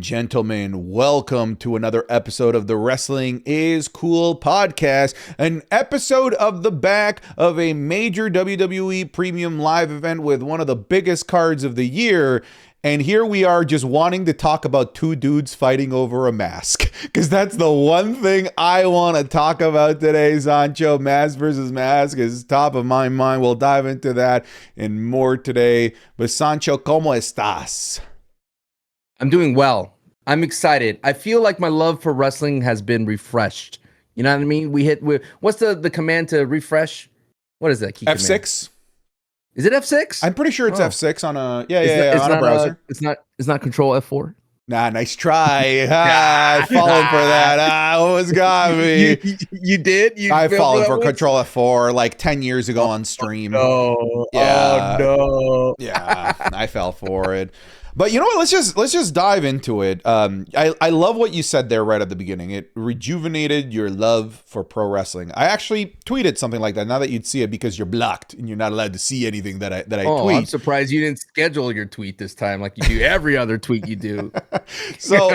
gentlemen, welcome to another episode of the Wrestling is Cool podcast, an episode of the back of a major WWE premium live event with one of the biggest cards of the year. And here we are just wanting to talk about two dudes fighting over a mask, because that's the one thing I want to talk about today. Sancho, mask versus mask is top of my mind. We'll dive into that and more today. But Sancho, ¿cómo estás? I'm doing well. I'm excited. I feel like my love for wrestling has been refreshed. You know what I mean? What's the command to refresh? What is that key F6. Command? Is it F6? I'm pretty sure it's F6 on a on a browser. It's not Control F4. Nah, nice try. I fallen for that. Almost got me. You did? I fallen for Control F4 like 10 years ago on stream. No. Yeah. Oh no. Yeah, I fell for it. But you know what? Let's just dive into it. I love what you said there right at the beginning. It rejuvenated your love for pro wrestling. I actually tweeted something like that. Now that you'd see it because you're blocked and you're not allowed to see anything that I tweet. I'm surprised you didn't schedule your tweet this time like you do every other tweet you do. So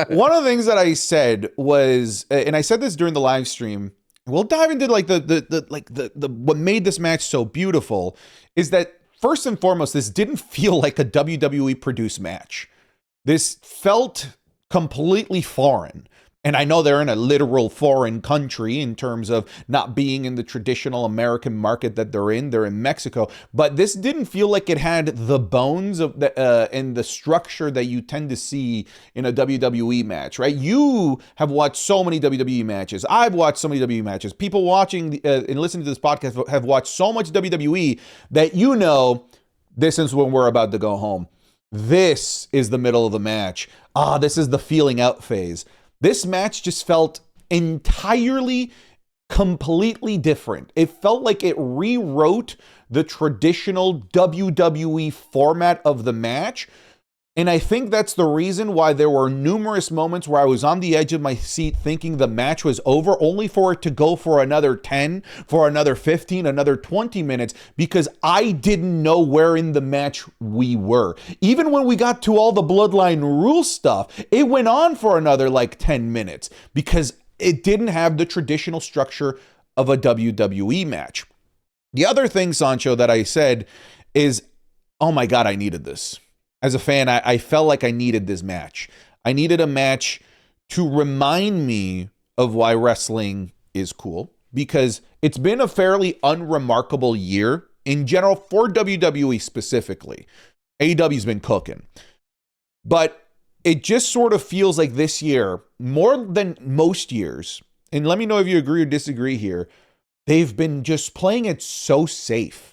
one of the things that I said was, and I said this during the live stream. We'll dive into like the what made this match so beautiful is that. First and foremost, this didn't feel like a WWE produced match. This felt completely foreign. And I know they're in a literal foreign country in terms of not being in the traditional American market that they're in. They're in Mexico. But this didn't feel like it had the bones of and the structure that you tend to see in a WWE match, right? You have watched so many WWE matches. I've watched so many WWE matches. People watching and listening to this podcast have watched so much WWE that you know this is when we're about to go home. This is the middle of the match. This is the feeling out phase. This match just felt entirely, completely different. It felt like it rewrote the traditional WWE format of the match. And I think that's the reason why there were numerous moments where I was on the edge of my seat thinking the match was over, only for it to go for another 10, for another 15, another 20 minutes, because I didn't know where in the match we were. Even when we got to all the Bloodline Rule stuff, it went on for another like 10 minutes because it didn't have the traditional structure of a WWE match. The other thing, Sancho, that I said is, oh my God, I needed this. As a fan, I felt like I needed this match. I needed a match to remind me of why wrestling is cool, because it's been a fairly unremarkable year in general for WWE specifically. AEW's been cooking. But it just sort of feels like this year, more than most years, and let me know if you agree or disagree here, they've been just playing it so safe.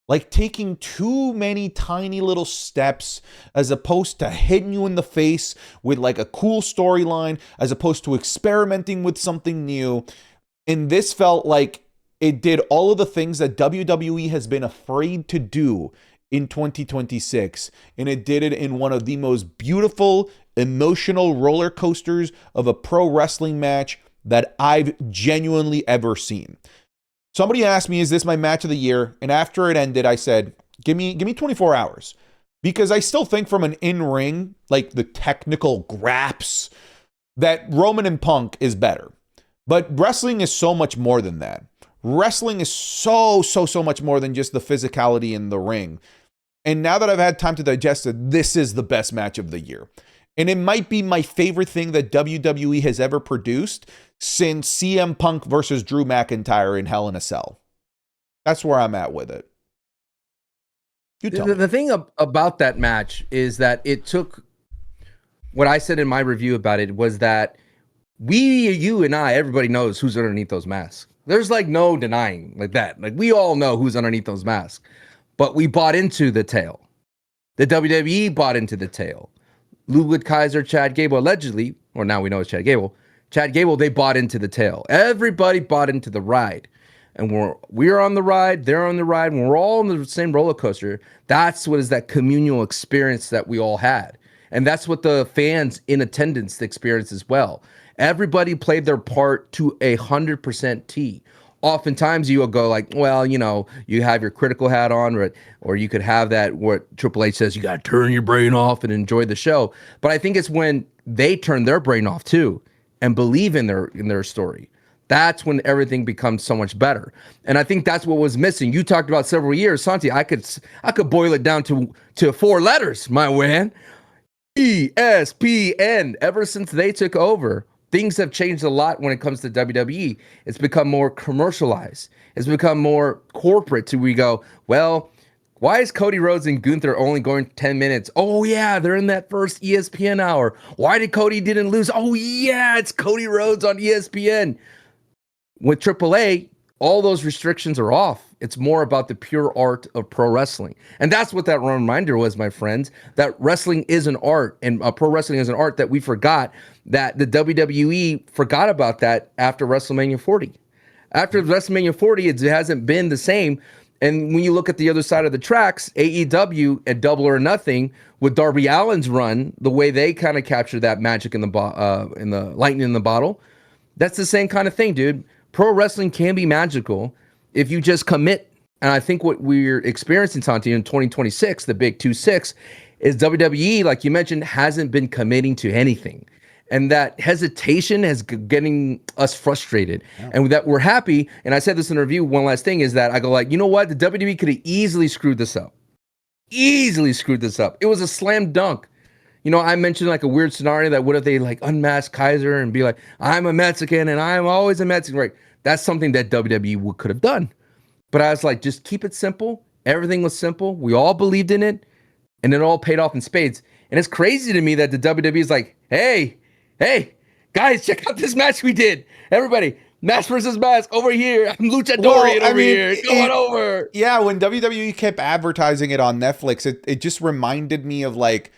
Like taking too many tiny little steps as opposed to hitting you in the face with like a cool storyline, as opposed to experimenting with something new. And this felt like it did all of the things that WWE has been afraid to do in 2026. And it did it in one of the most beautiful, emotional roller coasters of a pro wrestling match that I've genuinely ever seen. Somebody asked me, is this my match of the year? And after it ended, I said, give me 24 hours. Because I still think from an in-ring, like the technical graps, that Roman and Punk is better. But wrestling is so much more than that. Wrestling is so much more than just the physicality in the ring. And now that I've had time to digest it, this is the best match of the year. And it might be my favorite thing that WWE has ever produced since CM Punk versus Drew McIntyre in Hell in a Cell. That's where I'm at with it. The thing about that match is that it took, what I said in my review about it was that you and I, everybody knows who's underneath those masks. There's like no denying like that. Like we all know who's underneath those masks. But we bought into the tale. The WWE bought into the tale. Ludwig Kaiser, Chad Gable, allegedly, or now we know it's Chad Gable, they bought into the tale. Everybody bought into the ride. And we're on the ride, they're on the ride, and we're all on the same roller coaster. That's what is that communal experience that we all had. And that's what the fans in attendance experienced as well. Everybody played their part to 100% T. oftentimes you will go like, well, you know, you have your critical hat on, or you could have that what Triple H says, you got to turn your brain off and enjoy the show. But I think it's when they turn their brain off too and believe in their story. That's when everything becomes so much better. And I think that's what was missing. You talked about several years, Santi. I could boil it down to 4 letters, my man. ESPN. Ever since they took over, things have changed a lot when it comes to WWE. It's become more commercialized. It's become more corporate to we go, well, why is Cody Rhodes and Gunther only going 10 minutes? Oh, yeah, they're in that first ESPN hour. Why did Cody didn't lose? Oh, yeah, it's Cody Rhodes on ESPN. With AAA, all those restrictions are off. It's more about the pure art of pro wrestling. And that's what that reminder was, my friends, that wrestling is an art, and pro wrestling is an art that we forgot, that the WWE forgot about that after WrestleMania 40. After WrestleMania 40, it hasn't been the same. And when you look at the other side of the tracks, AEW at Double or Nothing with Darby Allin's run, the way they kind of captured that magic in the lightning in the bottle, that's the same kind of thing, dude. Pro wrestling can be magical if you just commit. And I think what we're experiencing, Santi, in 2026, the big 2-6, is WWE, like you mentioned, hasn't been committing to anything. And that hesitation is getting us frustrated. Yeah. And that we're happy, and I said this in a review, one last thing, is that I go like, you know what? The WWE could have easily screwed this up. Easily screwed this up. It was a slam dunk. You know, I mentioned like a weird scenario that what if they like unmask Kaiser and be like, I'm a Mexican and I'm always a Mexican, right? That's something that WWE could have done. But I was like, just keep it simple. Everything was simple. We all believed in it, and it all paid off in spades. And it's crazy to me that the WWE is like, hey, guys, check out this match we did. Everybody, mask versus mask over here. I'm Luchadorian over here. Going over. Yeah, when WWE kept advertising it on Netflix, it just reminded me of like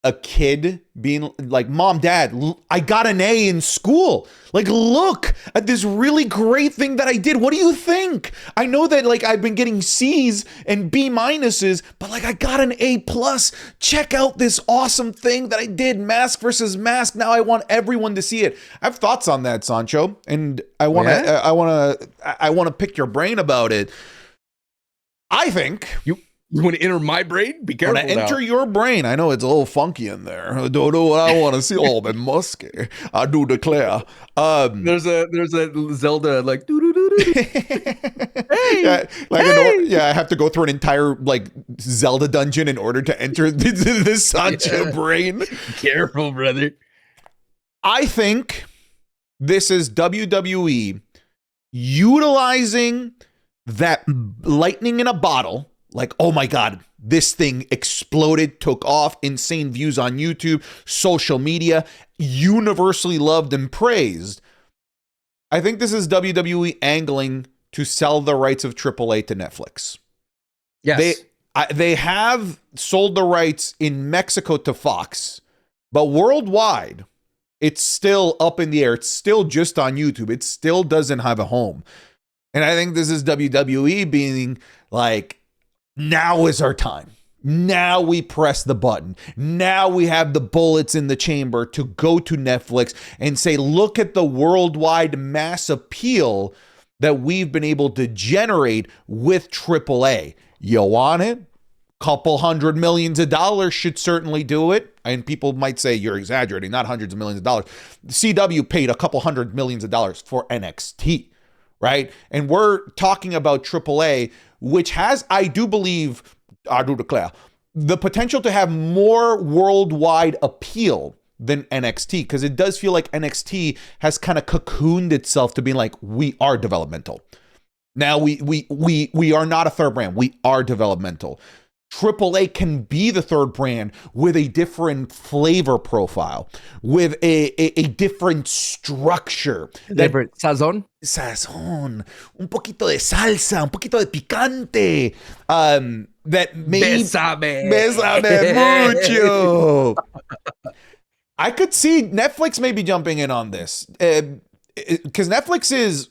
a kid being like, Mom, Dad, I got an A in school. Like, look at this really great thing that I did. What do you think? I know that like I've been getting C's and B minuses, but like I got an A plus. Check out this awesome thing that I did. Mask versus mask. Now I want everyone to see it. I have thoughts on that, Sancho, and I want to pick your brain about it. I think You want to enter my brain? Be careful. When I enter your brain, I know it's a little funky in there. I don't know what I want to see. Oh, man, musky. I do declare. There's a Zelda like doo doo doo doo. Hey, I have to go through an entire like Zelda dungeon in order to enter this Sancho brain. Careful, brother. I think this is WWE utilizing that lightning in a bottle. Like, oh my God, this thing exploded, took off, insane views on YouTube, social media, universally loved and praised. I think this is WWE angling to sell the rights of AAA to Netflix. Yes. They have sold the rights in Mexico to Fox, but worldwide, it's still up in the air. It's still just on YouTube. It still doesn't have a home. And I think this is WWE being like, now is our time. Now we press the button. Now we have the bullets in the chamber to go to Netflix and say, look at the worldwide mass appeal that we've been able to generate with AAA. You want it? Couple $100 million should certainly do it. And people might say you're exaggerating, not hundreds of millions of dollars. CW paid a couple $100 million for NXT, right? And we're talking about AAA, which has, I do declare, the potential to have more worldwide appeal than NXT, because it does feel like NXT has kind of cocooned itself to being like, we are developmental. Now we are not a third brand. We are developmental. AAA can be the third brand with a different flavor profile, with a different structure. Different sazon. Sazón, un poquito de salsa, un poquito de picante. That maybe Bésame mucho. I could see Netflix maybe jumping in on this, because Netflix is,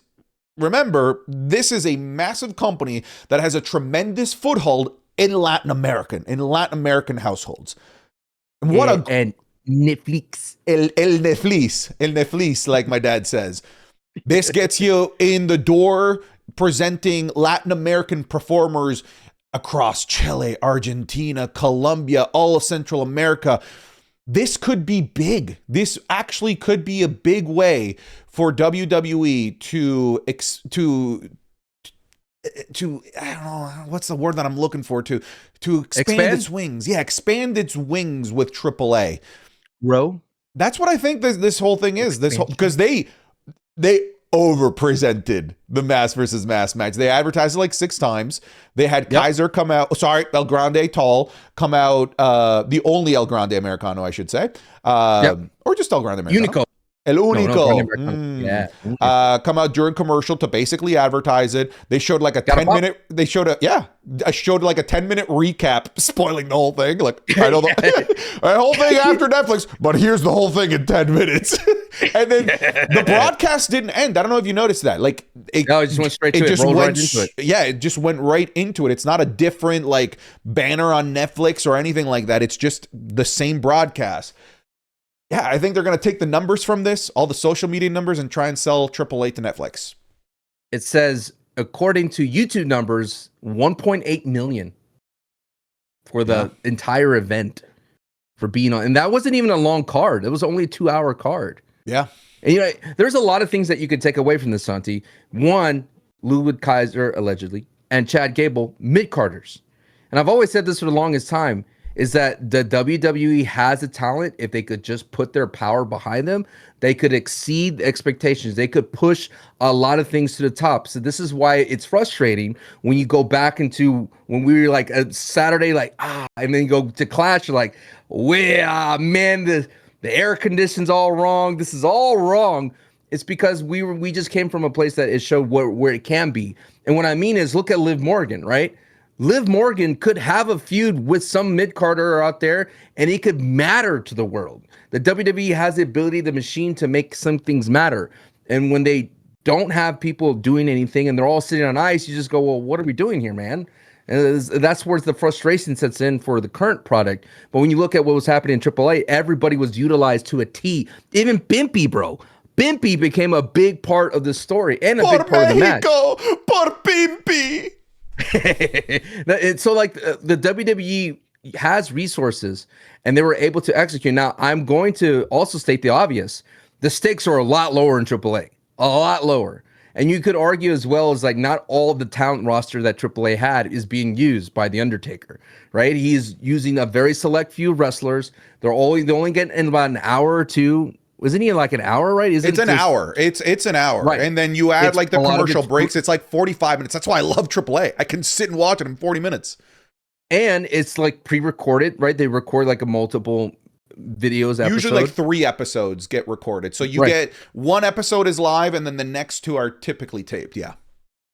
remember, this is a massive company that has a tremendous foothold in Latin American households. And and Netflix. El Netflix, like my dad says. This gets you in the door presenting Latin American performers across Chile, Argentina, Colombia, all of Central America. This could be big. This actually could be a big way for WWE to I don't know what's the word that I'm looking for, to expand its wings. Yeah, expand its wings with AAA. Row. That's what I think this whole thing is. This whole, because they over-presented the mass versus mass match. They advertised it like 6 times. They had Kaiser come out. Sorry, El Grande Tall come out. The only El Grande Americano, I should say. Or just El Grande Americano. Unico. El Único. Yeah. Come out during commercial to basically advertise it. They showed like a 10-minute. They showed I showed like a 10-minute recap, spoiling the whole thing. Like, I know the whole thing after Netflix, but here's the whole thing in 10 minutes. And then the broadcast didn't end. I don't know if you noticed that. Like, it just went straight to it. Rolled right into it. Yeah, it just went right into it. It's not a different like banner on Netflix or anything like that. It's just the same broadcast. Yeah, I think they're going to take the numbers from this, all the social media numbers, and try and sell AAA to Netflix. It says, according to YouTube numbers, 1.8 million for the entire event for being on. And that wasn't even a long card. It was only a 2-hour card. Yeah. And, there's a lot of things that you could take away from this, Santi. One, Ludwig Kaiser, allegedly, and Chad Gable, mid-carders. And I've always said this for the longest time, is that the WWE has the talent. If they could just put their power behind them, they could exceed expectations. They could push a lot of things to the top. So this is why it's frustrating when you go back into when we were like a Saturday, like, and then you go to Clash, you're like, man, the air condition's all wrong. This is all wrong. It's because we just came from a place that it showed where it can be. And what I mean is, look at Liv Morgan, right? Liv Morgan could have a feud with some mid-carder out there, and it could matter to the world. The WWE has the ability, the machine, to make some things matter. And when they don't have people doing anything and they're all sitting on ice, you just go, well, what are we doing here, man? And that's where the frustration sets in for the current product. But when you look at what was happening in AAA, everybody was utilized to a T. Even Bimpy, bro. Bimpy became a big part of the story and a big part of the match. Por Bimpy! So like the WWE has resources and they were able to execute. Now I'm going to also state the obvious. The stakes are a lot lower in AAA, a lot lower. And you could argue as well as like not all of the talent roster that AAA had is being used by The Undertaker, right? He's using a very select few wrestlers. They only get in about an hour or two. Wasn't he like an hour, right? It's an hour. It's an hour. Right. And then you add like the commercial breaks. It's like 45 minutes. That's why I love AAA. I can sit and watch it in 40 minutes. And it's like pre-recorded, right? They record like a multiple videos episode. Usually like 3 episodes get recorded. So you get one episode is live and then the next 2 are typically taped. Yeah.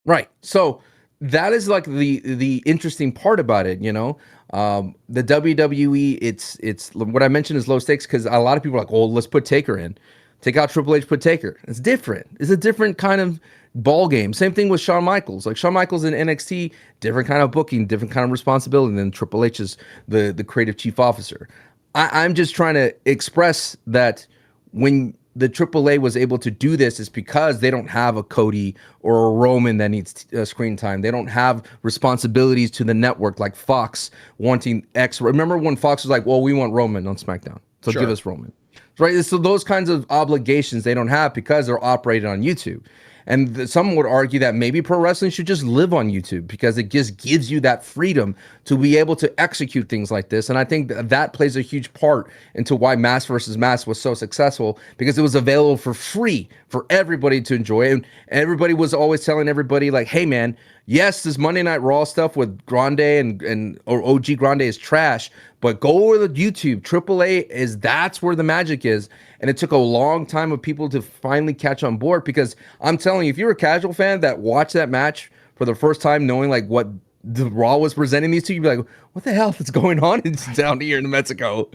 Right. So that is like the interesting part about it, the WWE, it's what I mentioned is low stakes because a lot of people are like, oh, let's put Taker in. Take out Triple H, put Taker. It's different. It's a different kind of ball game. Same thing with Shawn Michaels. Like Shawn Michaels in NXT, different kind of booking, different kind of responsibility than Triple H is the creative chief officer. I'm just trying to express that when the AAA was able to do this is because they don't have a Cody or a Roman that needs screen time. They don't have responsibilities to the network like Fox wanting X. Remember when Fox was like, well, we want Roman on SmackDown, so give us Roman. Right? So those kinds of obligations they don't have because they're operated on YouTube. And some would argue that maybe pro wrestling should just live on YouTube because it just gives you that freedom to be able to execute things like this. And I think that plays a huge part into why Mass versus Mass was so successful because it was available for free for everybody to enjoy. And everybody was always telling everybody like, hey, man, yes, this Monday Night Raw stuff with Grande or OG Grande is trash, but go over the YouTube. AAA that's where the magic is. And it took a long time of people to finally catch on board because I'm telling you, if you're a casual fan that watched that match for the first time, knowing like what the Raw was presenting these two, you'd be like, what the hell is going on down here in Mexico?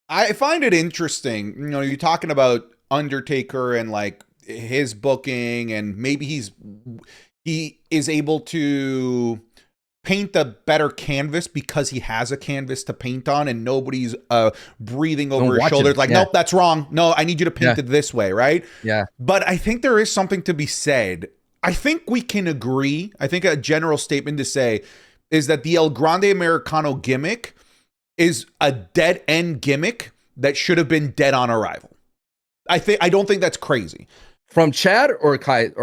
I find it interesting. You're talking about Undertaker and like his booking and maybe he is able to paint a better canvas because he has a canvas to paint on and nobody's breathing over his shoulders like, nope, that's wrong. No, I need you to paint it this way, right? Yeah. But I think there is something to be said. I think we can agree. I think a general statement to say is that the El Grande Americano gimmick is a dead end gimmick that should have been dead on arrival. I don't think that's crazy. From Chad or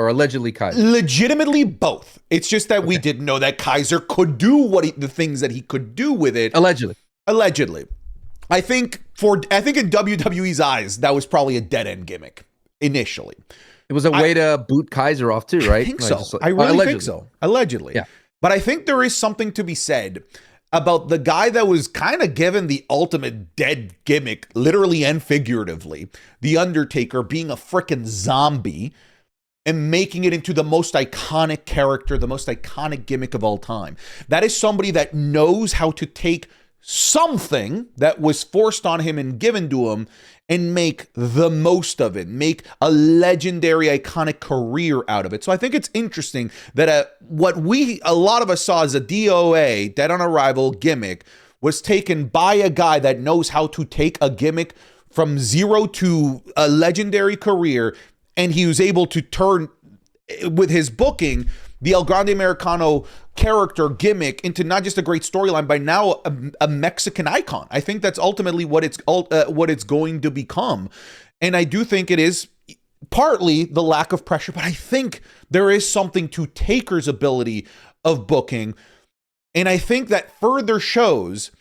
allegedly Kaiser? Legitimately both. It's just that we didn't know that Kaiser could do the things that he could do with it. Allegedly. I think in WWE's eyes, that was probably a dead end gimmick initially. It was a way to boot Kaiser off too, right? I think so. I really think so. Allegedly. Yeah. But I think there is something to be said about the guy that was kind of given the ultimate dead gimmick, literally and figuratively, The Undertaker being a freaking zombie and making it into the most iconic character, the most iconic gimmick of all time. That is somebody that knows how to take something that was forced on him and given to him and make the most of it, make a legendary, iconic career out of it. So I think it's interesting that what a lot of us saw as a DOA, Dead on Arrival gimmick, was taken by a guy that knows how to take a gimmick from zero to a legendary career, and he was able to turn, with his booking, the El Grande Americano character gimmick into not just a great storyline, but now a Mexican icon. I think that's ultimately what it's going to become. And I do think it is partly the lack of pressure, but I think there is something to Taker's ability of booking. And I think that further shows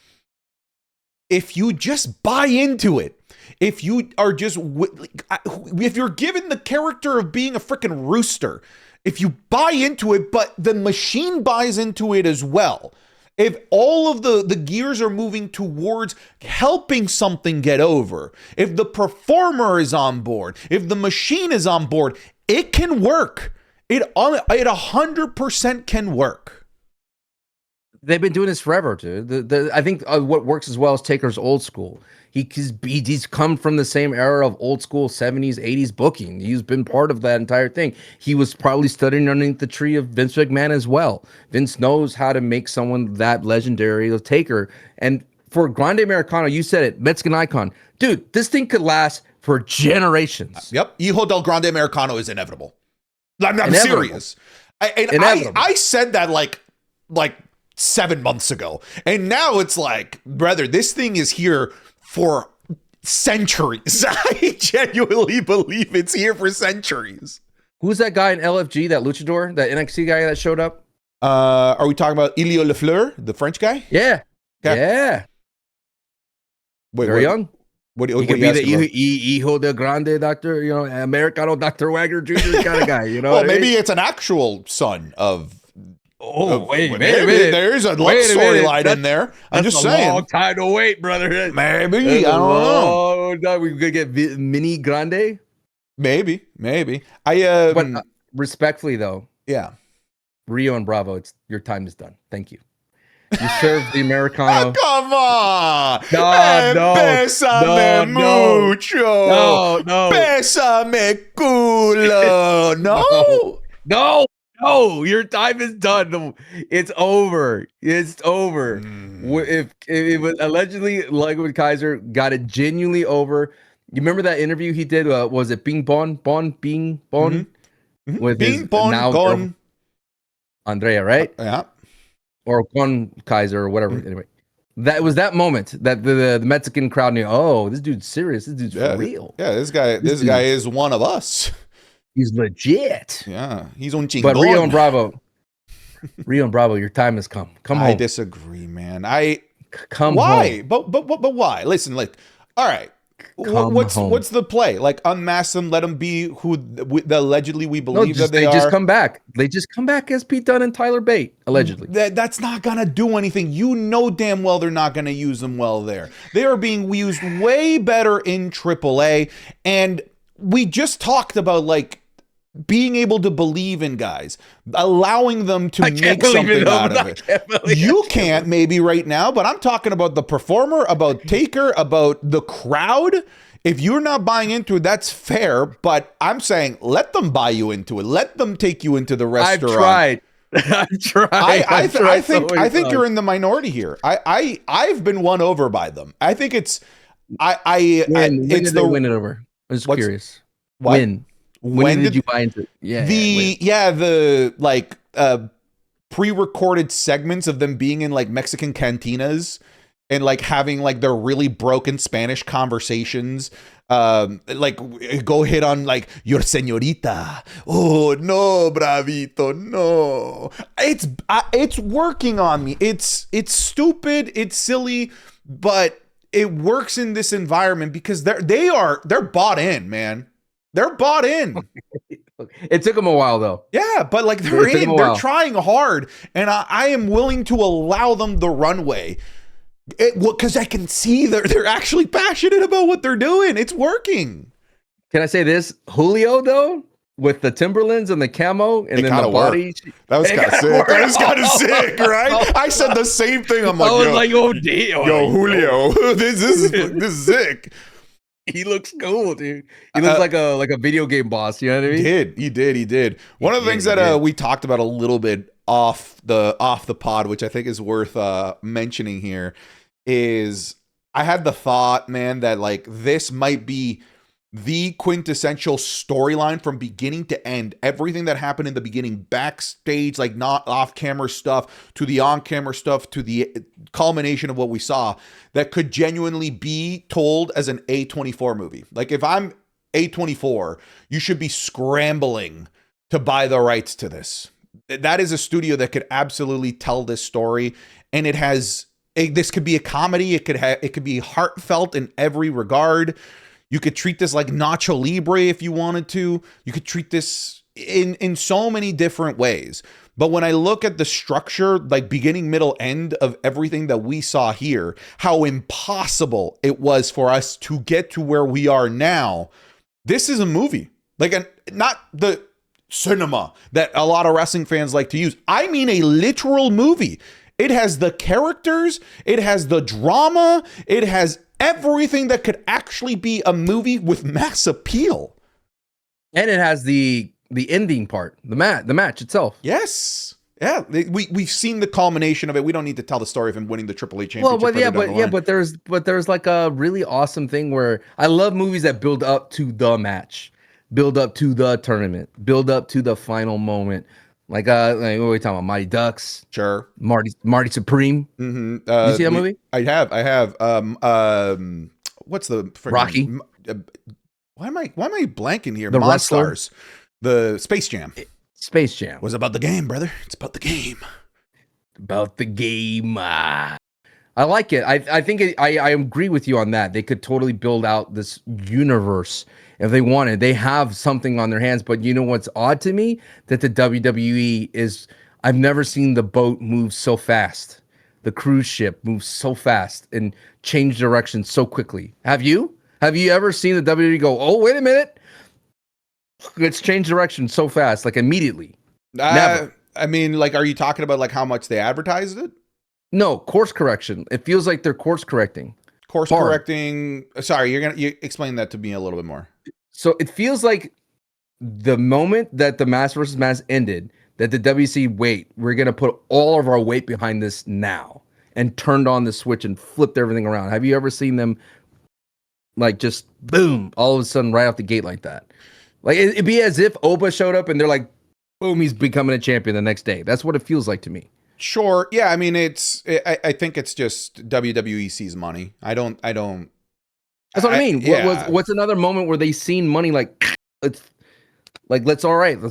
if you just buy into it, if you are just, if you're given the character of being a freaking rooster, if you buy into it, but the machine buys into it as well, if all of the gears are moving towards helping something get over, if the performer is on board, if the machine is on board, it can work. It 100% can work. They've been doing this forever, dude. I think what works as well is Taker's old school. He's come from the same era of old school 70s, 80s booking. He's been part of that entire thing. He was probably studying underneath the tree of Vince McMahon as well. Vince knows how to make someone that legendary, the Taker. And for Grande Americano, you said it, Mexican icon. Dude, this thing could last for generations. Yep. Hijo del Grande Americano is inevitable. I'm serious. I said that like 7 months ago. And now it's like, brother, this thing is here for centuries. I genuinely believe it's here for centuries. Who's that guy in LFG, that luchador, that NXT guy that showed up? Are we talking about Ilio Lafleur, the French guy? Yeah. Okay. Yeah. Very young. What he could be the Hijo de Grande Dr. Americano Dr. Wagner Jr. kind of guy, Well, maybe it's an actual son of. Wait a minute. There's a love storyline in there. I'm just saying. Long time to wait, brother. Maybe. I don't know. We could get Mini Grande. Maybe. But respectfully, though. Yeah. Rio and Bravo, your time is done. Thank you. You served the Americano. Come on. No. Bésame mucho. No. Bésame culo. No. No, your time is done. It's over. It's over. If it was allegedly, like with Kaiser, got it genuinely over. You remember that interview he did? Was it Bing Bon? With Bing Bon Gon Andrea, right? Yeah. Or Gon Kaiser or whatever. Anyway, that was that moment that the Mexican crowd knew. Oh, this dude's serious. This dude's for real. Yeah, this guy is one of us. He's legit. Yeah, he's un chingón. But Rio and Bravo, your time has come. Come home. I disagree, man. Come why? home. But why? Listen, all right. What's the play? Like, unmask them, let them be who allegedly we believe that they are. They just come back. They just come back as Pete Dunne and Tyler Bate, allegedly. That's not gonna do anything. You know damn well they're not gonna use them well there. They are being used way better in AAA, and we just talked about being able to believe in guys, allowing them to make something out of it. You can't maybe right now, but I'm talking about the performer, about Taker, about the crowd. If you're not buying into it, that's fair. But I'm saying let them buy you into it. Let them take you into the restaurant. I've tried. I'm trying. I think so many you're times. in the minority here. I've been won over by them. I think it's When it's did they the win it over? I'm just what's curious. what When when did you did buy into it? Yeah, when? the like pre-recorded segments of them being in like Mexican cantinas and like having like their really broken Spanish conversations. Like go hit on like your señorita. Oh no, bravito, no. It's working on me. It's stupid. It's silly, but it works in this environment because they're bought in, man. They're bought in. It took them a while though. Yeah, but like It took them a they're while. trying hard, and I am willing to allow them the runway. Because I can see they're actually passionate about what they're doing. It's working. Can I say this? Julio though, with the Timberlands and the camo and It then kind the of body. worked. That was kind of sick. That was kind of sick, right? I said the same thing. I'm like, I was like, oh damn, yo, Julio, this is sick. He looks cool, dude. He looks like a video game boss. You know what I mean? He did. One of the things that we talked about a little bit off the pod, which I think is worth mentioning here, is I had the thought, man, that like this might be the quintessential storyline from beginning to end. Everything that happened in the beginning, backstage, like not off camera stuff, to the on camera stuff, to the culmination of what we saw, that could genuinely be told as an A24 movie. Like if I'm A24, you should be scrambling to buy the rights to this. That is a studio that could absolutely tell this story, and it has. This could be a comedy. It could be heartfelt in every regard. You could treat this like Nacho Libre if you wanted to. You could treat this in so many different ways. But when I look at the structure, like beginning, middle, end of everything that we saw here, how impossible it was for us to get to where we are now. This is a movie. Not the cinema that a lot of wrestling fans like to use. I mean a literal movie. It has the characters, it has the drama, it has everything that could actually be a movie with mass appeal. And it has the ending part, the match itself. Yes. Yeah, we've seen the culmination of it. We don't need to tell the story of him winning the AAA championship. Well, but there's like a really awesome thing where I love movies that build up to the match, build up to the tournament, build up to the final moment. Like what are we talking about? Mighty Ducks. Sure. Marty Supreme. Mm-hmm. You see that movie? I have. What's the Rocky? Why am I blanking here? The Monstars. The Space Jam. Space Jam was about the game, brother. It's about the game. About the game. I like it. I think I agree with you on that. They could totally build out this universe if they wanted. They have something on their hands, but you know what's odd to me? That the WWE is, I've never seen the boat move so fast. The cruise ship moves so fast and change direction so quickly. Have you? Have you ever seen the WWE go, oh, wait a minute. Let's change direction so fast, like immediately? Never. I mean, like, are you talking about like how much they advertised it? No, course correction. It feels like they're course correcting. Correcting. Sorry, you explain that to me a little bit more. So it feels like the moment that the mass versus mass ended, that the WC, wait, we're going to put all of our weight behind this now, and turned on the switch and flipped everything around. Have you ever seen them like just boom, all of a sudden right off the gate like that? Like it'd be as if Oba showed up and they're like, boom, he's becoming a champion the next day. That's what it feels like to me. Sure. Yeah. I mean, I think it's just WWE sees money. I don't. That's what I mean. Yeah. What's another moment where they seen money like let's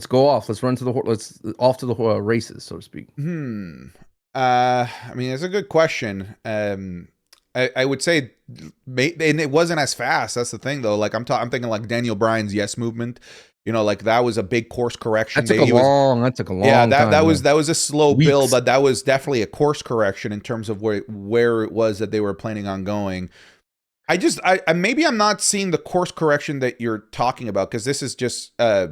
go off. Let's run to let's off to the races, so to speak. I mean, it's a good question. I would say, and it wasn't as fast. That's the thing, though. Like I'm thinking like Daniel Bryan's Yes Movement. You know, like that was a big course correction. That took a long Yeah, time, that was a slow Weeks. build, but that was definitely a course correction in terms of where it was that they were planning on going. I maybe I'm not seeing the course correction that you're talking about, because this is just I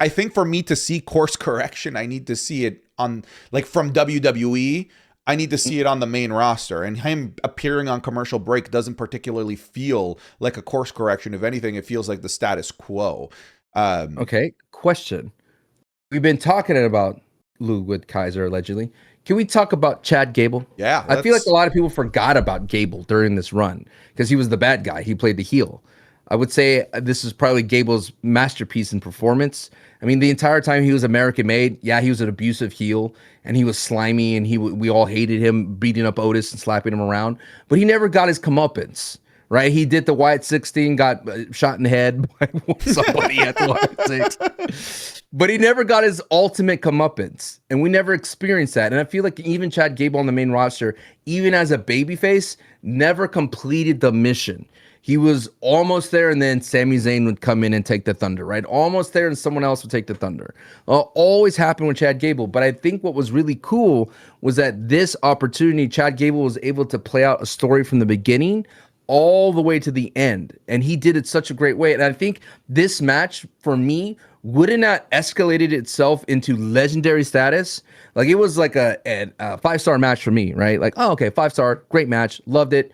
think for me to see course correction, I need to see it on, like, from WWE. I need to see it on the main roster, and him appearing on commercial break doesn't particularly feel like a course correction. If anything, it feels like the status quo. Okay, question. We've been talking about Ludwig Kaiser allegedly. Can we talk about Chad Gable? Yeah, I feel like a lot of people forgot about Gable during this run because he was the bad guy. He played the heel. I would say this is probably Gable's masterpiece in performance. I mean, the entire time he was American made, yeah, he was an abusive heel and he was slimy and we all hated him beating up Otis and slapping him around, but he never got his comeuppance. Right, he did the Wyatt 16, got shot in the head by somebody at the Wyatt 6, but he never got his ultimate comeuppance, and we never experienced that. And I feel like even Chad Gable on the main roster, even as a babyface, never completed the mission. He was almost there, and then Sami Zayn would come in and take the thunder, right? Almost there, and someone else would take the thunder. Always happened with Chad Gable. But I think what was really cool was that this opportunity, Chad Gable was able to play out a story from the beginning all the way to the end. And he did it such a great way. And I think this match, for me, wouldn't have escalated itself into legendary status. Like, it was like a 5-star match for me, right? Like, oh, okay, 5-star, great match, loved it.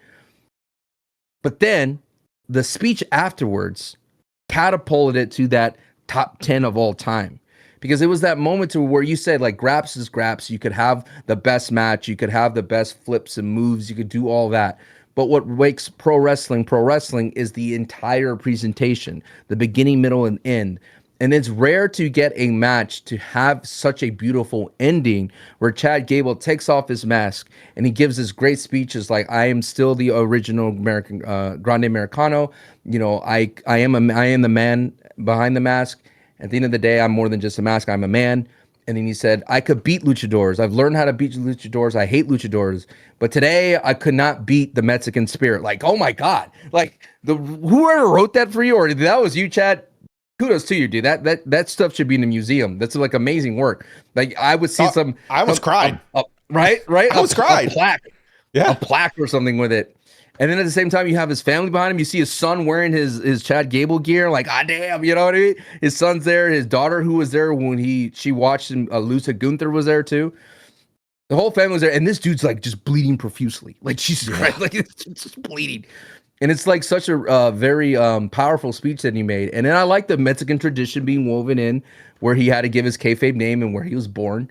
But then the speech afterwards catapulted it to that top 10 of all time. Because it was that moment to where you said, like, Graps is Graps. You could have the best match. You could have the best flips and moves. You could do all that. But what makes pro wrestling is the entire presentation, the beginning, middle, and end. And it's rare to get a match to have such a beautiful ending where Chad Gable takes off his mask and he gives his great speeches like, I am still the original American Grande Americano. You know, I am the man behind the mask. At the end of the day, I'm more than just a mask. I'm a man. And then he said, I could beat luchadors. I've learned how to beat luchadors. I hate luchadors. But today I could not beat the Mexican spirit. Like, oh my God. Like, whoever wrote that for you, or that was you, Chad, kudos to you, dude. That stuff should be in a museum. That's like amazing work. Like, I would see I almost cried. Right? I almost cried. A plaque. Yeah. A plaque or something with it. And then at the same time, you have his family behind him. You see his son wearing his Chad Gable gear. Like, ah, damn, you know what I mean? His son's there. His daughter, who was there when she watched him, Lusa Gunther was there too. The whole family was there. And this dude's like just bleeding profusely. Like, Jesus Christ, like it's just bleeding. And it's like such a very powerful speech that he made. And then I like the Mexican tradition being woven in where he had to give his kayfabe name and where he was born.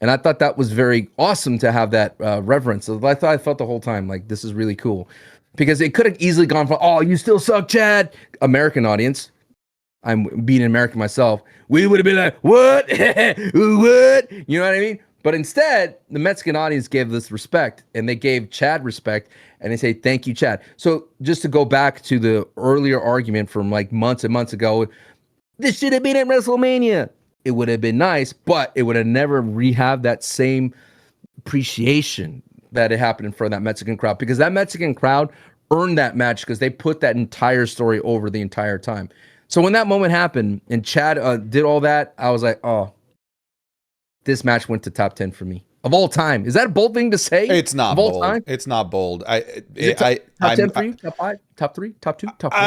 And I thought that was very awesome to have that reverence. So I felt the whole time like this is really cool because it could have easily gone from, oh, you still suck, Chad. American audience. I'm being American myself. We would have been like, what? What? You know what I mean? But instead, the Mexican audience gave this respect and they gave Chad respect and they say, thank you, Chad. So just to go back to the earlier argument from like months and months ago, this should have been at WrestleMania. It would have been nice, but it would have never rehabbed that same appreciation that it happened in front of that Mexican crowd because that Mexican crowd earned that match because they put that entire story over the entire time. So when that moment happened and Chad did all that, I was like, oh, this match went to top 10 for me. Of all time. Is that a bold thing to say? It's not of all bold. Time? It's not bold. Top 10 for you? Top 5? Top 3? Top 2? Top 4?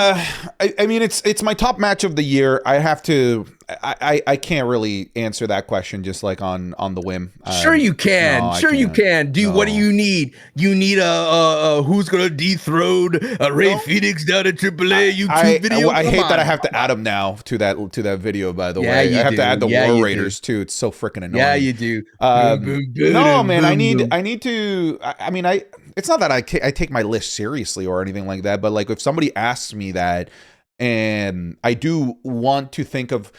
I mean, it's my top match of the year. I have to. I can't really answer that question just like on the whim. Sure you can. No, sure you can. No. What do you need? You need a who's gonna dethrone Ray Phoenix down at AAA YouTube video? I hate that I have to add him now to that video. By the way, I have to add the War Raiders too. It's so freaking annoying. Yeah, you do. No, man. I need to. I mean, it's not that I take my list seriously or anything like that, but like if somebody asks me that, and I do want to think of,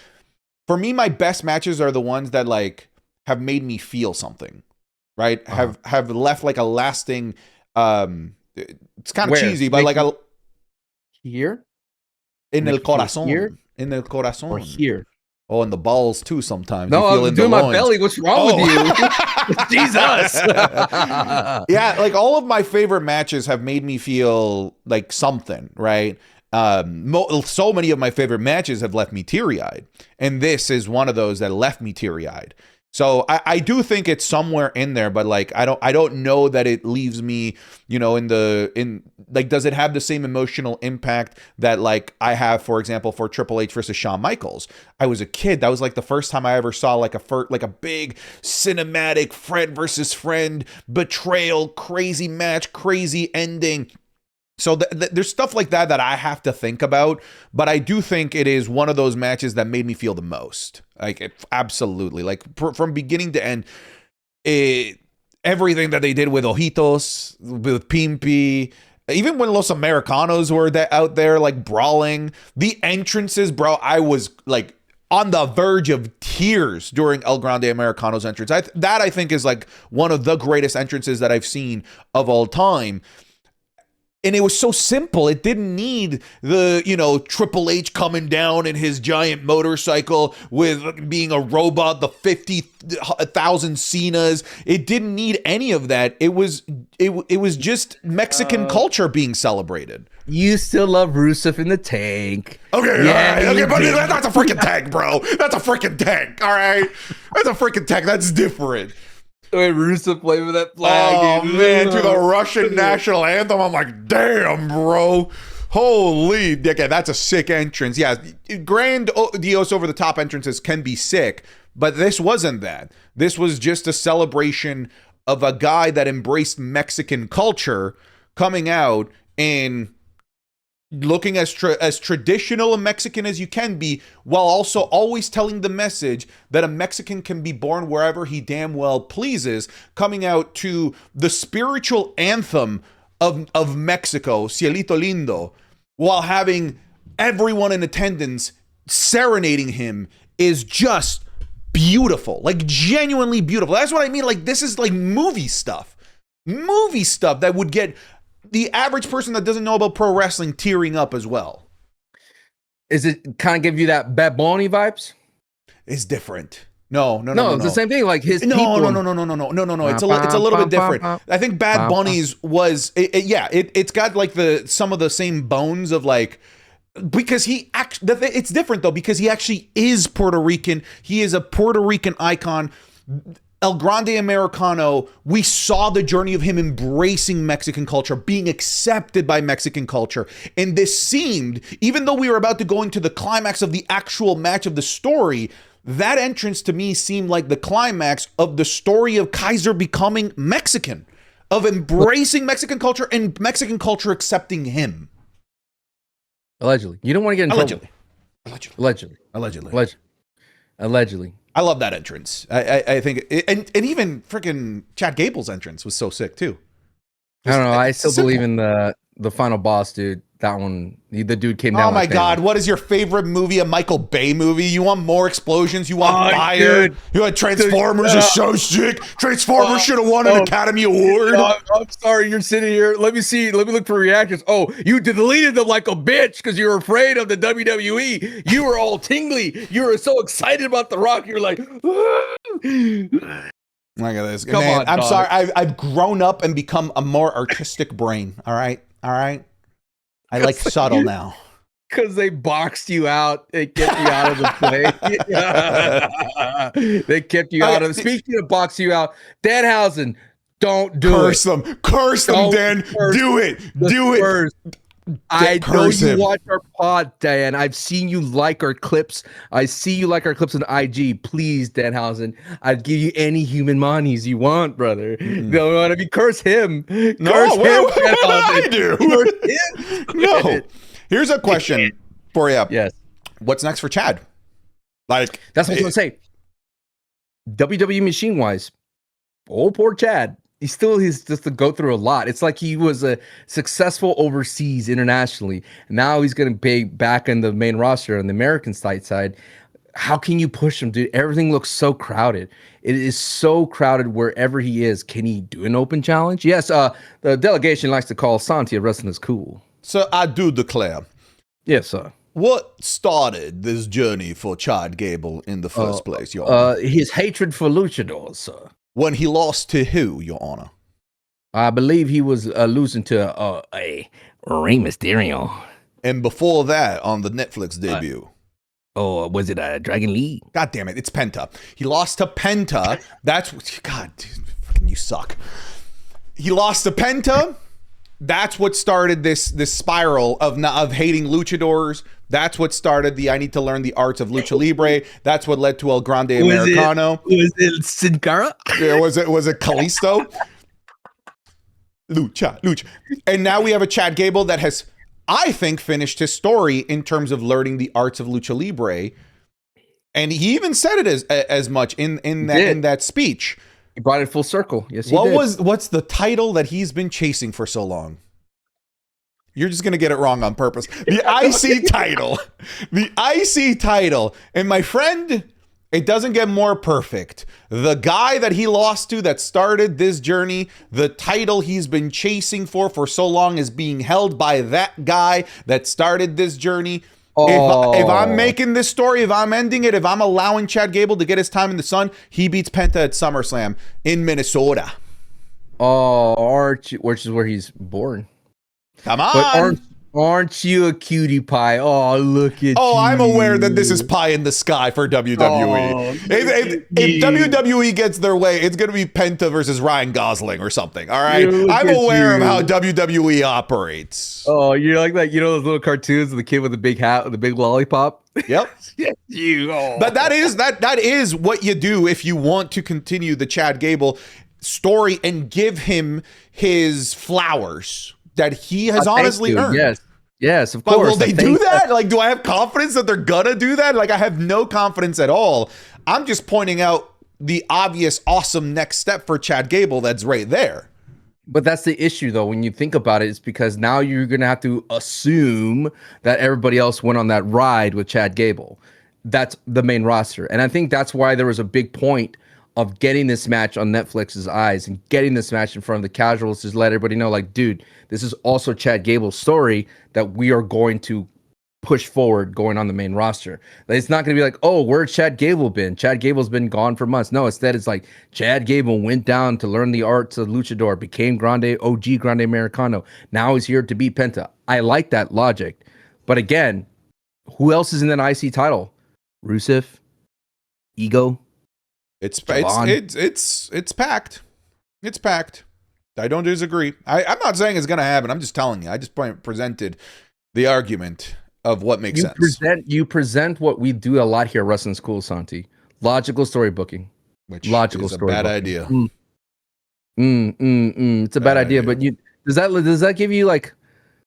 for me, my best matches are the ones that like have made me feel something, right? Have left like a lasting. It's kind of cheesy, but like a here in el corazón, here? In el corazón, or here. Oh, and the balls too sometimes. No, I'm doing my belly. What's wrong with you? Jesus. Yeah, like all of my favorite matches have made me feel like something, right? So many of my favorite matches have left me teary-eyed. And this is one of those that left me teary-eyed. So I do think it's somewhere in there, but like I don't know that it leaves me, you know, in like, does it have the same emotional impact that like I have, for example, for Triple H versus Shawn Michaels? I was a kid. That was like the first time I ever saw like a big cinematic friend versus friend betrayal, crazy match, crazy ending. So there's stuff like that that I have to think about, but I do think it is one of those matches that made me feel the most. Like, absolutely, like from beginning to end, everything that they did with Ojitos, with Pimpi, even when Los Americanos were out there like brawling, the entrances, bro, I was like on the verge of tears during El Grande Americano's entrance. I think is like one of the greatest entrances that I've seen of all time. And it was so simple. It didn't need the, Triple H coming down in his giant motorcycle with being a robot, the 50,000 Cenas. It didn't need any of that. It was just Mexican culture being celebrated. You still love Rusev in the tank. Okay, yeah, all right. Okay, but that's a freaking tank, bro. That's a freaking tank, all right? That's a freaking tank. That's different. Wait, Rusev played with that flag. Oh, man, to the Russian national anthem. I'm like, damn, bro. Holy. Okay, that's a sick entrance. Yeah, grand Dios over the top entrances can be sick, but this wasn't that. This was just a celebration of a guy that embraced Mexican culture coming out and looking as traditional a Mexican as you can be, while also always telling the message that a Mexican can be born wherever he damn well pleases, coming out to the spiritual anthem of Mexico, Cielito Lindo, while having everyone in attendance serenading him, is just beautiful, like genuinely beautiful. That's what I mean. Like, this is like movie stuff that would get the average person that doesn't know about pro wrestling tearing up as well. Is it kind of give you that Bad Bunny vibes? It's different. No. It's the same thing. Like his no. It's a little bit different. I think Bad Bunny's was it's got like some of the same bones of like, because he actually, it's different though, because he actually is Puerto Rican. He is a Puerto Rican icon. El Grande Americano, we saw the journey of him embracing Mexican culture, being accepted by Mexican culture. And this seemed, even though we were about to go into the climax of the actual match of the story, that entrance to me seemed like the climax of the story of Kaiser becoming Mexican, of embracing Mexican culture and Mexican culture accepting him. Allegedly. You don't want to get in trouble. Allegedly. I love that entrance. I think, and even freaking Chad Gable's entrance was so sick too. I don't know. I still believe in the final boss, dude. That one, the dude came down. Oh my God. What is your favorite movie? A Michael Bay movie? You want more explosions? You want fire? Dude. You want Transformers is so sick. Transformers should have won an Academy Award. I'm sorry. You're sitting here. Let me see. Let me look for reactions. Oh, you deleted them like a bitch because you were afraid of the WWE. You were all tingly. You were so excited about The Rock. You were like, look at this. Come on, I'm sorry. I've grown up and become a more artistic brain. All right. I like subtle now. Because they boxed you out. They kept you out of the play. They kept you out of the... Speaking of box you out, Danhausen, don't do Curse them, Dan. Do it. I know you watch our pod, Dan. I've seen you like our clips. I see you like our clips on IG. Please, Danhausen, I'd give you any human monies you want, brother. Don't want to be curse him. What I do? Curse him. No. Here's a question for you. Yes. What's next for Chad? Like, that's what I was going to say. WWE machine wise, old poor Chad. He's just to go through a lot. It's like he was a successful overseas internationally. Now he's going to be back in the main roster on the American side. How can you push him, dude? Everything looks so crowded. It is so crowded wherever he is. Can he do an open challenge? Yes. The delegation likes to call Santi wrestling is cool. So I do declare. Yes, sir. What started this journey for Chad Gable in the first place, Your Honor? His hatred for luchadors, sir. When he lost to who, Your Honor? I believe he was losing to a Rey Mysterio. And before that, on the Netflix debut. Was it Dragon Lee? God damn it, it's Penta. He lost to Penta. That's what... God, dude, fucking you suck. He lost to Penta. That's what started this spiral of hating luchadors. That's what started the I need to learn the arts of lucha libre. That's what led to El Grande Americano. Was it Sin Cara? Was it Kalisto? lucha. And now we have a Chad Gable that has, I think, finished his story in terms of learning the arts of lucha libre. And he even said it as much in that speech. He brought it full circle. Yes, he did. What's the title that he's been chasing for so long? You're just gonna get it wrong on purpose. The IC title. The IC title. And my friend, it doesn't get more perfect. The guy that he lost to that started this journey, the title he's been chasing for so long is being held by that guy that started this journey. If I'm making this story, if I'm ending it, if I'm allowing Chad Gable to get his time in the sun, he beats Penta at SummerSlam in Minnesota. Which is where he's born. Come on. But aren't you a cutie pie? Oh, look at you. I'm aware that this is pie in the sky for WWE. If WWE gets their way, it's going to be Penta versus Ryan Gosling or something. All right. I'm aware of how WWE operates. Oh, you're like that. You know those little cartoons of the kid with the big hat with the big lollipop? Yep. But that is what you do if you want to continue the Chad Gable story and give him his flowers that he has honestly earned. Yes, of course. But will they do that? Like, do I have confidence that they're gonna do that? Like, I have no confidence at all. I'm just pointing out the obvious, awesome next step for Chad Gable that's right there. But that's the issue, though, when you think about it, it's because now you're gonna have to assume that everybody else went on that ride with Chad Gable. That's the main roster. And I think that's why there was a big point of getting this match on Netflix's eyes and getting this match in front of the casuals to let everybody know, like, dude, this is also Chad Gable's story that we are going to push forward going on the main roster. It's not going to be like, oh, where's Chad Gable been? Chad Gable's been gone for months. No, instead it's like Chad Gable went down to learn the arts of luchador, became OG Grande Americano. Now he's here to beat Penta. I like that logic. But again, who else is in that IC title? Rusev? Ego? It's packed. It's packed. I don't disagree. I'm not saying it's going to happen. I'm just telling you. I just presented the argument of what makes sense. You present what we do a lot here at Wrestling School, Santi. Logical story booking. Which is a bad idea. It's a bad idea. But does that give you, like,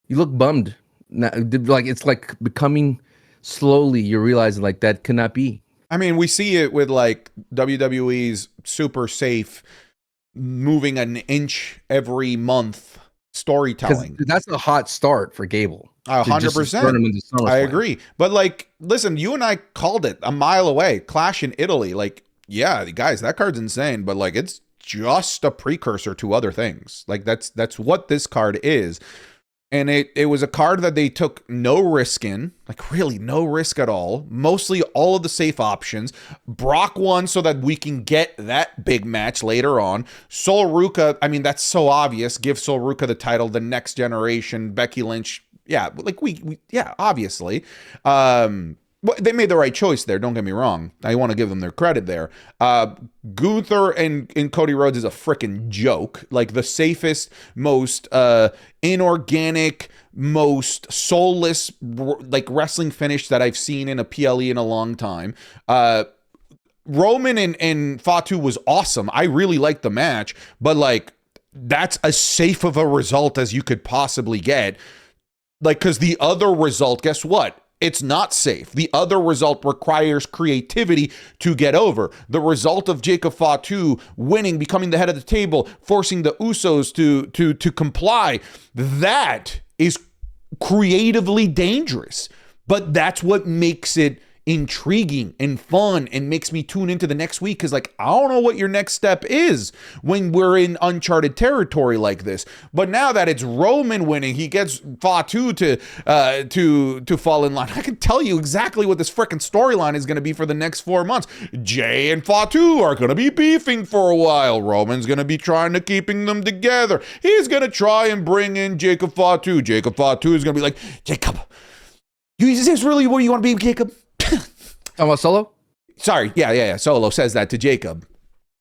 you look bummed? Like, it's like becoming slowly, you're realizing, like, that cannot be. I mean, we see it with, like, WWE's super safe, moving an inch every month storytelling. That's a hot start for Gable. 100%. I agree. But, like, listen, you and I called it a mile away. Clash in Italy. Like, yeah, guys, that card's insane. But, like, it's just a precursor to other things. Like, that's what this card is. And it was a card that they took no risk in, like really no risk at all. Mostly all of the safe options. Brock won so that we can get that big match later on. Sol Ruca, I mean, that's so obvious. Give Sol Ruca the title, the next generation, Becky Lynch. Yeah, like yeah, obviously. They made the right choice there. Don't get me wrong. I want to give them their credit there. Gunther and Cody Rhodes is a freaking joke. Like the safest, most inorganic, most soulless like wrestling finish that I've seen in a PLE in a long time. Roman and Fatu was awesome. I really liked the match, but like that's as safe of a result as you could possibly get. Like, because the other result, guess what? It's not safe. The other result requires creativity to get over. The result of Jacob Fatu winning, becoming the head of the table, forcing the Usos to comply, that is creatively dangerous. But that's what makes it intriguing and fun and makes me tune into the next week, because like I don't know what your next step is when we're in uncharted territory like this. But now that it's Roman winning, he gets Fatu to fall in line. I can tell you exactly what this freaking storyline is going to be for the next 4 months. Jay and Fatu are going to be beefing for a while. Roman's going to be trying to keeping them together. He's going to try and bring in Jacob Fatu. Jacob Fatu is going to be like, Jacob, is this really where you want to be, Jacob? Talking about Solo? Sorry, yeah. Solo says that to Jacob.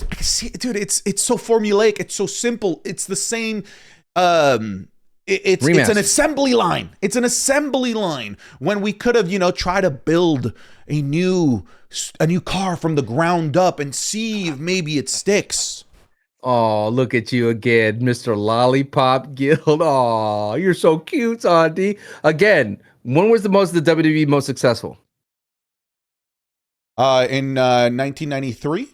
I can see it, dude. It's so formulaic. It's so simple. It's the same. It's an assembly line. It's an assembly line when we could have, try to build a new car from the ground up and see if maybe it sticks. Oh, look at you again, Mr. Lollipop Guild. Oh, you're so cute, Auntie. Again, when was the WWE most successful? In 1993.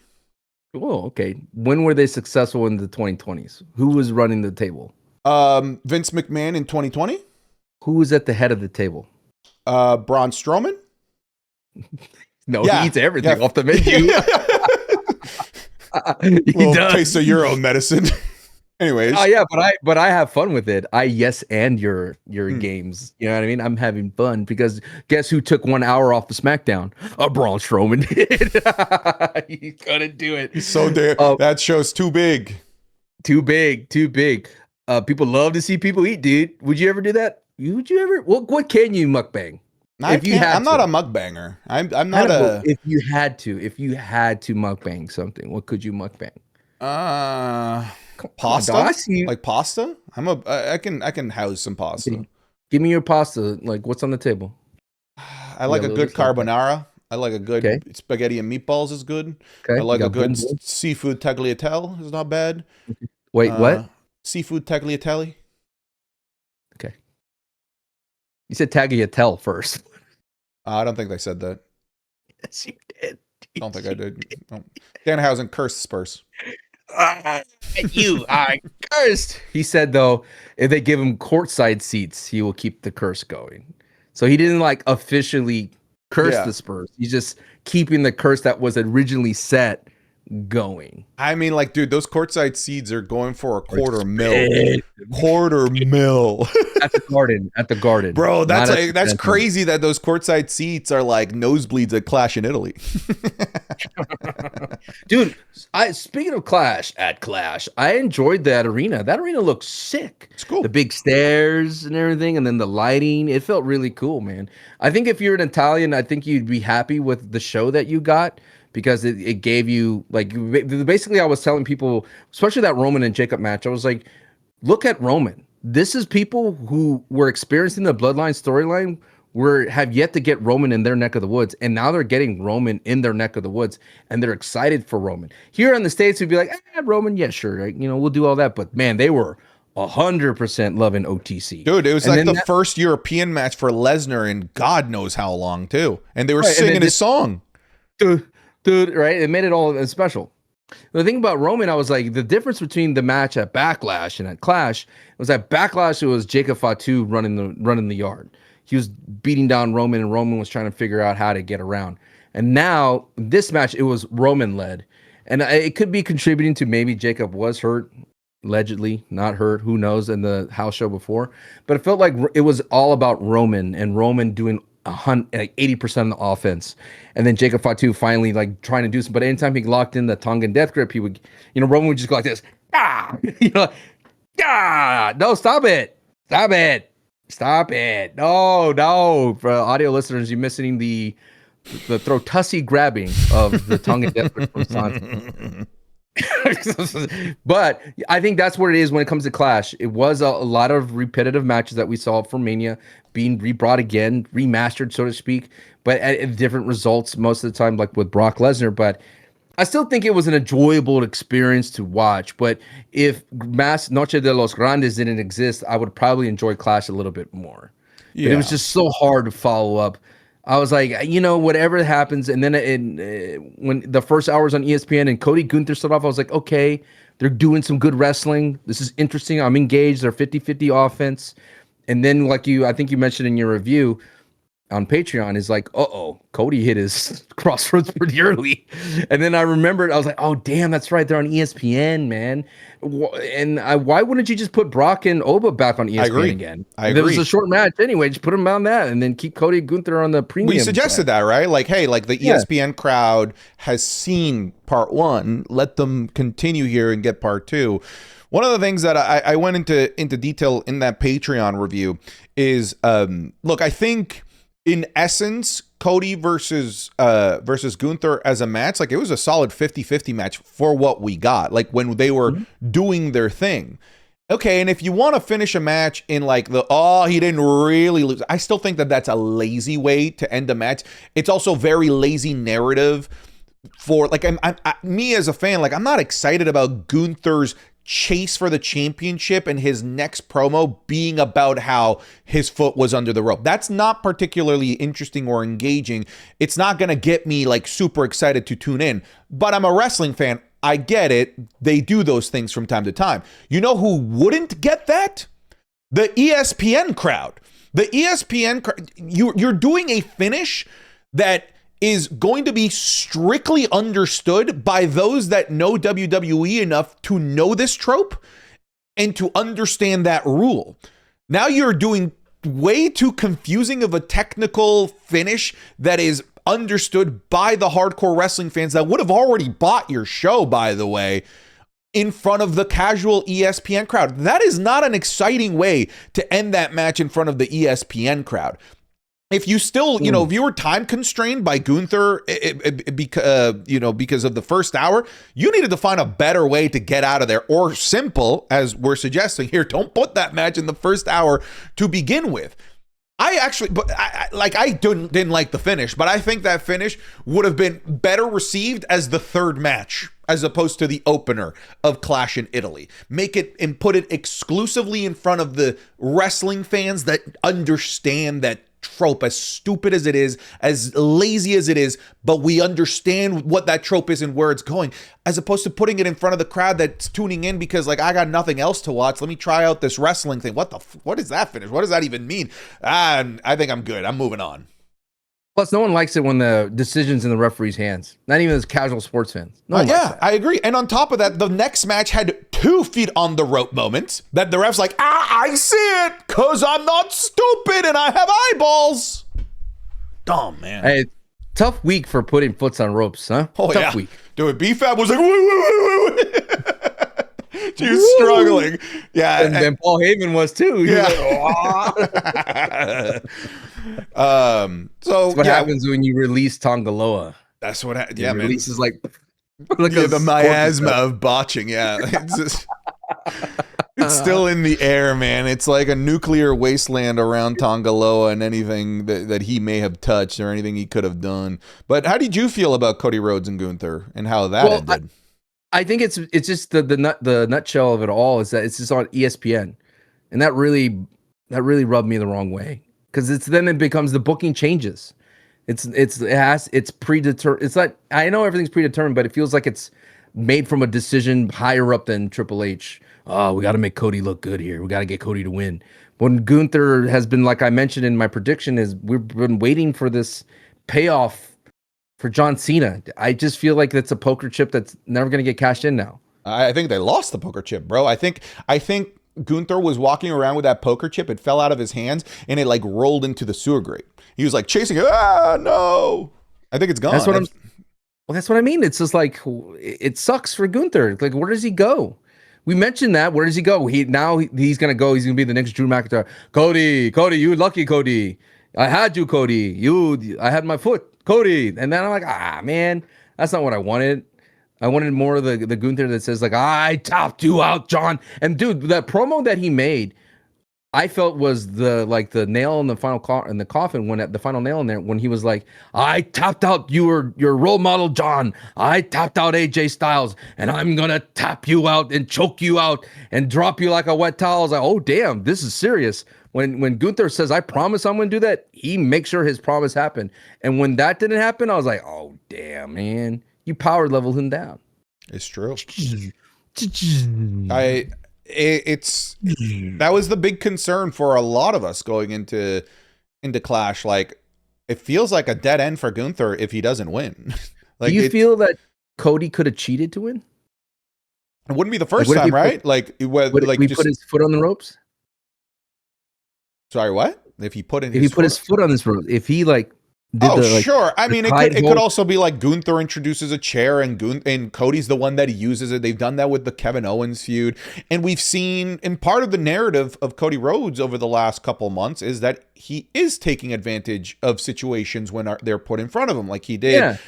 Oh, okay. When were they successful in the 2020s? Who was running the table? Vince McMahon in 2020. Who was at the head of the table? Braun Strowman. No, he eats everything off the menu. Little taste of your own medicine. Anyways. Oh yeah, but I have fun with it. I yes and your games. You know what I mean? I'm having fun because guess who took 1 hour off the SmackDown? Braun Strowman did. He couldn't do it. He's so damn. That show's too big. Too big. People love to see people eat, dude. Would you ever do that? Would you ever? What can you mukbang? I'm not a mukbanger. I'm not a. If you had to mukbang something, what could you mukbang? Pasta. Like pasta. I can house some pasta. Give me your pasta. Like what's on the table? I like a good carbonara. I like a good spaghetti and meatballs is good. Okay. I like a good seafood tagliatelle is not bad. Wait, what? Seafood tagliatelle. Okay. You said tagliatelle first. I don't think they said that. Yes, you did. Don't think I did. No. Danhausen cursed Spurs. You are cursed. He said, though, if they give him courtside seats, he will keep the curse going. So he didn't like officially curse the Spurs. He's just keeping the curse that was originally set going. I mean, like, dude, those courtside seats are going for a $250,000. $250,000 at the Garden, bro. That's crazy that those courtside seats are like nosebleeds at Clash in Italy. Dude, speaking of Clash, I enjoyed that arena. That arena looks sick. It's cool. The big stairs and everything, and then the lighting. It felt really cool, man. I think if you're an Italian, I think you'd be happy with the show that you got. Because it gave you, like, basically I was telling people, especially that Roman and Jacob match, I was like, look at Roman. This is people who were experiencing the Bloodline storyline, have yet to get Roman in their neck of the woods, and now they're getting Roman in their neck of the woods, and they're excited for Roman. Here in the States, we'd be like, Roman, yeah, sure, right? We'll do all that. But, man, they were 100% loving OTC. Dude, it was like the first European match for Lesnar in God knows how long, too. And they were singing his song. Dude, right? It made it all special. The thing about Roman, I was like, the difference between the match at Backlash and at Clash was at Backlash, it was Jacob Fatu running the yard. He was beating down Roman, and Roman was trying to figure out how to get around. And now, this match, it was Roman-led. And it could be contributing to maybe Jacob was hurt, allegedly, not hurt, who knows, in the house show before. But it felt like it was all about Roman, and Roman doing 80% of the offense, and then Jacob Fatu finally like trying to do something. But anytime he locked in the Tongan death grip, he would, Roman would just go like this, no, stop it, no. For audio listeners, you're missing the throw-tussy grabbing of the Tongan death grip from Santos. But I think that's what it is when it comes to Clash. It was a lot of repetitive matches that we saw for Mania being rebrought again, remastered, so to speak, but at different results most of the time, like with Brock Lesnar. But I still think it was an enjoyable experience to watch. But if Mass Noche de los Grandes didn't exist, I would probably enjoy Clash a little bit more. Yeah. But it was just so hard to follow up. I was like, whatever happens. And then when the first hour was on ESPN and Cody Gunther started off, I was like, okay, they're doing some good wrestling. This is interesting. I'm engaged. They're 50-50 offense. And then I think you mentioned in your review on Patreon is like, Cody hit his crossroads pretty early. And then I remembered, I was like, oh, damn, that's right. They're on ESPN, man. And why wouldn't you just put Brock and Oba back on ESPN again? I agree. It was a short match anyway. Just put them on that and then keep Cody Gunther on the premium. We suggested that, right? Like, hey, like the ESPN crowd has seen part one. Let them continue here and get part two. One of the things that I went into detail in that Patreon review is, look, I think in essence, Cody versus Gunther as a match, like it was a solid 50-50 match for what we got, like when they were doing their thing. Okay, and if you want to finish a match in like he didn't really lose, I still think that that's a lazy way to end a match. It's also very lazy narrative for like me as a fan, like I'm not excited about Gunther's chase for the championship and his next promo being about how his foot was under the rope. That's not particularly interesting or engaging. It's not going to get me like super excited to tune in, but I'm a wrestling fan. I get it. They do those things from time to time. You know who wouldn't get that? The ESPN crowd. The ESPN crowd, you're doing a finish that is going to be strictly understood by those that know WWE enough to know this trope and to understand that rule. Now you're doing way too confusing of a technical finish that is understood by the hardcore wrestling fans that would have already bought your show, by the way, in front of the casual ESPN crowd. That is not an exciting way to end that match in front of the ESPN crowd. If you still, if you were time constrained by Gunther, because of the first hour, you needed to find a better way to get out of there, or simple, as we're suggesting here, don't put that match in the first hour to begin with. I didn't like the finish, but I think that finish would have been better received as the third match, as opposed to the opener of Clash in Italy. Make it and put it exclusively in front of the wrestling fans that understand that trope, as stupid as it is, as lazy as it is, but we understand what that trope is and where it's going, as opposed to putting it in front of the crowd that's tuning in because like, I got nothing else to watch. Let me try out this wrestling thing. What is that finish? What does that even mean? I think I'm good. I'm moving on. Plus, no one likes it when the decision's in the referee's hands. Not even as casual sports fans. No one likes that. I agree. And on top of that, the next match had 2 feet on the rope moments that the ref's like, I see it because I'm not stupid and I have eyeballs. Oh, man. Hey, tough week for putting foots on ropes, huh? Oh, tough week. Dude, B-Fab was like, woo. She was struggling. Yeah. And then Paul Heyman was too. Yeah. So what happens when you release Tongaloa? That's what happened. Yeah, man. Releases like the miasma of botching. Yeah. It's still in the air, man. It's like a nuclear wasteland around Tongaloa and anything that he may have touched or anything he could have done. But how did you feel about Cody Rhodes and Gunther and how that ended? I think it's just the nutshell of it all is that it's just on ESPN, and that really rubbed me the wrong way, because then it becomes the booking changes. It's predetermined. It's like, I know everything's predetermined, but it feels like it's made from a decision higher up than Triple H. Oh, we got to make Cody look good here. We got to get Cody to win. When Gunther has been, like I mentioned in my prediction, is we've been waiting for this payoff for John Cena. I just feel like that's a poker chip that's never going to get cashed in now. I think they lost the poker chip, bro. I think Gunther was walking around with that poker chip. It fell out of his hands and it like rolled into the sewer grate. He was like chasing it. No. I think it's gone. That's what I mean. It's just like, it sucks for Gunther. Like, where does he go? We mentioned that. Where does he go? He's going to go. He's going to be the next Drew McIntyre. Cody, you lucky Cody. I had you, Cody. I had my foot. Cody. And then I'm like, man, that's not what I wanted. I wanted more of the Gunther that says like, I topped you out, John. And dude, that promo that he made, I felt was the nail in the coffin, when the final nail in there, when he was like, I tapped out your role model, John. I tapped out AJ Styles, and I'm gonna tap you out and choke you out and drop you like a wet towel. I was like, oh damn, this is serious. When Gunther says, I promise I'm going to do that, he makes sure his promise happened. And when that didn't happen, I was like, oh, damn, man. You power leveled him down. It's true. That was the big concern for a lot of us going into Clash. Like, it feels like a dead end for Gunther if he doesn't win. Do you feel that Cody could have cheated to win? It wouldn't be the first time, right? Put his foot on the ropes? Sorry, what? If he put his foot on this rope, if he sure. I mean, it could also be like Gunther introduces a chair and Cody's the one that he uses it. They've done that with the Kevin Owens feud. And we've seen, and part of the narrative of Cody Rhodes over the last couple months is that he is taking advantage of situations when they're put in front of him, like he did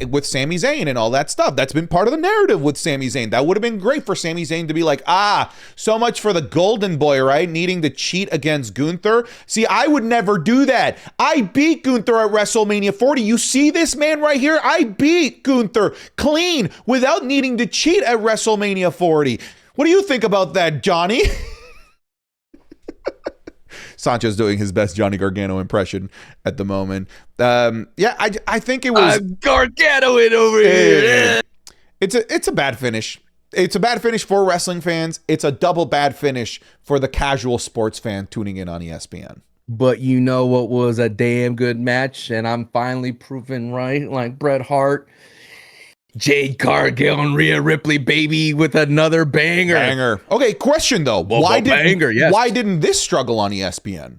with Sami Zayn and all that stuff. That's been part of the narrative with Sami Zayn. That would have been great for Sami Zayn to be like, so much for the golden boy, right? Needing to cheat against Gunther. See, I would never do that. I beat Gunther at WrestleMania 40. You see this man right here? I beat Gunther clean without needing to cheat at WrestleMania 40. What do you think about that, Johnny? Sancho's doing his best Johnny Gargano impression at the moment. I think it was Gargano it over here. It's a bad finish. It's a bad finish for wrestling fans. It's a double bad finish for the casual sports fan tuning in on ESPN. But you know what was a damn good match, and I'm finally proven right, like Bret Hart. Jade Cargill and Rhea Ripley, baby, with another banger. Okay, question though. Why didn't this struggle on ESPN?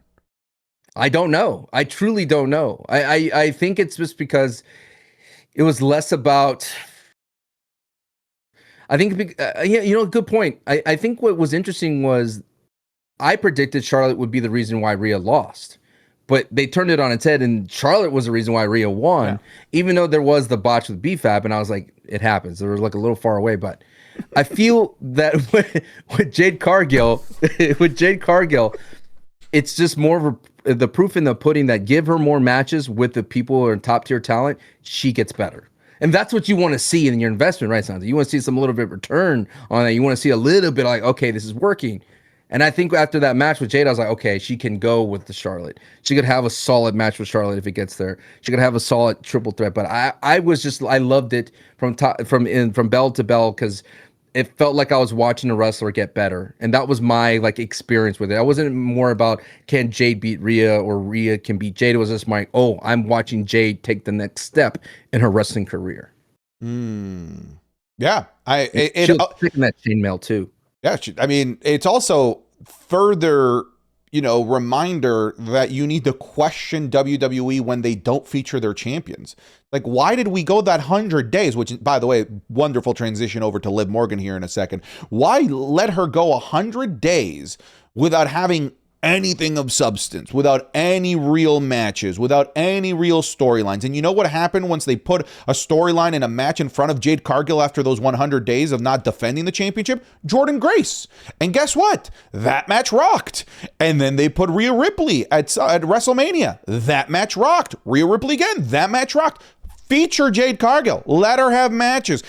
I don't know. I truly don't know. I think it's just because it was less about... I think, good point. I think what was interesting was I predicted Charlotte would be the reason why Rhea lost. But they turned it on its head, and Charlotte was the reason why Rhea won, even though there was the botch with BFAB, and I was like, it happens. They were like a little far away, but I feel that with Jade Cargill, it's just more of the proof in the pudding that give her more matches with the people who are top tier talent, she gets better. And that's what you want to see in your investment, right, Sandra? You want to see some little bit of return on that. You want to see a little bit like, okay, this is working. And I think after that match with Jade, I was like, okay, she can go with the Charlotte. She could have a solid match with Charlotte if it gets there. She could have a solid triple threat. But I loved it from bell to bell because it felt like I was watching a wrestler get better. And that was my experience with it. I wasn't more about can Jade beat Rhea or Rhea can beat Jade. It was just like, I'm watching Jade take the next step in her wrestling career. Yeah. She was picking that chainmail too. Yeah, I mean, it's also further, reminder that you need to question WWE when they don't feature their champions. Like, why did we go that 100 days, which, by the way, wonderful transition over to Liv Morgan here in a second. Why let her go 100 days without having anything of substance, without any real matches, without any real storylines? And you know what happened once they put a storyline and a match in front of Jade Cargill after those 100 days of not defending the championship? Jordynne Grace. And guess what? That match rocked. And then they put Rhea Ripley at WrestleMania. That match rocked. Rhea Ripley again. That match rocked. Feature Jade Cargill. Let her have matches.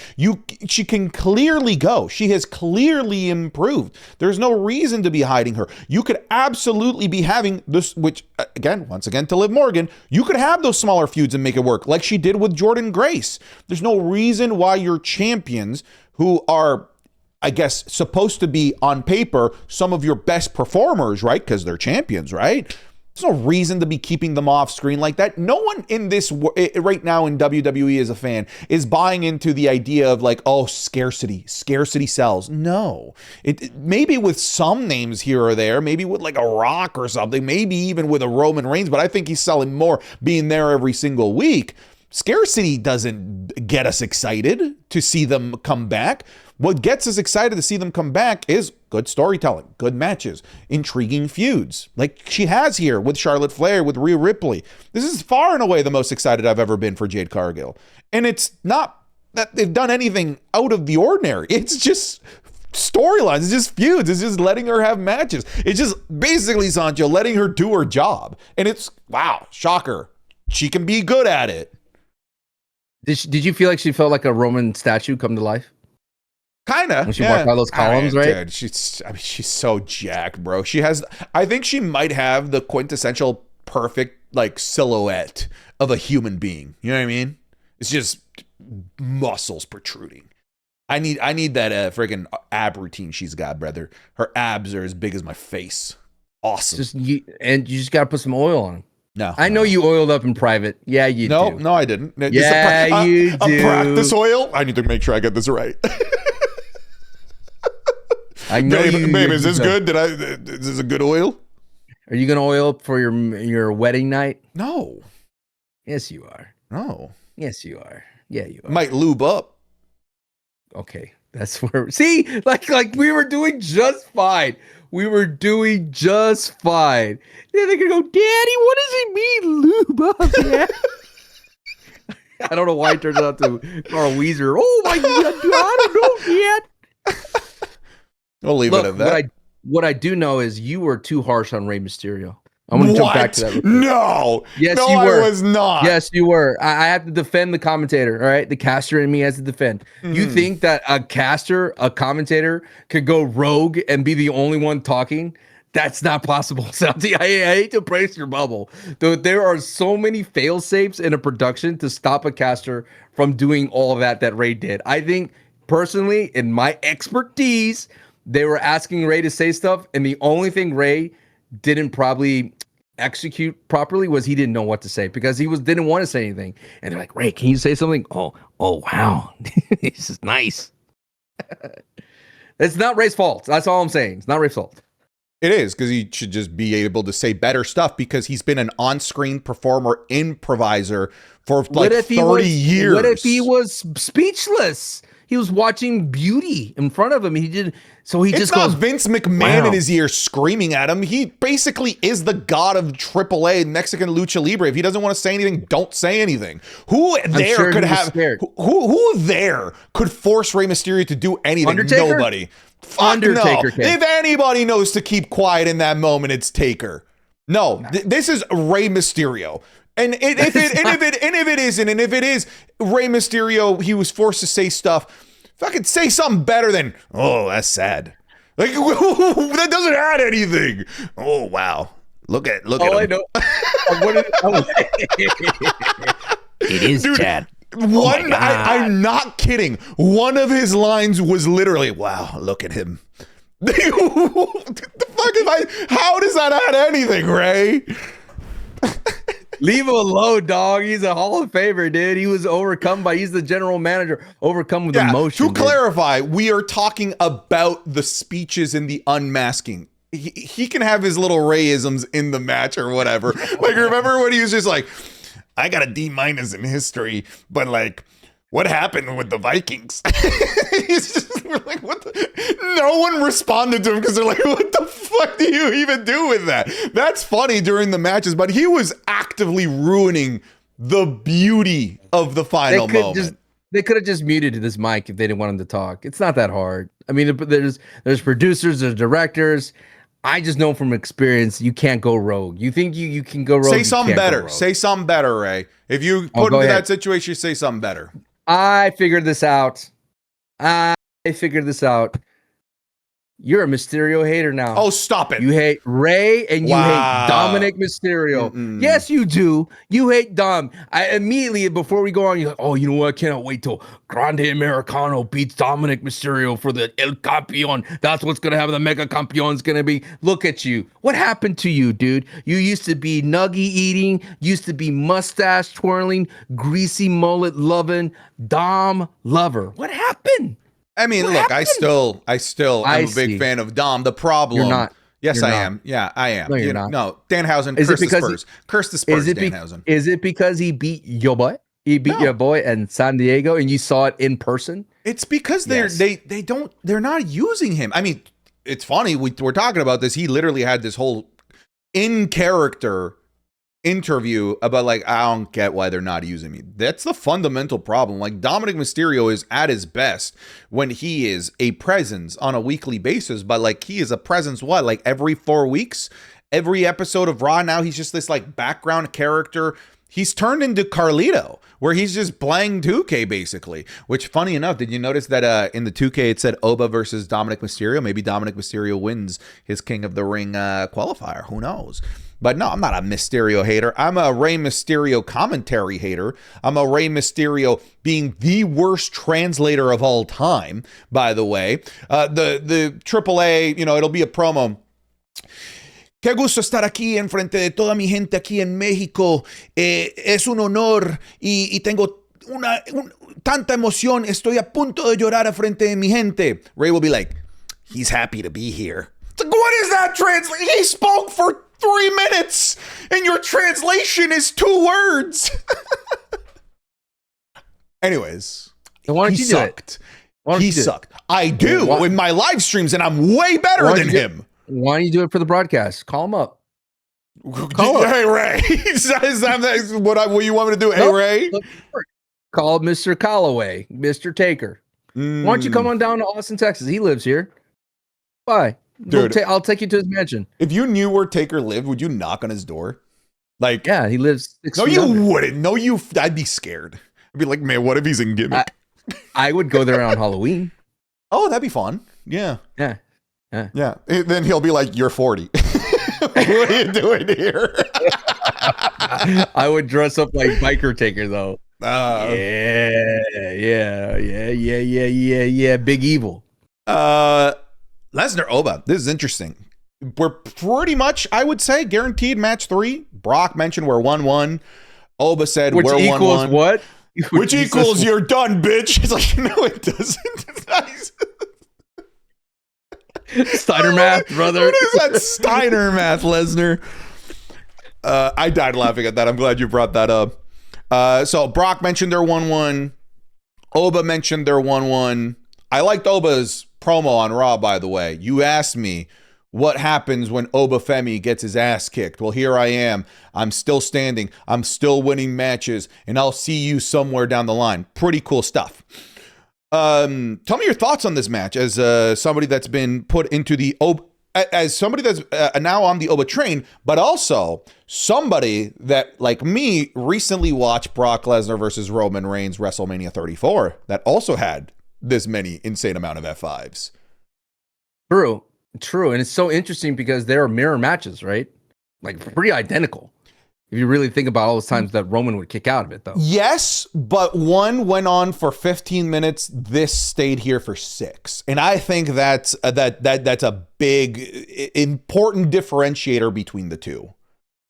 She can clearly go. She has clearly improved. There's no reason to be hiding her. You could absolutely be having this, which, once again, to Liv Morgan, you could have those smaller feuds and make it work, like she did with Jordynne Grace. There's no reason why your champions, who are, I guess, supposed to be on paper some of your best performers, right? Because they're champions, right? There's no reason to be keeping them off screen like that. No one in this right now in WWE as a fan is buying into the idea of scarcity sells. No, it maybe with some names here or there, maybe with like a Rock or something, maybe even with a Roman Reigns, but I think he's selling more being there every single week. Scarcity doesn't get us excited to see them come back. What gets us excited to see them come back is good storytelling, good matches, intriguing feuds, like she has here with Charlotte Flair, with Rhea Ripley. This is far and away the most excited I've ever been for Jade Cargill. And it's not that they've done anything out of the ordinary. It's just storylines. It's just feuds. It's just letting her have matches. It's just basically, Sancho, letting her do her job. And it's, wow, shocker. She can be good at it. Did you feel like she felt like a Roman statue come to life? Kind of. When she walked by those columns, right? Dude, she's so jacked, bro. I think she might have the quintessential perfect silhouette of a human being. You know what I mean? It's just muscles protruding. I need that freaking ab routine she's got, brother. Her abs are as big as my face. Awesome. You just got to put some oil on them. No, I know you oiled up in private. Yeah, you do. No, I didn't. Yeah, you do. A practice oil? I need to make sure I get this right. I know babe, is this good? Is this a good oil? Are you gonna oil up for your wedding night? No. Yes, you are. No. Yes, you are. Yeah, you are. Might lube up. Okay. That's where see, like we were doing just fine. We were doing just fine. Then they could go, Daddy, what does it mean, lube up, yeah? I don't know why it turns out to Carl Weezer. Oh my god, I don't know yet. We'll leave it at that. What I do know is you were too harsh on Rey Mysterio. I'm going to jump back to that. No. Yes, no, you were. I was not. Yes, you were. I have to defend the commentator, all right? The caster in me has to defend. You think that a caster, a commentator, could go rogue and be the only one talking? That's not possible, Salty. I hate to brace your bubble. There are so many fail-safes in a production to stop a caster from doing all of that Ray did. I think, personally, in my expertise, they were asking Ray to say stuff, and the only thing Ray didn't probably execute properly was he didn't know what to say because he didn't want to say anything. And they're like, Ray, can you say something? Oh wow. This is nice. It's not Ray's fault. That's all I'm saying. It's not Ray's fault. It is, because he should just be able to say better stuff because he's been an on-screen performer, improviser for like 30 years. What if he was speechless? He was watching beauty in front of him. It's not Vince McMahon in his ear screaming at him. He basically is the god of AAA Mexican Lucha Libre. If he doesn't want to say anything, don't say anything. Who there could force Rey Mysterio to do anything? Undertaker? Nobody. Undertaker. No. If anybody knows to keep quiet in that moment, it's Taker. No. This is Rey Mysterio. And if it is Rey Mysterio, he was forced to say stuff. Fucking say something better than, oh, that's sad. Like that doesn't add anything. Oh wow, look at him. I know. It is Dude, Chad. I'm not kidding. One of his lines was literally, wow, look at him. How does that add anything, Ray? Leave him alone, dog. He's a Hall of Famer, dude. He's the general manager, overcome with emotion. To clarify, we are talking about the speeches and the unmasking. He can have his little Rayisms in the match or whatever. Like, remember when he was just like, I got a D- in history, but like, what happened with the Vikings? We're like, what no one responded to him because they're like, what the fuck do you even do with that? That's funny during the matches, but he was actively ruining the beauty of the final moment. They could have just muted this mic if they didn't want him to talk. It's not that hard. I mean, there's producers, there's directors. I just know from experience, you can't go rogue. You think you can go rogue? Say something better. Say something better, Ray. If you put into that situation, say something better. I figured this out. You're a Mysterio hater now. Oh, stop it. You hate Ray and you hate Dominic Mysterio. Yes, you do. You hate Dom. I immediately, before we go on, you're like, oh, you know what? I cannot wait till Grande Americano beats Dominic Mysterio for the El Campeon. That's what's going to happen. The Mega Campion's going to be. Look at you. What happened to you, dude? You used to be nugget eating, used to be mustache twirling, greasy mullet loving, Dom lover. What happened? I mean, look, I still am a big fan of Dom. The problem, you're not. Yes, you're I not. am. Yeah, I am. No, you're not. No, Danhausen, curse the Spurs, Danhausen. Is it because he beat your boy? He beat your boy in San Diego, and you saw it in person? It's because they're not using him. I mean, it's funny. We're talking about this. He literally had this whole in character interview about like, I don't get why they're not using me. That's the fundamental problem. Like, Dominic Mysterio is at his best when he is a presence on a weekly basis, but like, he is a presence like every 4 weeks, every episode of Raw. Now he's just this like background character. He's turned into Carlito, where he's just playing 2K basically, which, funny enough, did you notice that in the 2K it said Oba versus Dominic Mysterio? Maybe Dominic Mysterio wins his King of the Ring qualifier. Who knows? But no, I'm not a Mysterio hater. I'm a Rey Mysterio commentary hater. I'm a Rey Mysterio being the worst translator of all time, by the way. The AAA, it'll be a promo. Qué gusto estar aquí en frente de toda mi gente aquí en México. Es un honor y tengo tanta emoción. Estoy a punto de llorar a frente de mi gente. Rey will be like, he's happy to be here. It's like, what is that translation? He spoke for 3 minutes and your translation is 2 words. Anyways, why don't you sucked. Why don't He you do it? sucked. I do Why- in my live streams, and I'm way better Why don't than you get- him. Why don't you do it for the broadcast? Call him up. Call up. Hey Ray, is that what you want me to do? Hey Nope. Ray, Call Mr. Calloway, Mr. Taker. Why don't you come on down to Austin, Texas? He lives here. Bye. Dude. I'll take you to his mansion. If you knew where Taker lived, would you knock on his door? Like, Yeah, he lives 6 no, feet you under. wouldn't. No, I'd be scared. I'd be like, man, what if he's in gimmick? I would go there on Halloween. Oh, that'd be fun. Yeah. Yeah. Yeah. And then he'll be like, you're 40. What are you doing here? I would dress up like Biker Taker, though. Yeah. Big Evil. Lesnar Oba. This is interesting. We're pretty much, I would say, guaranteed match 3. Brock mentioned we're 1-1. Oba said Which we're 1-1. equals what? Which equals you're done, bitch. It's like, no, it doesn't. It's nice. Steiner math, brother. What is that Steiner math, Lesnar? I died laughing at that. I'm glad you brought that up. So Brock mentioned they're 1-1. Oba mentioned they're 1-1. I liked Oba's promo on Raw, by the way. You asked me what happens when Oba Femi gets his ass kicked. Well, here I am. I'm still standing. I'm still winning matches, and I'll see you somewhere down the line. Pretty cool stuff. Tell me your thoughts on this match as somebody that's been put into the Oba, as somebody that's now on the Oba train, but also somebody that, like me, recently watched Brock Lesnar versus Roman Reigns WrestleMania 34 that also had this many insane amount of F5s. True. And it's so interesting because there are mirror matches, right? Like pretty identical. If you really think about all those times that Roman would kick out of it, though. Yes, but one went on for 15 minutes. This stayed here for 6, and I think that's a big, important differentiator between the two.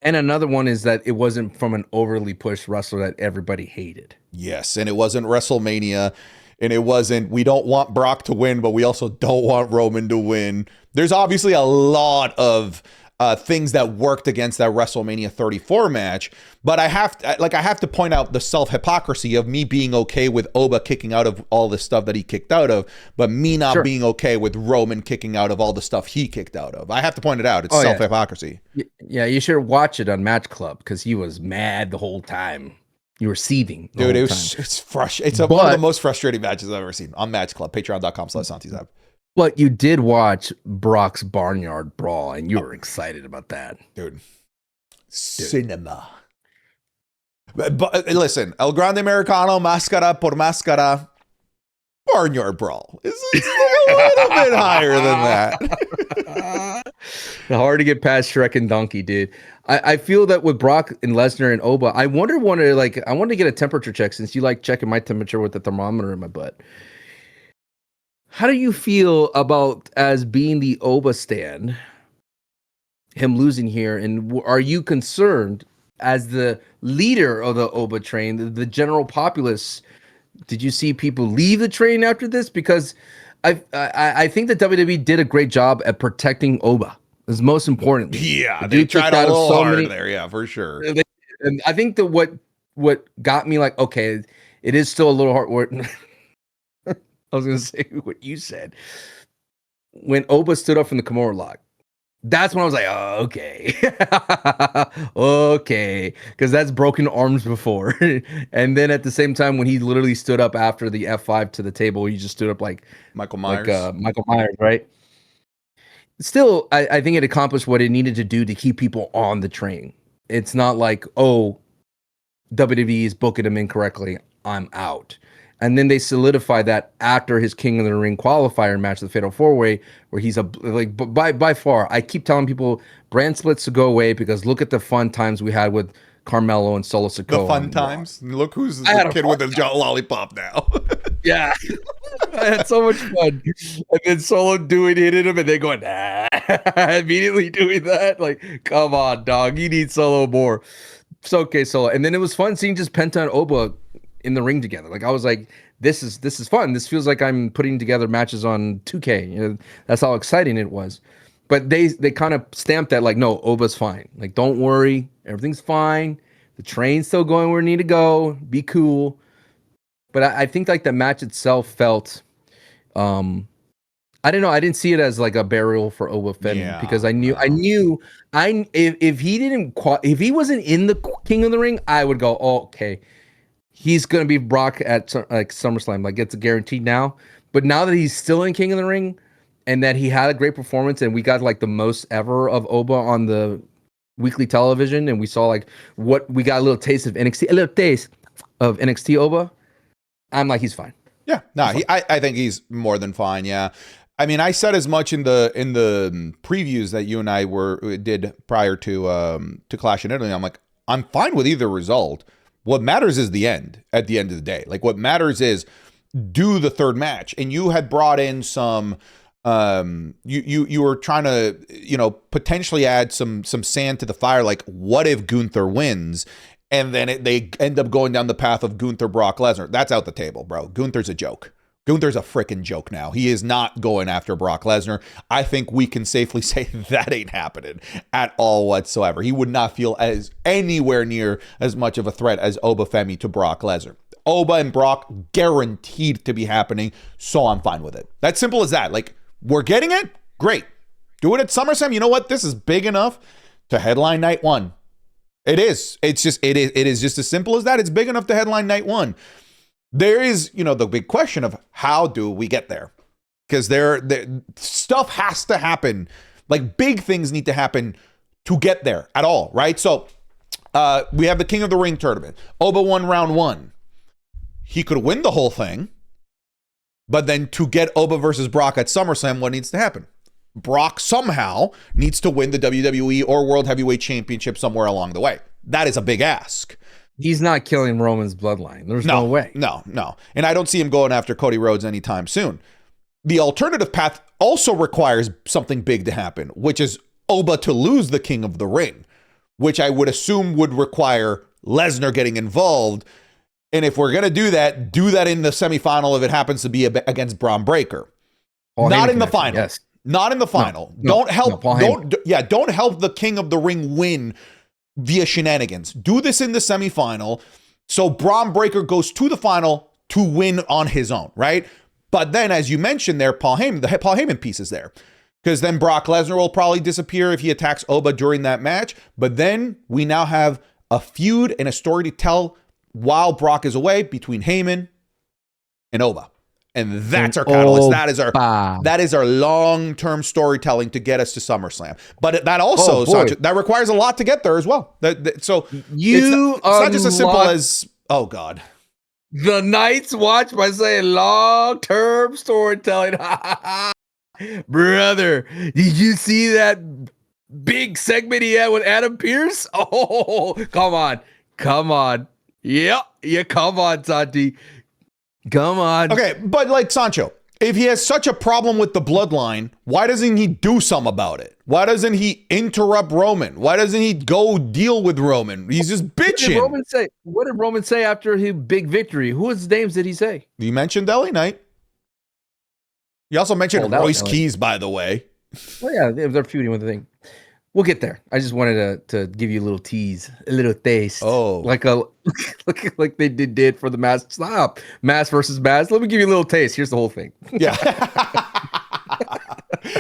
And another one is that it wasn't from an overly pushed wrestler that everybody hated. Yes, and it wasn't WrestleMania, and it wasn't. We don't want Brock to win, but we also don't want Roman to win. There's obviously a lot of things that worked against that WrestleMania 34 match, but I have to point out the self-hypocrisy of me being okay with Oba kicking out of all the stuff that he kicked out of, but me not being okay with Roman kicking out of all the stuff he kicked out of. I have to point it out. It's self-hypocrisy. Yeah, you should watch it on Match Club because he was mad the whole time. You were seething. Dude, it's fresh. It's one of the most frustrating matches I've ever seen on Match Club. Patreon.com/SantiZab. But you did watch Brock's Barnyard Brawl, and you were excited about that. Dude. Cinema. But listen, El Grande Americano, Máscara por Máscara, Barnyard Brawl. It's a little bit higher than that. Hard to get past Shrek and Donkey, dude. I feel that with Brock and Lesnar and Oba, I want to get a temperature check since you like checking my temperature with the thermometer in my butt. How do you feel about as being the Oba stand, him losing here? And are you concerned as the leader of the Oba train, the general populace? Did you see people leave the train after this? Because I think that WWE did a great job at protecting Oba. Is most importantly. Yeah, they tried a little hard there. Yeah, for sure. And I think that what got me like, okay, it is still a little hard. I was going to say what you said. When Oba stood up from the Kimura lock, that's when I was like, oh, okay. Okay. Because that's broken arms before. And then at the same time, when he literally stood up after the F5 to the table, he just stood up like Michael Myers. Michael Myers, right? Still, I think it accomplished what it needed to do to keep people on the train. It's not like, oh, WWE is booking him incorrectly, I'm out. And then they solidify that after his King of the Ring qualifier match, the Fatal 4-Way, where he's by far. I keep telling people brand splits to go away because look at the fun times we had with Carmelo and Solo Sikoa. The fun times. Look who's the kid with a lollipop now. Yeah, I had so much fun. And then Solo hitting him, and they going immediately doing that. Like, come on, dog, you need Solo more. So okay, Solo, and then it was fun seeing just Penta and Oba in the ring together. Like I was like, this is fun. This feels like I'm putting together matches on 2K. You know, that's how exciting it was. But they kind of stamped that like, no, Oba's fine. Like, don't worry, everything's fine. The train's still going where it need to go. Be cool. But I think like the match itself felt I don't know. I didn't see it as like a burial for Oba Femi because I knew if he didn't if he wasn't in the King of the Ring, I would go, oh, okay, he's gonna be Brock at like SummerSlam, like it's a guaranteed now. But now that he's still in King of the Ring, and that he had a great performance, and we got like the most ever of Oba on the weekly television, and we saw like what we got a little taste of NXT, a little taste of NXT Oba. I'm like, he's fine. Yeah, no, I think he's more than fine. Yeah, I mean, I said as much in the previews that you and I did prior to Clash in Italy. I'm like, I'm fine with either result. What matters is the end. At the end of the day, like what matters is do the third match. And you had brought in some. You were trying to potentially add some sand to the fire. Like, what if Gunther wins? And then they end up going down the path of Gunther Brock Lesnar. That's out the table, bro. Gunther's a joke. Gunther's a freaking joke now. He is not going after Brock Lesnar. I think we can safely say that ain't happening at all whatsoever. He would not feel as anywhere near as much of a threat as Oba Femi to Brock Lesnar. Oba and Brock guaranteed to be happening, so I'm fine with it. That's simple as that. Like, we're getting it? Great. Do it at SummerSlam. You know what? This is big enough to headline night one. It is. It is just as simple as that. It's big enough to headline night one. There is, the big question of how do we get there? Because there stuff has to happen. Like, big things need to happen to get there at all, right? So we have the King of the Ring tournament. Oba won round one. He could win the whole thing, but then to get Oba versus Brock at SummerSlam, what needs to happen? Brock somehow needs to win the WWE or World Heavyweight Championship somewhere along the way. That is a big ask. He's not killing Roman's bloodline. There's no way. No. And I don't see him going after Cody Rhodes anytime soon. The alternative path also requires something big to happen, which is Oba to lose the King of the Ring, which I would assume would require Lesnar getting involved. And if we're going to do that in the semifinal if it happens to be against Braun Breaker. Not in the final. Yes. Not in the final. Don't help the King of the Ring win via shenanigans. Do this in the semifinal so Braun Breaker goes to the final to win on his own, right? But then, as you mentioned there, the Paul Heyman piece is there. Because then Brock Lesnar will probably disappear if he attacks Oba during that match. But then we now have a feud and a story to tell while Brock is away between Heyman and Oba. And that's our catalyst. That is our long-term storytelling to get us to SummerSlam. But that also, Sancho, that requires a lot to get there as well. So it's not just as simple as, oh God. The Night's Watch by saying long-term storytelling. Brother, did you see that big segment he had with Adam Pearce? Oh, come on. Yeah, come on, Santi. Come on. Okay, but like Sancho, if he has such a problem with the bloodline, why doesn't he do something about it? Why doesn't he interrupt Roman? Why doesn't he go deal with Roman? He's just bitching. What did Roman say after his big victory? Whose names did he say? You mentioned LA Knight. You also mentioned Royce Keys, by the way. Well, yeah, they're feuding with the thing. We'll get there. I just wanted to give you a little tease, a little taste. Oh, like they did for the mask. Stop, mask versus mask. Let me give you a little taste. Here's the whole thing. Yeah.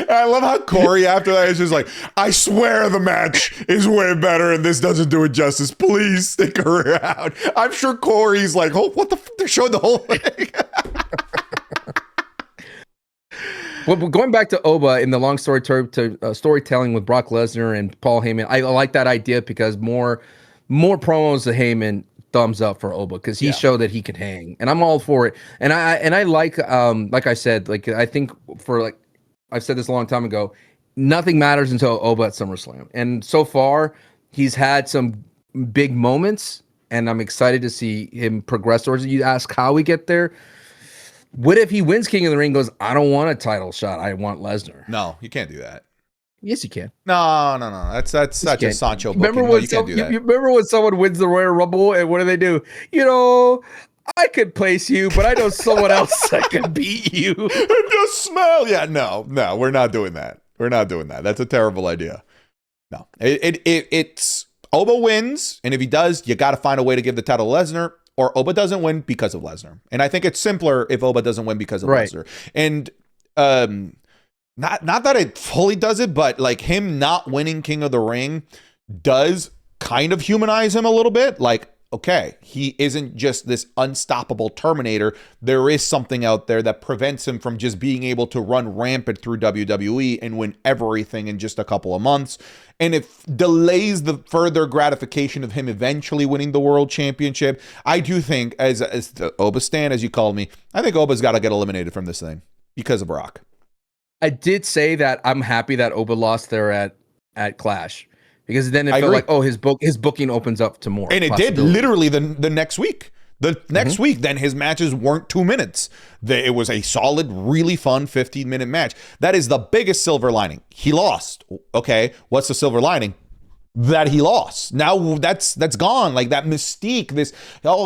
I love how Corey after that is just like, I swear the match is way better and this doesn't do it justice. Please stick around. I'm sure Corey's like, oh, what the fuck? They're showing the whole thing. Well, going back to Oba in the long story to storytelling with Brock Lesnar and Paul Heyman, I like that idea because more promos to Heyman, thumbs up for Oba because he showed that he can hang, and I'm all for it. And I like I said, like I think I've said this a long time ago, nothing matters until Oba at SummerSlam, and so far he's had some big moments, and I'm excited to see him progress. Or you ask how we get there. What if he wins King of the Ring, goes, I don't want a title shot, I want Lesnar? No, you can't do that. Yes, you can. No. That's such a Sancho booking. You can't do that. You remember when someone wins the Royal Rumble and what do? I could place you, but I know someone else that could beat you. Just smell. Yeah, no, we're not doing that. That's a terrible idea. No, it's Oba wins, and if he does, you got to find a way to give the title to Lesnar, or Oba doesn't win because of Lesnar. And I think it's simpler if Oba doesn't win because of Lesnar. And not that it fully does it, but like him not winning King of the Ring does kind of humanize him a little bit. Like, okay, he isn't just this unstoppable Terminator. There is something out there that prevents him from just being able to run rampant through WWE and win everything in just a couple of months. And it delays the further gratification of him eventually winning the world championship. I do think, as the Oba Stan, as you called me, I think Oba's got to get eliminated from this thing because of Brock. I did say that I'm happy that Oba lost there at Clash. Because then it felt like, his booking opens up to more. And it did literally the next week. The next week, then his matches weren't 2 minutes. It was a solid, really fun 15-minute match. That is the biggest silver lining. He lost. Okay, what's the silver lining? That he lost. Now that's gone. Like that mystique,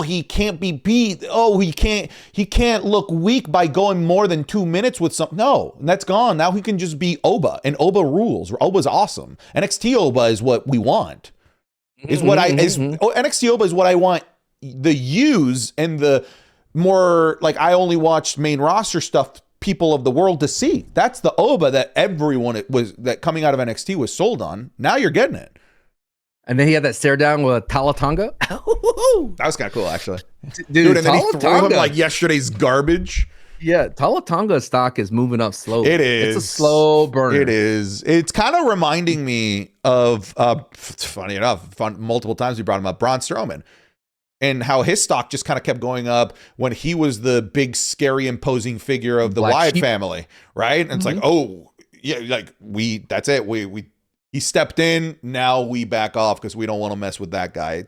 he can't be beat. Oh, he can't look weak by going more than 2 minutes with something. No, that's gone. Now he can just be Oba, and Oba rules. Oba's awesome. NXT Oba is what we want. NXT Oba is what I want the use and the more like I only watched main roster stuff people of the world to see. That's the Oba that everyone that coming out of NXT was sold on. Now you're getting it. And then he had that stare down with Talatonga. That was kind of cool, actually. Dude, and then he threw him like yesterday's garbage. Yeah, Talatonga stock is moving up slowly. It is. It's a slow burner. It is. It's kind of reminding me of, funny enough, multiple times we brought him up, Braun Strowman. And how his stock just kind of kept going up when he was the big, scary, imposing figure of the Wyatt family, right? And it's like, oh, yeah, like that's it. He stepped in. Now we back off because we don't want to mess with that guy.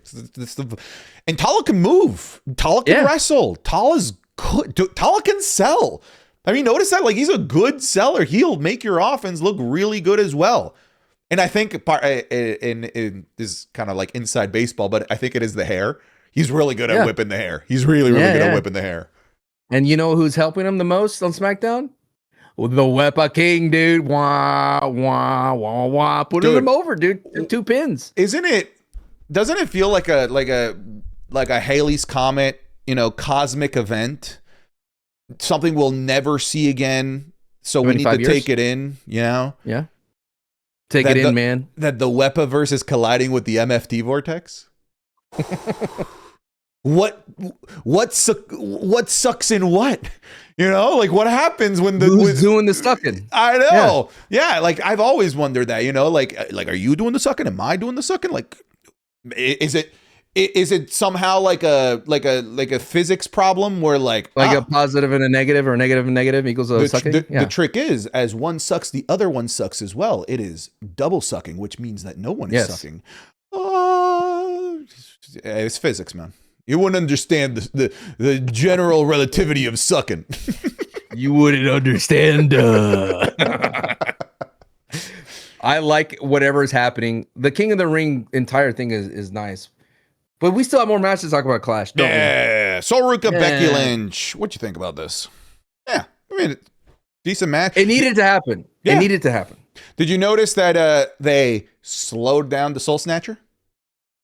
And Tala can move. Tala can wrestle. Tala's good. Tala can sell. I mean, notice that? Like, he's a good seller. He'll make your offense look really good as well. And I think in this kind of like inside baseball, but I think it is the hair. He's really good at whipping the hair. He's really good at whipping the hair. And you know who's helping him the most on SmackDown? The Wepa King, dude. Wah, wah, wah, wah. Putting him over, dude. 2 pins. Doesn't it feel like a Halley's Comet, cosmic event? Something we'll never see again. So we need to take it in, Yeah. Take it in, man. That the Wepa versus colliding with the MFT vortex. What sucks in what? Like what happens when who's doing the sucking? I know. Yeah, like I've always wondered that, like are you doing the sucking? Am I doing the sucking? Like is it somehow like a physics problem where like a positive and a negative or a negative and negative equals a sucking? The trick is as one sucks, the other one sucks as well. It is double sucking, which means that no one is sucking. It's physics, man. You wouldn't understand the general relativity of sucking. You wouldn't understand. I like whatever's happening. The King of the Ring entire thing is nice. But we still have more matches to talk about Clash, don't we? Soruka, Becky Lynch. What'd you think about this? Yeah, I mean, decent match. It needed to happen. Yeah. It needed to happen. Did you notice that they slowed down the Soul Snatcher?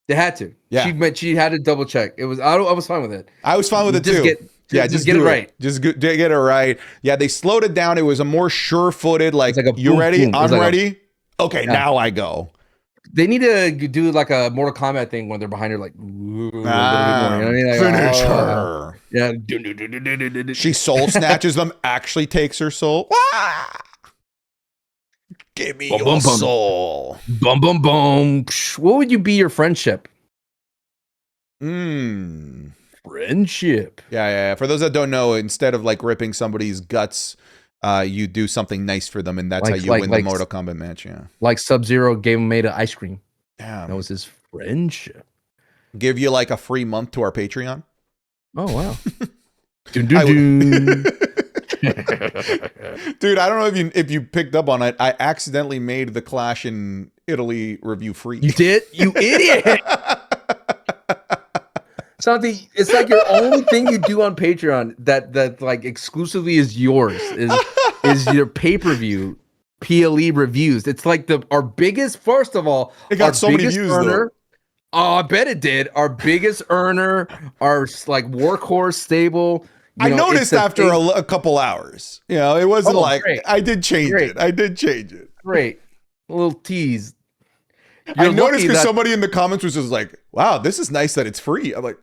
They had to. Yeah. She had to double check. I was fine with it. I was fine with it too. Just get it right. Just get it right. Yeah, they slowed it down. It was a more sure-footed, like you ready? I'm ready. Okay, now I go. They need to do like a Mortal Kombat thing when they're behind her, like, finish her. Yeah. She soul snatches them, actually takes her soul. Give me your soul. Boom, boom, boom. What would you be your friendship? Friendship. Yeah. For those that don't know, instead of like ripping somebody's guts, you do something nice for them, and that's how you win the Mortal Kombat match. Yeah. Like Sub-Zero gave him made of ice cream. Yeah. That was his friendship. Give you like a free month to our Patreon. Oh, wow. Dude, I don't know if you picked up on it. I accidentally made the Clash in Italy review free. You did? You idiot. Something. It's like your only thing you do on Patreon that like exclusively is yours is your pay-per-view PLE reviews. It's like our biggest. First of all, it got so many views. Oh, I bet it did. Our biggest earner, our like workhorse stable. I noticed after a couple hours. You know, it wasn't like great. I did change Great. it. I did change it. Great. A little tease. I noticed because somebody in the comments was just like, wow, this is nice that it's free. I'm like,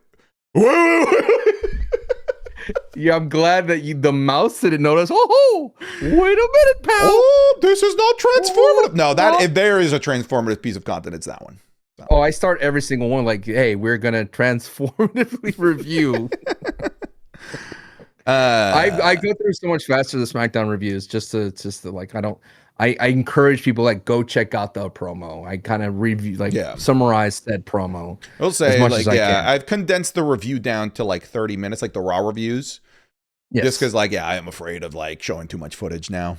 whoa. Yeah, I'm glad that the mouse didn't notice. Oh, wait a minute, pal. Oh, this is not transformative. No, that if there is a transformative piece of content, it's that one. Oh, I start every single one like, hey, we're gonna transformatively review. I go through so much faster the SmackDown reviews just to like I encourage people like go check out the promo. I kind of review summarize said promo. I'll say like I've condensed the review down to like 30 minutes, like the raw reviews. Yes. Just because like I am afraid of like showing too much footage now.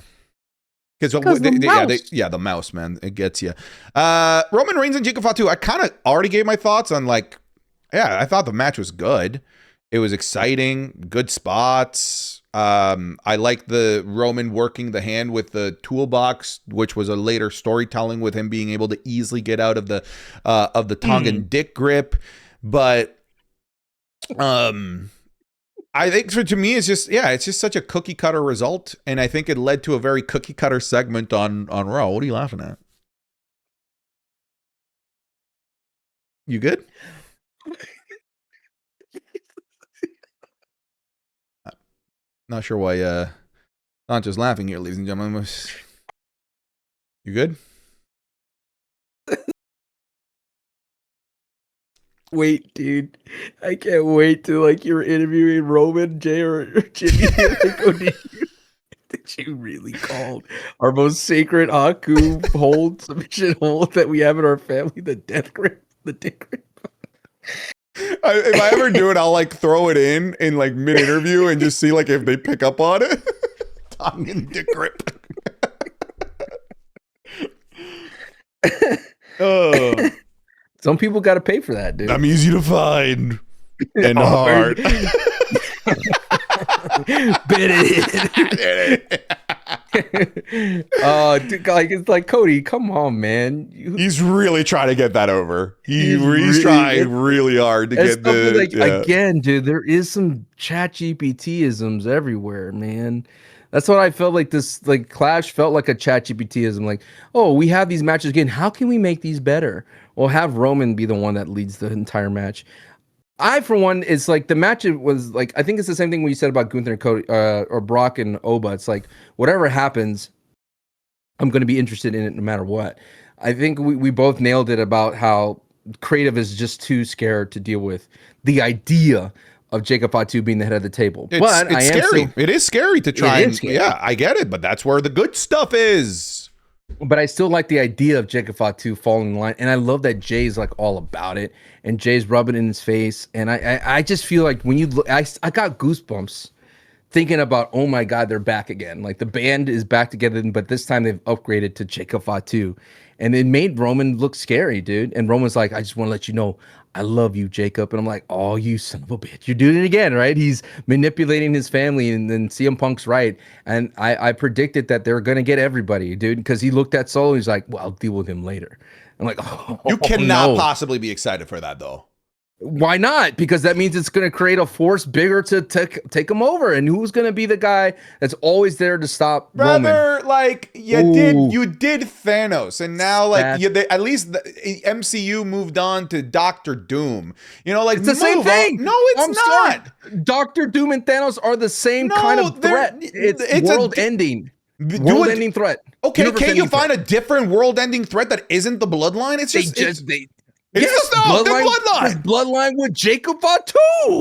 Because the mouse, man, it gets you. Roman Reigns and Jacob Fatu. I kind of already gave my thoughts on like, I thought the match was good. It was exciting, good spots. I like the Roman working the hand with the toolbox, which was a later storytelling with him being able to easily get out of the tongue and dick grip. But I think to me it's just such a cookie cutter result, and I think it led to a very cookie cutter segment on Raw. What are you laughing at? You good? Not sure why Sancho's laughing here, ladies and gentlemen. You good? Wait, dude. I can't wait to like you're interviewing Roman, Jay, or Jimmy. Did you really call our most sacred Haku submission hold that we have in our family the death grip, the dick grip? If I ever do it, I'll like throw it in like mid interview and just see like if they pick up on it. Tongue and dick grip. Oh. Some people got to pay for that, dude. I'm easy to find and hard. Bit it. Dude, like it's like Cody. Come on, man. He's really trying to get that over. He's trying really hard to get the. Again, dude. There is some Chat GPT-isms everywhere, man. That's what I felt like. This like Clash felt like a Chat GPT-ism. Like, oh, we have these matches again. How can we make these better? Well, have Roman be the one that leads the entire match. I, for one, it's like the match was like, I think it's the same thing we said about Gunther and Cody or Brock and Oba. It's like, whatever happens, I'm going to be interested in it no matter what. I think we both nailed it about how creative is just too scared to deal with the idea of Jacob Fatu being the head of the table. It's scary. It is scary to try. Yeah, I get it, but that's where the good stuff is. But I still like the idea of Jacob Fatu falling in line, and I love that Jay's like all about it, and Jay's rubbing it in his face, and I just feel like when you look, I got goosebumps thinking about, oh my God, they're back again. Like the band is back together, but this time they've upgraded to Jacob Fatu, and it made Roman look scary, dude. And Roman's like, I just want to let you know, I love you, Jacob. And I'm like, oh, you son of a bitch. You're doing it again, right? He's manipulating his family, and then CM Punk's right. And I predicted that they're going to get everybody, dude, because he looked at Solo. He's like, well, I'll deal with him later. I'm like, oh, you cannot possibly be excited for that, though. Why not? Because that means it's going to create a force bigger to take him over. And who's going to be the guy that's always there to stop Roman? Like you did Thanos, and now like at least the MCU moved on to Doctor Doom. You know, like it's the same thing. No, it's not. Sorry. Doctor Doom and Thanos are the same kind of threat. It's world-ending. World-ending threat. Okay, can't you find a different world-ending threat that isn't the Bloodline? It's just Bloodline. Bloodline with Jacob Fatu.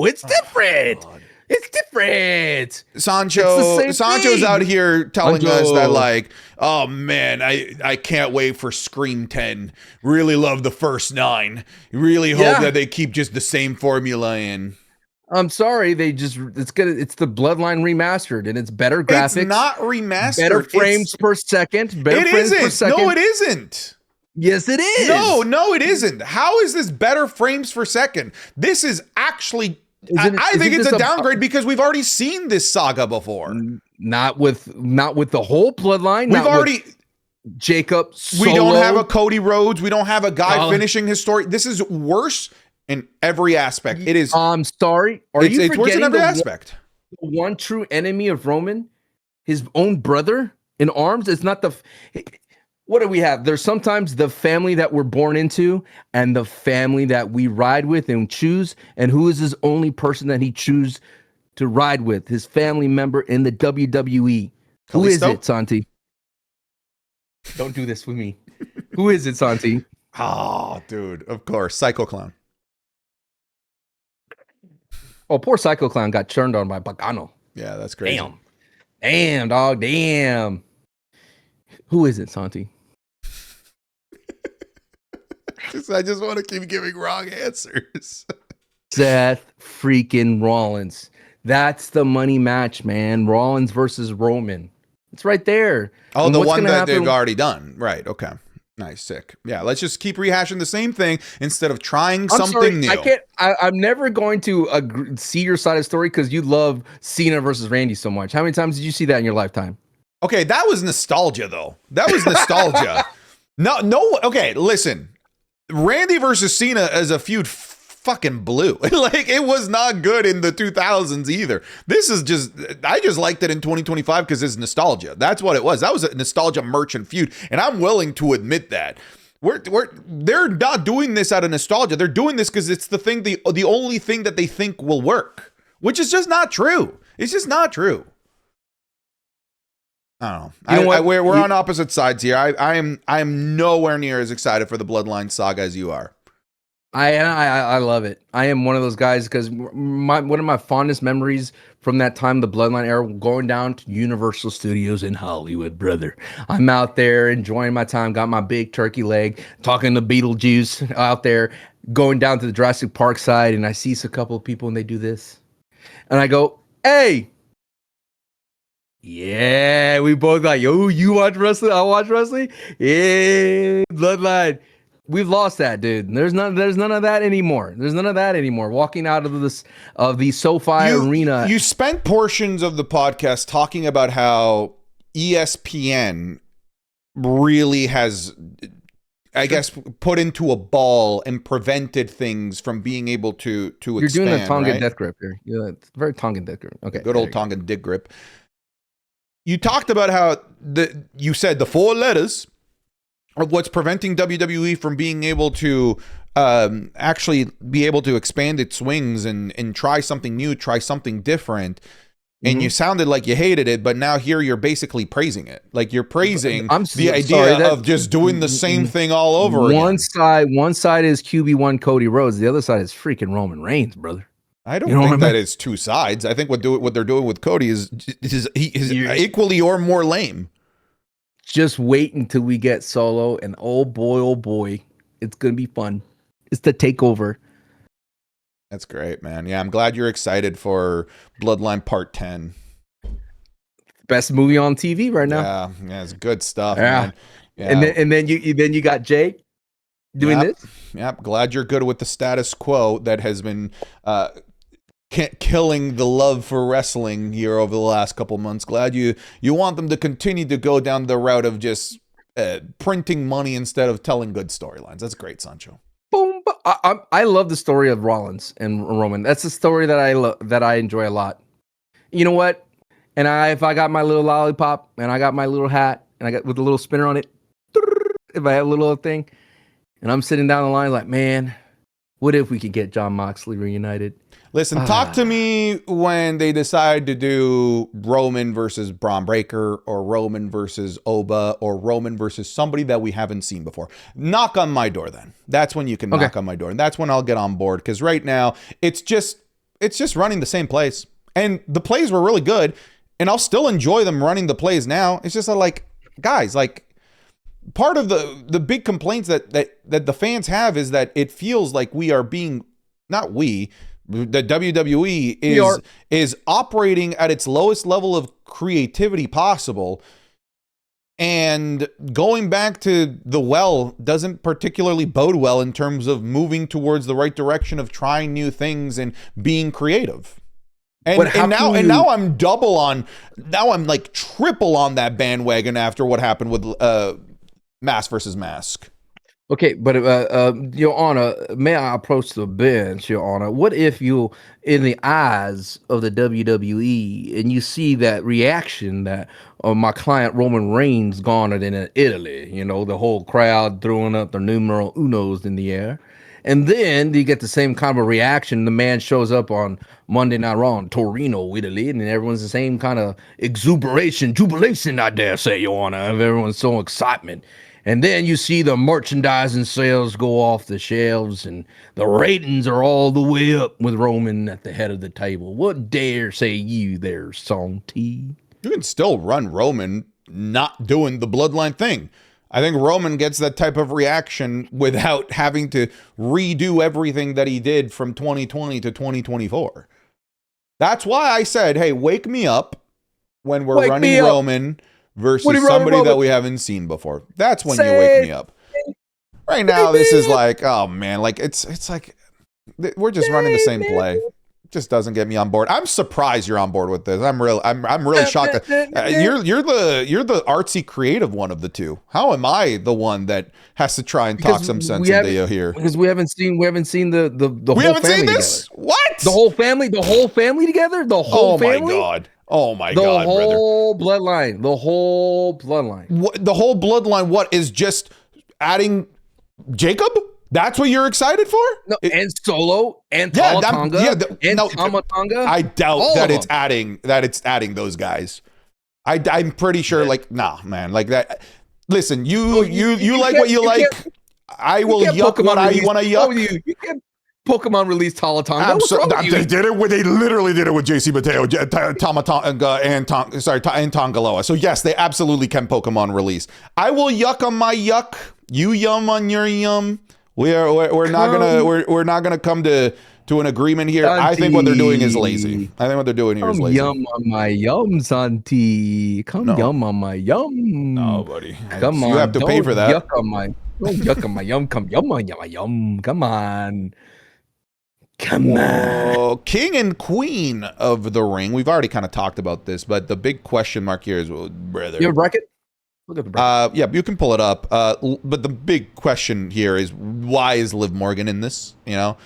It's different. It's different. Sancho's out here telling us that like, oh man, I can't wait for Scream 10. Really love the first 9. Really hope that they keep just the same formula in. I'm sorry, it's the Bloodline remastered, and it's better graphics. It's not remastered. Better frames per second. No, it isn't. Yes, it is. No, it isn't. How is this better frames per second? This is actually, I think it's a downgrade because we've already seen this saga before. Not with the whole Bloodline. Jacob Solo. We don't have a Cody Rhodes. We don't have a guy Oh. finishing his story. This is worse in every aspect. It is. I'm sorry. Are you It's worse in forgetting every the aspect. one true enemy of Roman? His own brother in arms? It's not the... What do we have? There's sometimes the family that we're born into and the family that we ride with and choose. And who is his only person that he chooses to ride with? His family member in the WWE. Who is Kalisto? it, Santi? Don't do this with me. Who is it, Santi? Oh, dude. Of course. Psycho Clown. Oh, poor Psycho Clown got turned on by Bacano. Yeah, that's crazy. Damn, dog. Damn. Who is it, Santi? I just want to keep giving wrong answers. Seth freaking Rollins. That's the money match, man. Rollins versus Roman. It's right there. Oh, And the what's one gonna that happen- they've already done. Right. Okay. Nice. Sick. Yeah. Let's just keep rehashing the same thing instead of trying I'm something sorry, new. I can't. I'm never going to see your side of the story because you love Cena versus Randy so much. How many times did you see that in your lifetime? Okay. That was nostalgia, though. That was nostalgia. No. Okay. Listen. Randy versus Cena as a feud fucking blew. Like, it was not good in the 2000s either. This is just, I just liked it in 2025 because it's nostalgia. That's what it was. That was a nostalgia merchant feud. And I'm willing to admit that. They're not doing this out of nostalgia. They're doing this because it's the only thing that they think will work, which is just not true. It's just not true. I don't know. You know what? We're on opposite sides here. I am nowhere near as excited for the Bloodline saga as you are. I love it. I am one of those guys because one of my fondest memories from that time, the Bloodline era, going down to Universal Studios in Hollywood, brother. I'm out there enjoying my time, got my big turkey leg, talking to Beetlejuice out there, going down to the Jurassic Park side, and I see a couple of people and they do this. And I go, hey. Yeah, we both like, yo, you watch wrestling? I watch wrestling? Yeah, Bloodline. We've lost that, dude. There's none of that anymore. There's none of that anymore. Walking out of the SoFi arena. You spent portions of the podcast talking about how ESPN really has, I guess, put into a ball and prevented things from being able to You're expand. doing the Tongan right? death grip here. Yeah, it's very Tongan death grip. Okay, Good old Tongan dick grip. You talked about how you said the 4 letters of what's preventing WWE from being able to actually be able to expand its wings and try something new, try something different. And you sounded like you hated it, but now here you're basically praising it. Like you're praising the idea of just doing the same thing all over again. One side is QB1 Cody Rhodes. The other side is freaking Roman Reigns, brother. I don't think that is two sides. I think what they're doing with Cody is equally or more lame. Just wait until we get Solo, and oh boy, it's gonna be fun. It's the takeover. That's great, man. Yeah, I'm glad you're excited for Bloodline Part 10. Best movie on TV right now. Yeah, it's good stuff, Yeah. man. Yeah. And then you got Jay doing this. Yep. Glad you're good with the status quo that has been killing the love for wrestling here over the last couple months. Glad you want them to continue to go down the route of just printing money instead of telling good storylines. That's great, Sancho. Boom! I love the story of Rollins and Roman. That's a story that I enjoy a lot. You know what? And if I got my little lollipop and I got my little hat and I got with a little spinner on it, if I had a little thing, and I'm sitting down the line like, man, what if we could get Jon Moxley reunited? Listen, talk to me when they decide to do Roman versus Braun Breaker or Roman versus Oba or Roman versus somebody that we haven't seen before. Knock on my door then. That's when you can knock on my door. And that's when I'll get on board. Because right now, it's just running the same plays. And the plays were really good. And I'll still enjoy them running the plays now. It's just like, guys, like, part of the big complaints that the fans have is that it feels like we are being, not we, the WWE is operating at its lowest level of creativity possible, and going back to the well doesn't particularly bode well in terms of moving towards the right direction of trying new things and being creative. And now I'm like triple on that bandwagon after what happened with mask versus mask. Okay, but Your Honor, may I approach the bench, Your Honor? What if you, in the eyes of the WWE, and you see that reaction that my client Roman Reigns garnered in Italy? You know, the whole crowd throwing up their numero unos in the air, and then you get the same kind of reaction. The man shows up on Monday Night Raw in Torino, Italy, and everyone's the same kind of jubilation, I dare say, Your Honor, of everyone's so excitement. And then you see the merchandising sales go off the shelves and the ratings are all the way up with Roman at the head of the table. What dare say you there, Song T? You can still run Roman not doing the bloodline thing. I think Roman gets that type of reaction without having to redo everything that he did from 2020 to 2024. That's why I said, hey, wake me up when we're running Roman versus somebody that we haven't seen before. That's when you wake me up. Right now, this is like, oh man, like it's like we're just running the same play. It just doesn't get me on board. I'm surprised you're on board with this. I'm really shocked that you're the artsy creative one of the two. How am I the one that has to try and talk some sense into you here? Because we haven't seen the we whole haven't family seen this. Together. What? The whole family together. The whole family. Oh my god. Oh my god, brother. The whole bloodline. The whole bloodline. What, the whole bloodline, what is just adding Jacob? That's what you're excited for? No, and Solo and Tamatanga and Tamatanga. I doubt that it's adding those guys. I'm pretty sure nah, man, like that. Listen, you like what you like. I will yuck what I want to yuck. You can't Pokemon released Tamatanga. They literally did it with JC Mateo, Tamatanga, and Tongaloa. So yes, they absolutely can Pokemon release. I will yuck on my yuck. You yum on your yum. We're not gonna come to an agreement here. Santi. I think what they're doing is lazy. I think what they're doing here is lazy. Yum on my yum, Santi. Yum on my yum. No, buddy. Come on. You have to pay for that. Don't yuck on my yum. Come yum on my yum. Come on. King and Queen of the Ring. We've already kind of talked about this, but the big question mark here is, brother. You have a bracket? Look at the bracket. Yeah, you can pull it up. But the big question here is, why is Liv Morgan in this? You know,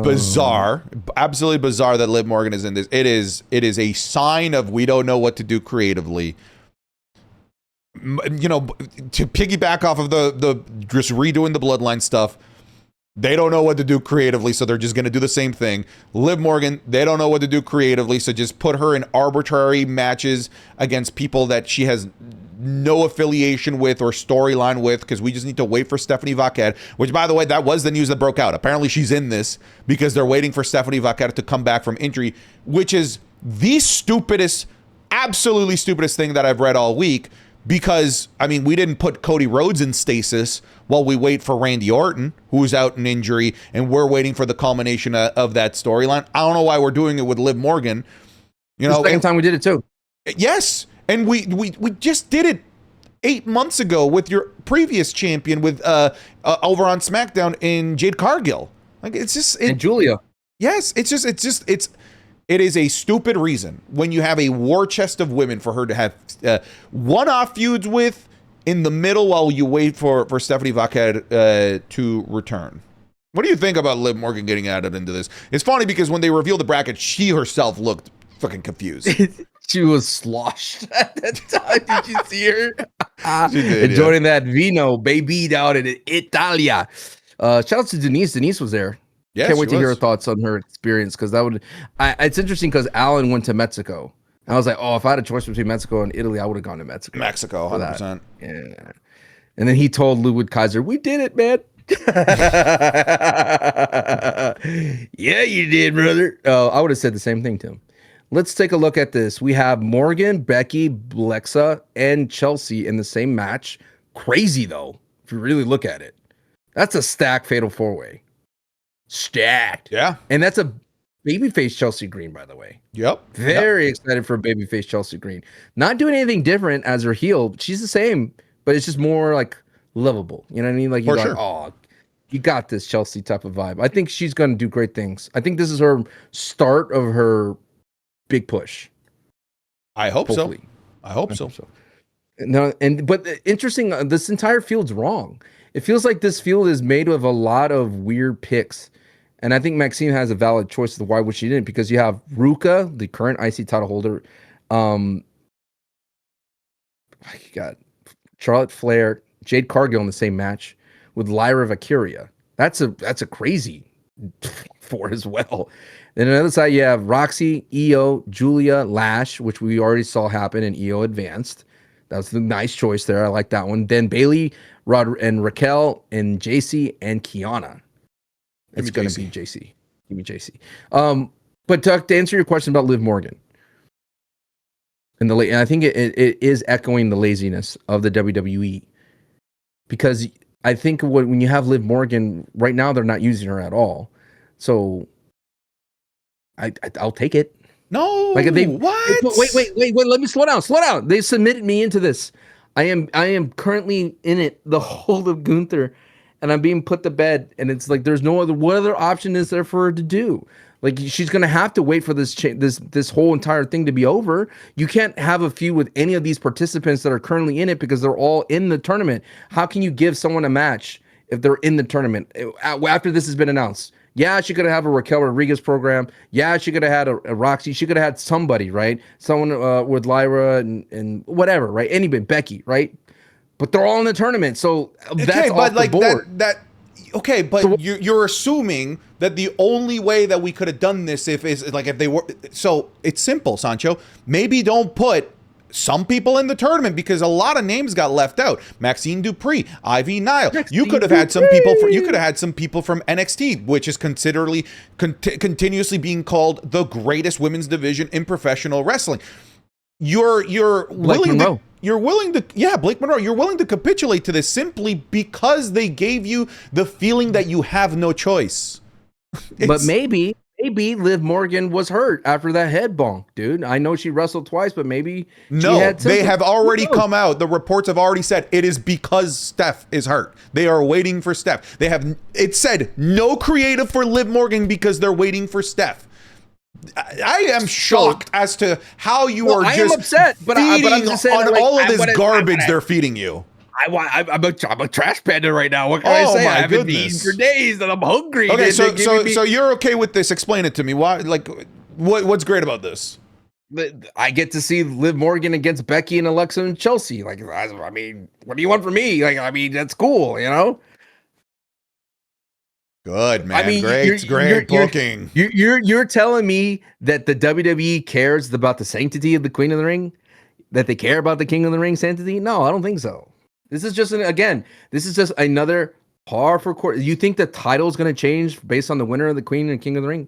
bizarre, absolutely bizarre that Liv Morgan is in this. It is a sign of we don't know what to do creatively. You know, to piggyback off of the just redoing the bloodline stuff. They don't know what to do creatively, so they're just going to do the same thing. Liv Morgan, they don't know what to do creatively, so just put her in arbitrary matches against people that she has no affiliation with or storyline with, because we just need to wait for Stephanie Vaquette, which, by the way, that was the news that broke out. Apparently, she's in this because they're waiting for Stephanie Vaquette to come back from injury, which is the stupidest, absolutely stupidest thing that I've read all week. Because, I mean, we didn't put Cody Rhodes in stasis while we wait for Randy Orton, who's out in injury, and we're waiting for the culmination of that storyline. I don't know why we're doing it with Liv Morgan. You know, the second time we did it too. Yes, and we just did it 8 months ago with your previous champion with over on SmackDown in Jade Cargill. Like and Julia. Yes, it is a stupid reason when you have a war chest of women for her to have one-off feuds with in the middle while you wait for Stephanie Vaquette to return. What do you think about Liv Morgan getting added into this? It's funny because when they revealed the bracket, she herself looked fucking confused. She was sloshed at that time. Did you see her? She did, enjoying that vino, baby, down in Italia. Shout out to Denise. Denise was there. Yes, can't wait to hear her thoughts on her experience, because that would. It's interesting because Alan went to Mexico. And I was like, oh, if I had a choice between Mexico and Italy, I would have gone to Mexico. 100%. Yeah. And then he told Ludwig Kaiser, "We did it, man." Yeah, you did, brother. I would have said the same thing to him. Let's take a look at this. We have Morgan, Becky, Blexa, and Chelsea in the same match. Crazy, though, if you really look at it. That's a stacked fatal four-way. Stacked. Yeah. And that's a babyface Chelsea Green, by the way. Yep. Very excited for babyface Chelsea Green. Not doing anything different as her heel. She's the same, but it's just more like lovable. You know what I mean? Like you're like, oh, you got this Chelsea type of vibe. I think she's going to do great things. I think this is her start of her big push. I hope Hopefully. so. I hope so. No, but interesting. This entire field's wrong. It feels like this field is made of a lot of weird picks, and I think Maxine has a valid choice as to why would she didn't, because you have Ruka, the current IC title holder, you got Charlotte Flair, Jade Cargill in the same match with Lyra Valkyria. That's a crazy four as well. Then on the other side, you have Roxy, Io, Julia, Lash, which we already saw happen, and Io advanced. That was the nice choice there. I like that one. Then Bailey, Rod, and Raquel, and JC, and Kiana. It's going to be JC. Give me JC. But to answer your question about Liv Morgan, and I think it is echoing the laziness of the WWE, because I think when you have Liv Morgan right now, they're not using her at all. So I'll take it. No, like they what? Wait. Let me slow down. They submitted me into this. I am currently in it, the whole of Gunther, and I'm being put to bed. And it's like there's no other. What other option is there for her to do? Like she's gonna have to wait for this whole entire thing to be over. You can't have a feud with any of these participants that are currently in it because they're all in the tournament. How can you give someone a match if they're in the tournament after this has been announced? Yeah, she could have a Raquel Rodriguez program. Yeah, she could have had a Roxy. She could have had somebody, right? Someone with Lyra and whatever, right? Anybody, Becky, right? But they're all in the tournament, so that's off the board. Okay, but so, you're assuming that the only way that we could have done this if they were. So it's simple, Sancho. Maybe don't put some people in the tournament because a lot of names got left out. Maxine Dupree, Ivy Nile. You could have had some people. You could have had some people from NXT, which is continuously being called the greatest women's division in professional wrestling. You're willing to Blake Monroe. You're willing to capitulate to this simply because they gave you the feeling that you have no choice. But maybe Liv Morgan was hurt after that head bonk, dude. I know she wrestled twice, but maybe they have already come out. The reports have already said it is because Steph is hurt. They are waiting for Steph. It said no creative for Liv Morgan because they're waiting for Steph. I am shocked as to how you are just upset, but I'm just saying, on all of this garbage they're feeding you. I'm a trash panda right now. What can I say? I haven't eaten for days and I'm hungry. Okay, so you're okay with this? Explain it to me. Why? Like, what's great about this? I get to see Liv Morgan against Becky and Alexa and Chelsea. Like, I mean, what do you want from me? Like, I mean, that's cool, you know. Good, man. I mean, great booking. You're telling me that the WWE cares about the sanctity of the Queen of the Ring? That they care about the King of the Ring sanctity? No, I don't think so. This is just another par for course. You think the title is going to change based on the winner of the Queen and King of the Ring?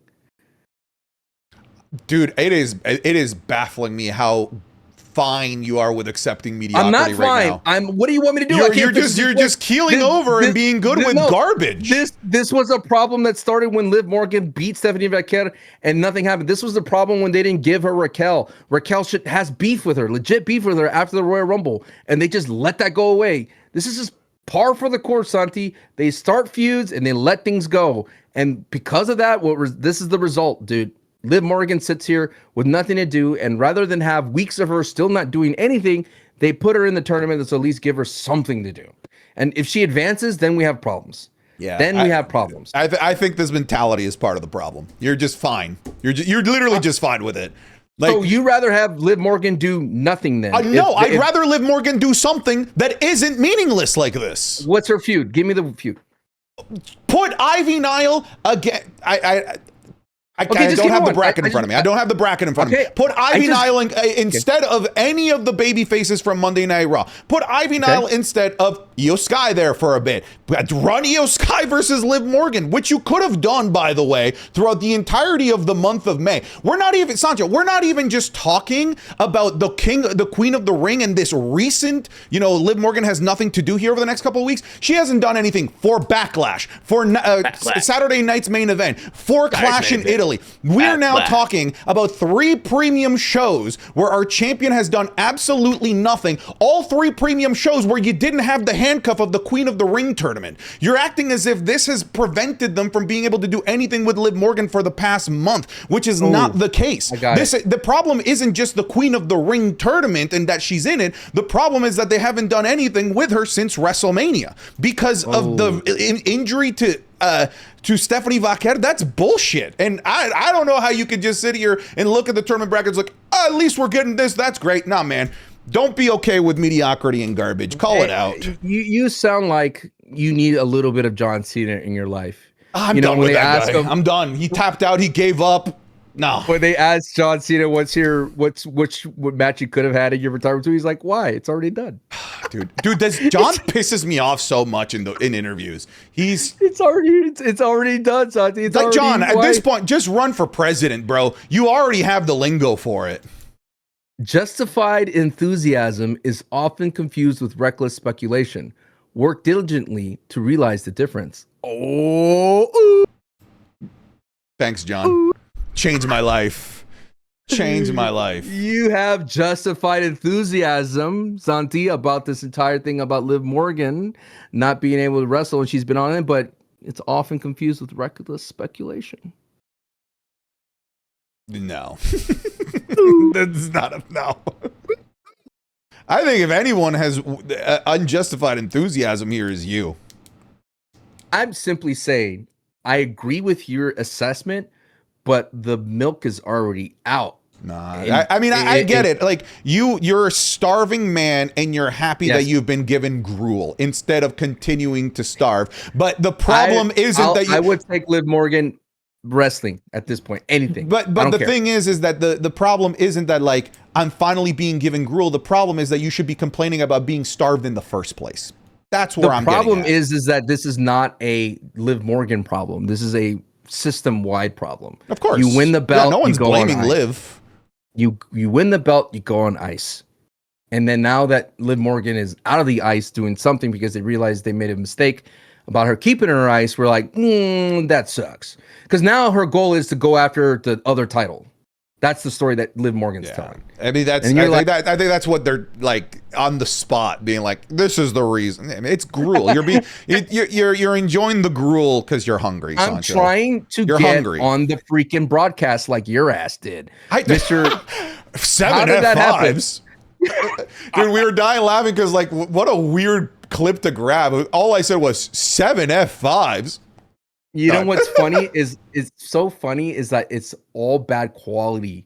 Dude, it is baffling me how fine you are with accepting mediocrity. I'm not fine. Right now. What do you want me to do? You're just keeling over and being good with garbage. This was a problem that started when Liv Morgan beat Stephanie Valkyria and nothing happened. This was the problem when they didn't give her Raquel. Raquel has beef with her, legit beef with her after the Royal Rumble, and they just let that go away. This is just par for the course, Santi. They start feuds and they let things go, and because of that, this is the result, dude. Liv Morgan sits here with nothing to do, and rather than have weeks of her still not doing anything, they put her in the tournament to at least give her something to do. And if she advances, then we have problems. Yeah, then we have problems. I think this mentality is part of the problem. You're just fine. You're literally just fine with it. Like, so you rather have Liv Morgan do nothing then? No, I'd rather Liv Morgan do something that isn't meaningless like this. What's her feud? Give me the feud. Put Ivy Nile again. I don't have the bracket in front of me. I don't have the bracket in front of me. Put Ivy Nile instead of any of the baby faces from Monday Night Raw. Put Ivy Nile instead of Io Sky there for a bit. Run Io Sky versus Liv Morgan, which you could have done, by the way, throughout the entirety of the month of May. We're not even just talking about the Queen of the Ring and this recent, Liv Morgan has nothing to do here over the next couple of weeks. She hasn't done anything for Backlash, for Saturday night's main event, for Clash in Italy. finally, we're now talking about 3 premium shows where our champion has done absolutely nothing. All 3 premium shows where you didn't have the handcuff of the Queen of the Ring tournament. You're acting as if this has prevented them from being able to do anything with Liv Morgan for the past month, which is not the case. The problem isn't just the Queen of the Ring tournament and that she's in it. The problem is that they haven't done anything with her since WrestleMania because of the injury to Stephanie Vaquer. That's bullshit. And I don't know how you could just sit here and look at the tournament brackets like, oh, at least we're getting this. That's great. Nah, man. Don't be okay with mediocrity and garbage. Call it out. You sound like you need a little bit of John Cena in your life. I'm done with that guy. I'm done. He tapped out. He gave up. No. When they asked John Cena what match he could have had in your retirement, he's like, "Why? It's already done." Dude, John pisses me off so much in interviews. It's already done, Santi. It's like, already, John, at this point, just run for president, bro. You already have the lingo for it. Justified enthusiasm is often confused with reckless speculation. Work diligently to realize the difference. Oh, thanks, John. Changed my life. Changed my life. You have justified enthusiasm, Santi, about this entire thing about Liv Morgan not being able to wrestle, and she's been on it, but it's often confused with reckless speculation. No. That's not a no. I think if anyone has unjustified enthusiasm here is you. I'm simply saying I agree with your assessment, but the milk is already out. Nah, I get it. Like you're a starving man and you're happy that you've been given gruel instead of continuing to starve. But the problem I would take Liv Morgan wrestling at this point, anything. But the thing is that the problem isn't that like I'm finally being given gruel. The problem is that you should be complaining about being starved in the first place. That's where I'm getting at. The problem is that this is not a Liv Morgan problem. This is a system-wide problem. Of course. You win the belt, no one's blaming Liv. You win the belt, you go on ice. And then now that Liv Morgan is out of the ice doing something because they realized they made a mistake about her keeping her ice, we're like, that sucks. Because now her goal is to go after the other title. That's the story that Liv Morgan's telling. I mean, I think that's what they're like on the spot, being like, "This is the reason." I mean, it's gruel. You're enjoying the gruel because you're hungry. I'm Sancho. trying to get hungry on the freaking broadcast like your ass did, Mister. 7 F5s. Dude, we were dying laughing because like, what a weird clip to grab. All I said was 7 F5s. You know what's funny is so funny is that it's all bad quality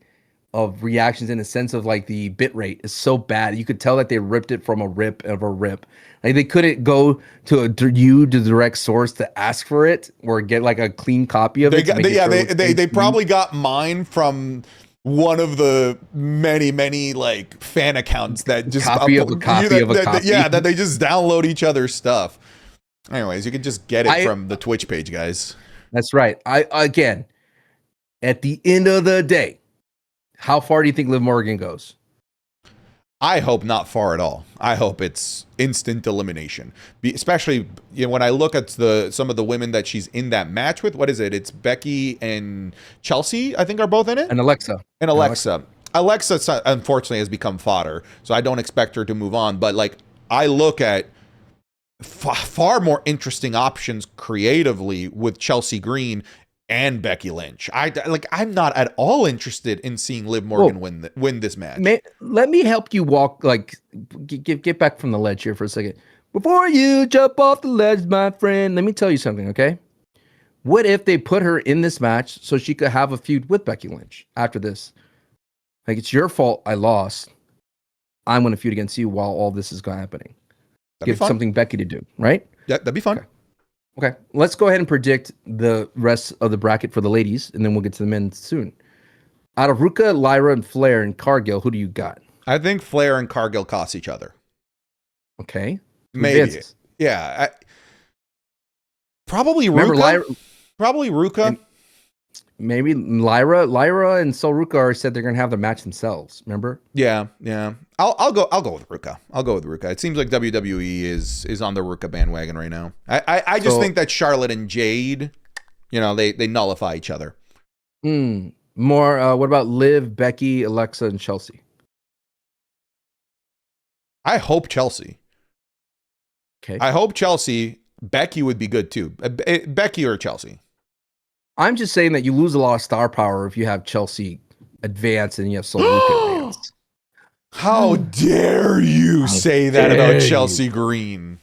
of reactions in the sense of like the bit rate is so bad. You could tell that they ripped it from a rip. Like they couldn't go to the direct source to ask for it or get like a clean copy of it. They probably got mine from one of the many like fan accounts that just that they just download each other's stuff. Anyways, you can just get it from the Twitch page, guys. That's right. Again, at the end of the day, how far do you think Liv Morgan goes? I hope not far at all. I hope it's instant elimination. Especially when I look at some of the women that she's in that match with. What is it? It's Becky and Chelsea, I think, are both in it. And Alexa. Alexa, unfortunately, has become fodder, so I don't expect her to move on. But like, I look at far more interesting options creatively with Chelsea Green and Becky Lynch. I'm not at all interested in seeing Liv Morgan win this match. Let me help you walk, like, get back from the ledge here for a second. Before you jump off the ledge, my friend, let me tell you something, okay? What if they put her in this match so she could have a feud with Becky Lynch after this? Like, it's your fault I lost. I'm going to feud against you while all this is happening. Give something Becky to do, right? Yeah, that'd be fun. Okay. Let's go ahead and predict the rest of the bracket for the ladies, and then we'll get to the men soon. Out of Ruka, Lyra, and Flair and Cargill, who do you got? I think Flair and Cargill cost each other. Okay. Maybe. Yeah. Probably Ruka. Probably Ruka. Maybe Lyra and Sol Ruka said they're gonna have the match themselves. Remember? Yeah. I'll go with Ruka. It seems like WWE is on the Ruka bandwagon right now. I just think that Charlotte and Jade, they nullify each other. More. What about Liv, Becky, Alexa, and Chelsea? I hope Chelsea. Okay. I hope Chelsea. Becky would be good too. Becky or Chelsea. I'm just saying that you lose a lot of star power if you have Chelsea advance and you have Solruka advance. How dare you say that about Chelsea Green?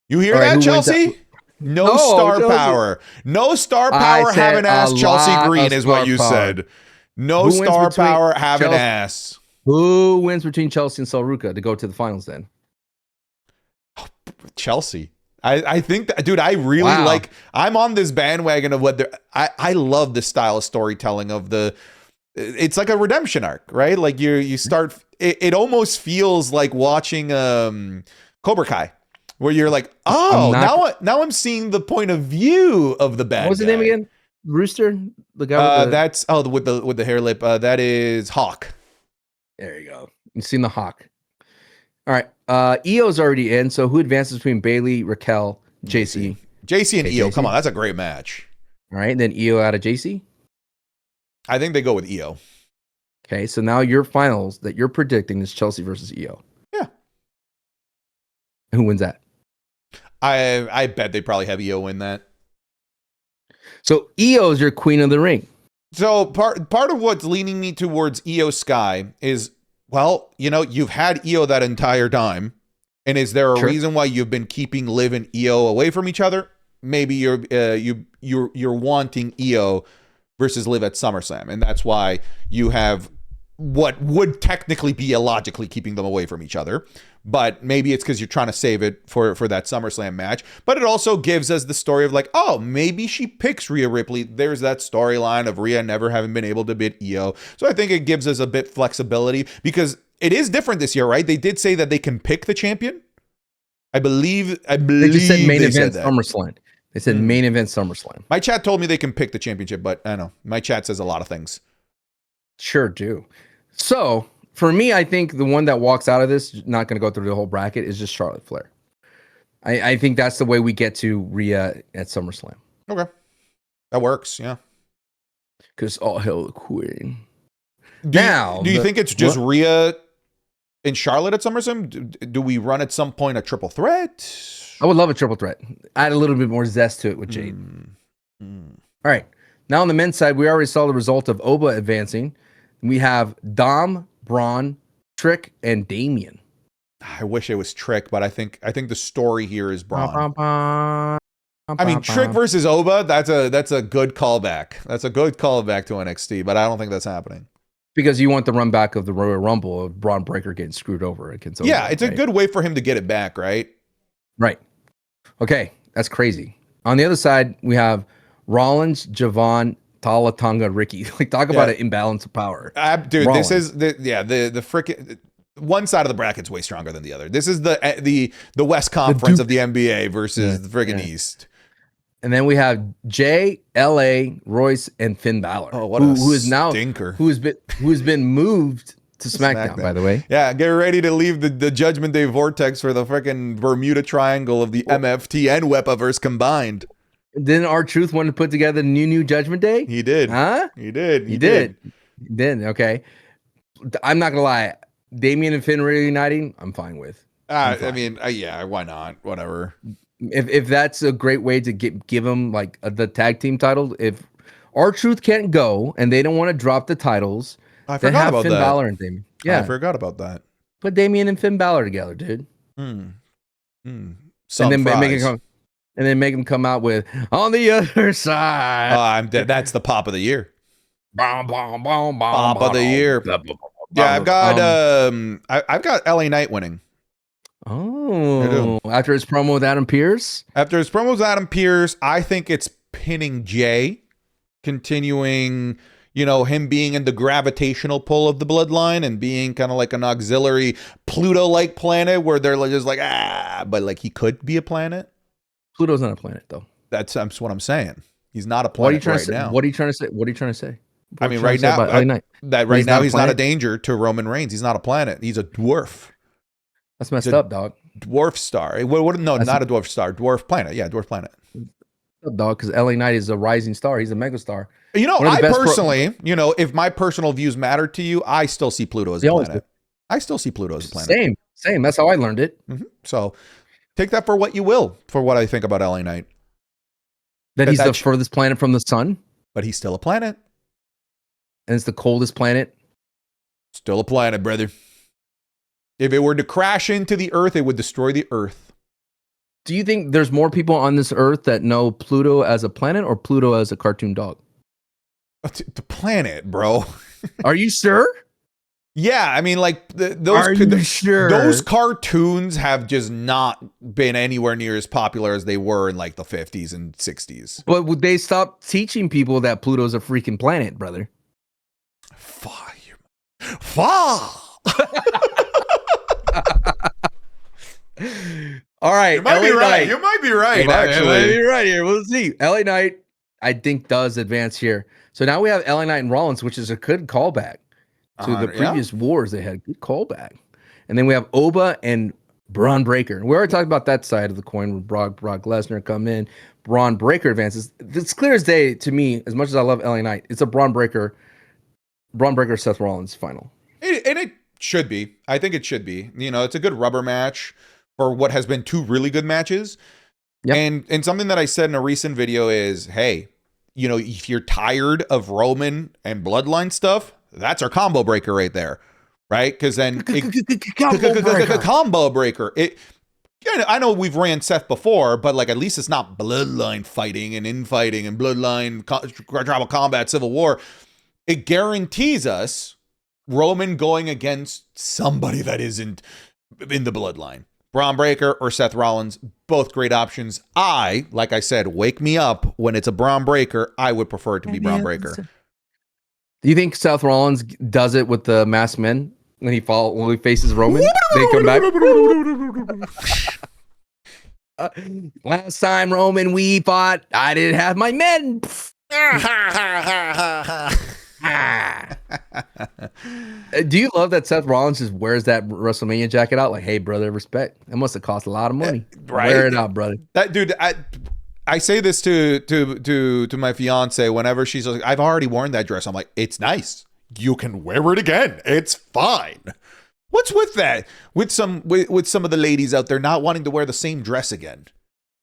You hear that, Chelsea? No star Chelsea. power. No star power having ass Chelsea Green is what you said. No star power having ass. Who wins between Chelsea and Solruka to go to the finals then? Chelsea. I think that, dude, I really like, I'm on this bandwagon of what I love the style of storytelling of it's like a redemption arc, right? Like you start, it almost feels like watching Cobra Kai, where you're like, oh, now I'm seeing the point of view of the bad guy. What's his name again? Rooster? The guy with the hair lip. That is Hawk. There you go. You've seen the Hawk. All right. Io's already in. So who advances between Bailey, Raquel, JC? JC and Io. Come on, that's a great match. All right. And then Io out of JC? I think they go with Io. Okay. So now your finals that you're predicting is Chelsea versus Io. Yeah. Who wins that? I bet they probably have Io win that. So Io is your queen of the ring. So part of what's leaning me towards Io Sky is, well, you've had Io that entire time, and is there a reason why you've been keeping Liv and Io away from each other? Maybe you're wanting Io versus Liv at SummerSlam, and that's why you have what would technically be illogically keeping them away from each other. But maybe it's because you're trying to save it for that SummerSlam match. But it also gives us the story of like, oh, maybe she picks Rhea Ripley. There's that storyline of Rhea never having been able to beat Io. So I think it gives us a bit flexibility because it is different this year, right? They did say that they can pick the champion. I believe they just said main event SummerSlam. They said main event SummerSlam. My chat told me they can pick the championship, but I don't know. My chat says a lot of things. Sure do. So for me, I think the one that walks out of this, not going to go through the whole bracket, is just Charlotte Flair. I think that's the way we get to Rhea at SummerSlam. Okay. That works, yeah. Because all hell the queen. Do you think it's just Rhea and Charlotte at SummerSlam? Do we run at some point a triple threat? I would love a triple threat. Add a little bit more zest to it with Jade. All right. Now on the men's side, we already saw the result of Oba advancing. We have Dom, Braun, Trick, and Damian. I wish it was Trick, but I think the story here is Braun. I mean, Trick versus Oba, that's a good callback. That's a good callback to NXT, but I don't think that's happening. Because you want the run back of the Royal Rumble of Braun Breaker getting screwed over against Oba. Yeah, it's a good way for him to get it back, right? Right. Okay, that's crazy. On the other side, we have Rollins, Javon, Tala Tonga, Ricky. Like, talk about an imbalance of power. Dude, Rollins. This is the frickin' one side of the bracket's way stronger than the other. This is the West Conference of the NBA versus the friggin' East. And then we have Jay, LA, Royce, and Finn Balor. Oh, what who is now stinker. Who's been moved to SmackDown, by the way. Yeah, get ready to leave the Judgment Day vortex for the freaking Bermuda Triangle of the MFT and Wepaverse combined. Didn't R-Truth want to put together new Judgment Day? He did. Huh? He did. He did. Okay. I'm not gonna lie. Damian and Finn reuniting, I'm fine with. I mean, yeah, why not? Whatever. If that's a great way to give them like the tag team title, if R-Truth can't go and they don't want to drop the titles, I forgot about Finn that. Balor and Damian. Yeah, I forgot about that. Put Damian and Finn Balor together, dude. And then make them come out with on the other side. That's the pop of the year. Pop of the year. Yeah, I've got LA Knight winning. Oh, after his promo with Adam Pearce? After his promo with Adam Pearce, I think it's pinning Jay, continuing, him being in the gravitational pull of the bloodline and being kind of like an auxiliary Pluto-like planet where they're just like, but like he could be a planet. Pluto's not a planet, though. That's what I'm saying. He's not a planet now. What are you trying to say? I mean, right now, he's not a danger to Roman Reigns. He's not a planet. He's a dwarf. That's messed up, dog. Dwarf star. No, not a dwarf star. Dwarf planet. Yeah, dwarf planet. up, dog, because LA Knight is a rising star. He's a megastar. You know, One of the I best personally, you know, if my personal views matter to you, I still see Pluto as a They always planet. I still see Pluto as a planet. Same. That's how I learned it. So take that for what you will, for what I think about LA Knight. That he's the furthest planet from the sun, but he's still a planet. And it's the coldest planet. Still a planet, brother. If it were to crash into the Earth, it would destroy the Earth. Do you think there's more people on this Earth that know Pluto as a planet or Pluto as a cartoon dog? The planet, bro. Are you sure? Yeah, I mean, like those cartoons have just not been anywhere near as popular as they were in like the 50s and 60s. But would they stop teaching people that Pluto's a freaking planet, brother? All right, you might be right. You might be right. Actually, you're right here. We'll see. LA Knight, I think, does advance here. So now we have LA Knight and Rollins, which is a good callback to the previous wars they had. Good callback. And then we have Oba and Braun Breaker. We already talked about that side of the coin where Brock Lesnar come in. Braun Breaker advances. It's clear as day to me, as much as I love LA Knight, it's a Braun Breaker Seth Rollins final. And it should be. I think it should be. You know, it's a good rubber match for what has been two really good matches. Yep. And something that I said in a recent video is, hey, you know, if you're tired of Roman and Bloodline stuff, that's our combo breaker right there. Right? Because then combo breaker. I know we've ran Seth before, but like at least it's not Bloodline fighting and infighting and Bloodline tribal combat civil war. It guarantees us Roman going against somebody that isn't in the Bloodline. Braun Breaker or Seth Rollins, both great options. Like I said, wake me up when it's a Braun Breaker. I would prefer it to be Braun Breaker. Do you think Seth Rollins does it with the masked men when he faces Roman? They come back. Last time Roman we fought, I didn't have my men. Do you love that Seth Rollins just wears that WrestleMania jacket out? Like, hey, brother, respect. It must have cost a lot of money. Right? Wear it out, brother. That dude, I say this to my fiance whenever she's like, I've already worn that dress. I'm like, it's nice. You can wear it again. It's fine. What's with that? With some of the ladies out there not wanting to wear the same dress again.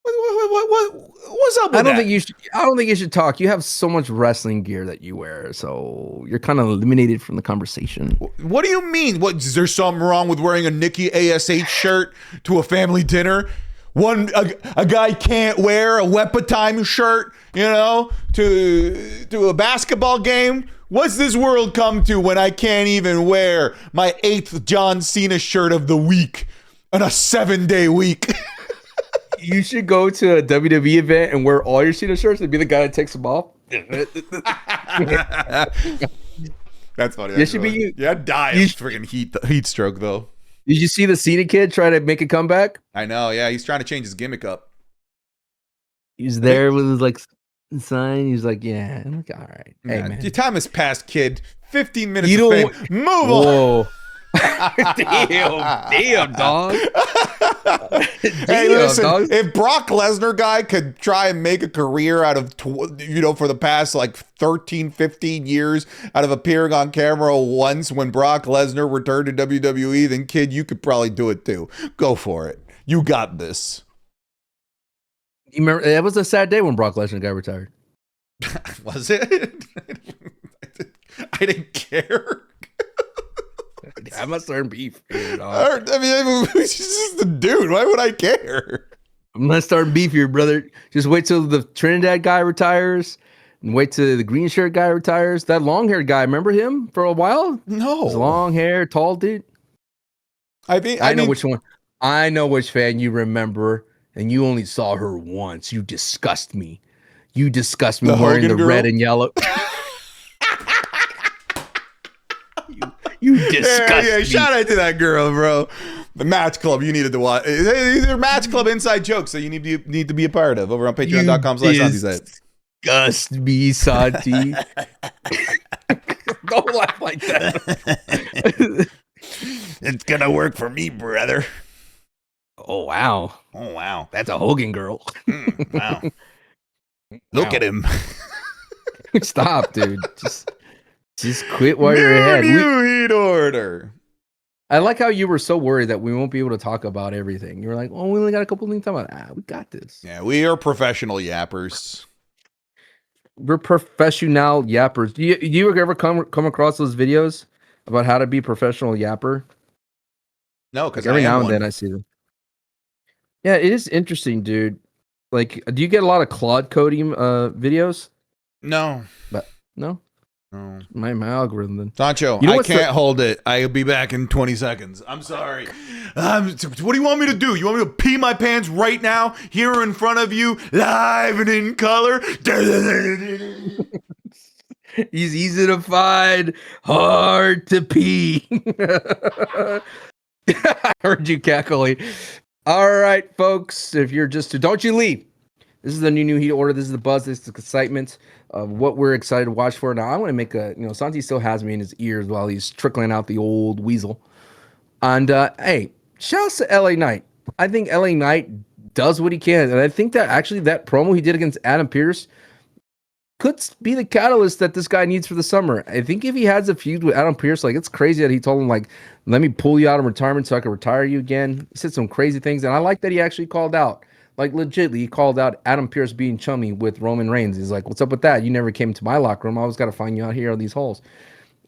What's up with that? I don't think you should talk. You have so much wrestling gear that you wear, so you're kind of eliminated from the conversation. What do you mean? What is there something wrong with wearing a Nikki ASH shirt to a family dinner? A guy can't wear a Wepa Time shirt, you know, to a basketball game. What's this world come to when I can't even wear my 8th John Cena shirt of the week on a 7-day week? You should go to a WWE event and wear all your Cena shirts and be the guy that takes them off. That's funny. It should be you. Yeah, die of freaking heat stroke though. Did you see the Cena kid try to make a comeback? I know. Yeah, he's trying to change his gimmick up. He's there with his like sign. He's like, yeah. I'm like, all right. Hey, man. Your time has passed, kid. 15 minutes of fame. Move on. damn, dog. Hey, listen, dog. If Brock Lesnar guy could try and make a career out of, for the past like 13, 15 years out of appearing on camera once when Brock Lesnar returned to WWE, then kid, you could probably do it too. Go for it. You got this. You remember, it was a sad day when Brock Lesnar got retired. Was it? I didn't care. I must learn beef. I mean, he's just the dude. Why would I care? I'm not starting beef here, brother. Just wait till the Trinidad guy retires, and wait till the green shirt guy retires. That long haired guy, remember him for a while? No, his long hair, tall dude. I know which one. I know which fan you remember, and you only saw her once. You disgust me. You disgust me wearing Hogan the girl? red and yellow. You disgust me. Shout out to that girl, bro. The Match Club you needed to watch. These are Match Club inside jokes that you need to be a part of over on patreon.com/Santi. Disgust me, Santi. Don't laugh like that. It's gonna work for me, brother. Oh wow. Oh wow. That's a Hogan girl. Wow. Look Wow. at him. Stop, dude. Just quit while you're New ahead. heat order. I like how you were so worried that we won't be able to talk about everything. You were like, "Oh, we only got a couple things to talk about." We got this. Yeah, we are professional yappers. We're professional yappers. Do you ever come across those videos about how to be professional yapper? No, Like because I every am now and one. then I see them. Yeah, it is interesting, dude. Like, do you get a lot of Claude coding videos? No. But no, No. my algorithm then. Sancho, You know I what's can't hold it. I'll be back in 20 seconds. I'm sorry. What do you want me to do? You want me to pee my pants right now, here in front of you, live and in color? He's easy to find, hard to pee. I heard you cackling. All right, folks. If you're just don't you leave. This is the new heat order. This is the buzz. This is the excitement of what we're excited to watch for. Now I want to make Santi still has me in his ears while he's trickling out the old weasel. And hey, shouts to LA Knight. I think LA Knight does what he can, and I think that actually that promo he did against Adam Pearce could be the catalyst that this guy needs for the summer. I think if he has a feud with Adam Pearce, like it's crazy that he told him like, "Let me pull you out of retirement so I can retire you again." He said some crazy things, and I like that he actually called out, like legitly, he called out Adam Pearce being chummy with Roman Reigns. He's like, "What's up with that? You never came to my locker room. I always got to find you out here on these holes."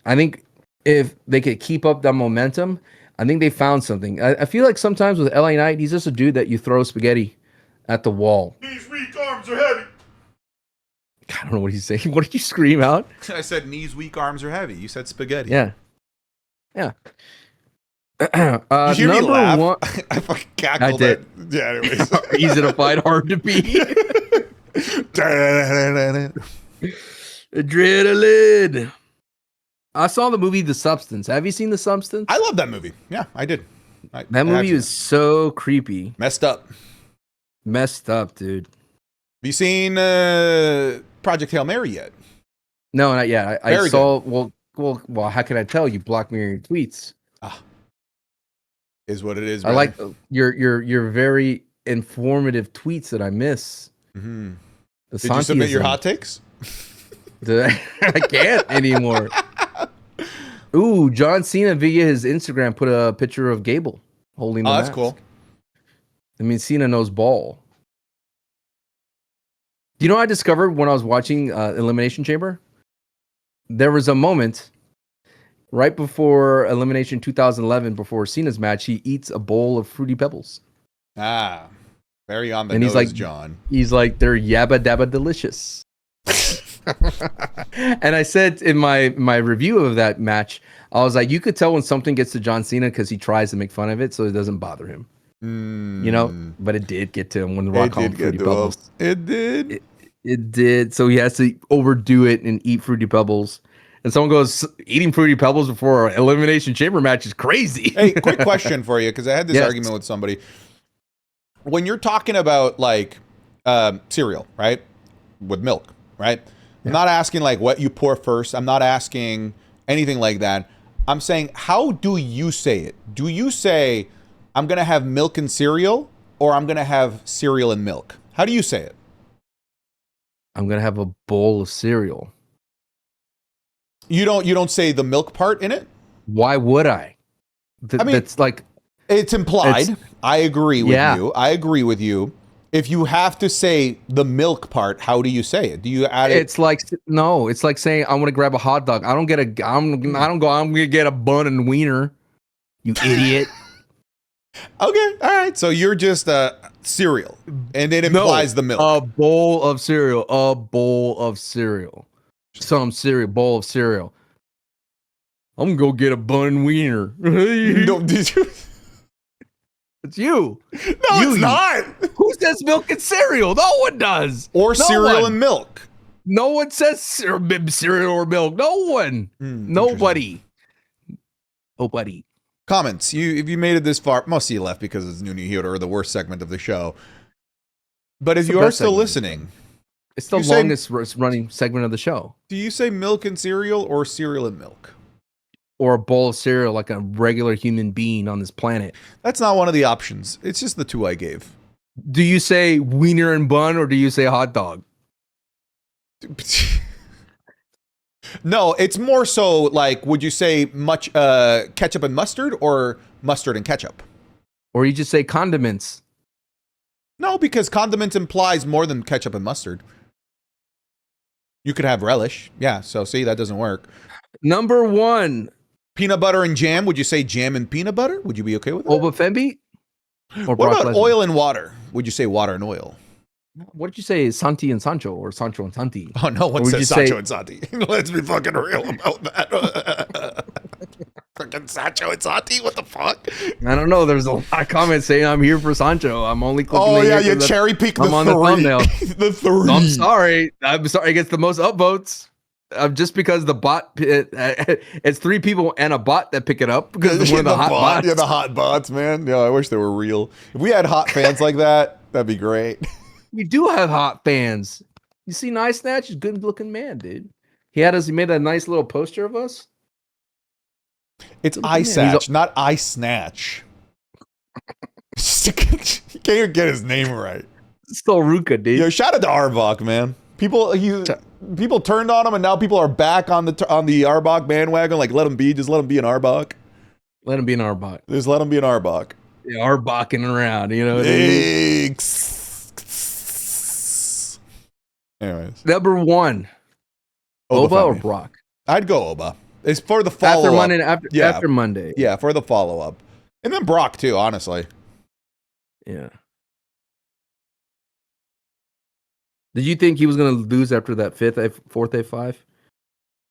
I think if they could keep up that momentum, I think they found something. I feel like sometimes with LA Knight, he's just a dude that you throw spaghetti at the wall. These weak arms are heavy. I don't know what he's saying. What did you scream out? I said knees weak, arms are heavy. You said spaghetti. Yeah. Yeah. You hear me number laugh? one. I fucking cackled. I did. Yeah, anyways. Easy to find, hard to beat. Adrenaline. I saw the movie The Substance. Have you seen The Substance? I love that movie. Yeah, I did. That movie is so creepy. Messed up. Messed up, dude. Have you seen Project Hail Mary yet? No, not yet. I Very saw. Well. How can I tell? You blocked me in your tweets. Is what it is. I like your very informative tweets that I miss. Mm-hmm. Did you submit your hot takes? I can't anymore. Ooh, John Cena via his Instagram put a picture of Gable holding the mask. That's cool. I mean, Cena knows ball. Do you know what I discovered when I was watching Elimination Chamber? There was a moment right before Elimination 2011, before Cena's match, he eats a bowl of Fruity Pebbles. Very on the and nose, he's like, John. He's like, they're yabba dabba delicious. And I said in my review of that match, I was like, you could tell when something gets to John Cena because he tries to make fun of it, so it doesn't bother him. You know, but it did get to him when the Rock called Fruity Pebbles. It did. It did. So he has to overdo it and eat Fruity Pebbles. And someone goes, eating Fruity Pebbles before an Elimination Chamber match is crazy. Hey, quick question for you, because I had this argument with somebody. When you're talking about like cereal, right, with milk, right? I'm not asking like what you pour first. I'm not asking anything like that. I'm saying, how do you say it? Do you say, I'm going to have milk and cereal, or I'm going to have cereal and milk? How do you say it? I'm going to have a bowl of cereal. You don't say the milk part in it? Why would I? I mean, it's like, it's implied. I agree with you. I agree with you. If you have to say the milk part, how do you say it? Do you add it? It's like, no, it's like saying I'm gonna grab a hot dog. I'm gonna get a bun and wiener. You idiot. Okay, all right. So you're just cereal, and it implies the milk. A bowl of cereal. A bowl of cereal. Some cereal. Bowl of cereal. I'm gonna go get a bun and wiener. No, did you? It's you. No, it's not. Who says milk and cereal? No one does. Or cereal and milk. No one says cereal or milk. No one. Nobody. Nobody. Comments. If you made it this far, most of you left because it's New Heat or the worst segment of the show. But if you are still listening, it's the longest running segment of the show. Do you say milk and cereal or cereal and milk? Or a bowl of cereal like a regular human being on this planet? That's not one of the options. It's just the two I gave. Do you say wiener and bun or do you say hot dog? No, it's more so like, would you say much ketchup and mustard or mustard and ketchup? Or you just say condiments. No, because condiments implies more than ketchup and mustard. You could have relish. Yeah, so see, that doesn't work. Number 1. Peanut butter and jam. Would you say jam and peanut butter? Would you be okay with that? Oba Fembi? Or What Brock about Lesnar? oil and water? Would you say water and oil? What did you say? Santi and Sancho or Sancho and Santi? Oh, no one Or would says you Sancho say- and Santi. Let's be fucking real about that. Fucking Sancho and Santi? What the fuck? I don't know. There's a lot of comments saying I'm here for Sancho. I'm only clicking Oh, in yeah, here you for cherry pick the I'm on three. the thumbnail. The three. I'm sorry. It gets the most upvotes. Just because the bot, it's 3 people and a bot that pick it up because of one of the hot bots. Yeah, the hot bots, man. Yeah, I wish they were real. If we had hot fans like that, that'd be great. We do have hot fans. You see, Nice Snatch is a good looking man, dude. He made a nice little poster of us. It's Look at eye him. satch, not eye snatch. He can't even get his name right. Still Ruka, dude. Yo, shout out to Arbok, man. People turned on him, and now people are back on the Arbok bandwagon. Like, let him be. Just let him be an Arbok. Let him be an Arbok. Just let him be an Arbok. They are bocking around, you know what I mean? Anyways, Number 1, Oba or Femi. Brock? I'd go Oba. It's for the follow After up. Monday, Yeah. after Monday. Yeah, for the follow up, and then Brock too. Honestly, Yeah. Did you think he was going to lose after that fourth A5?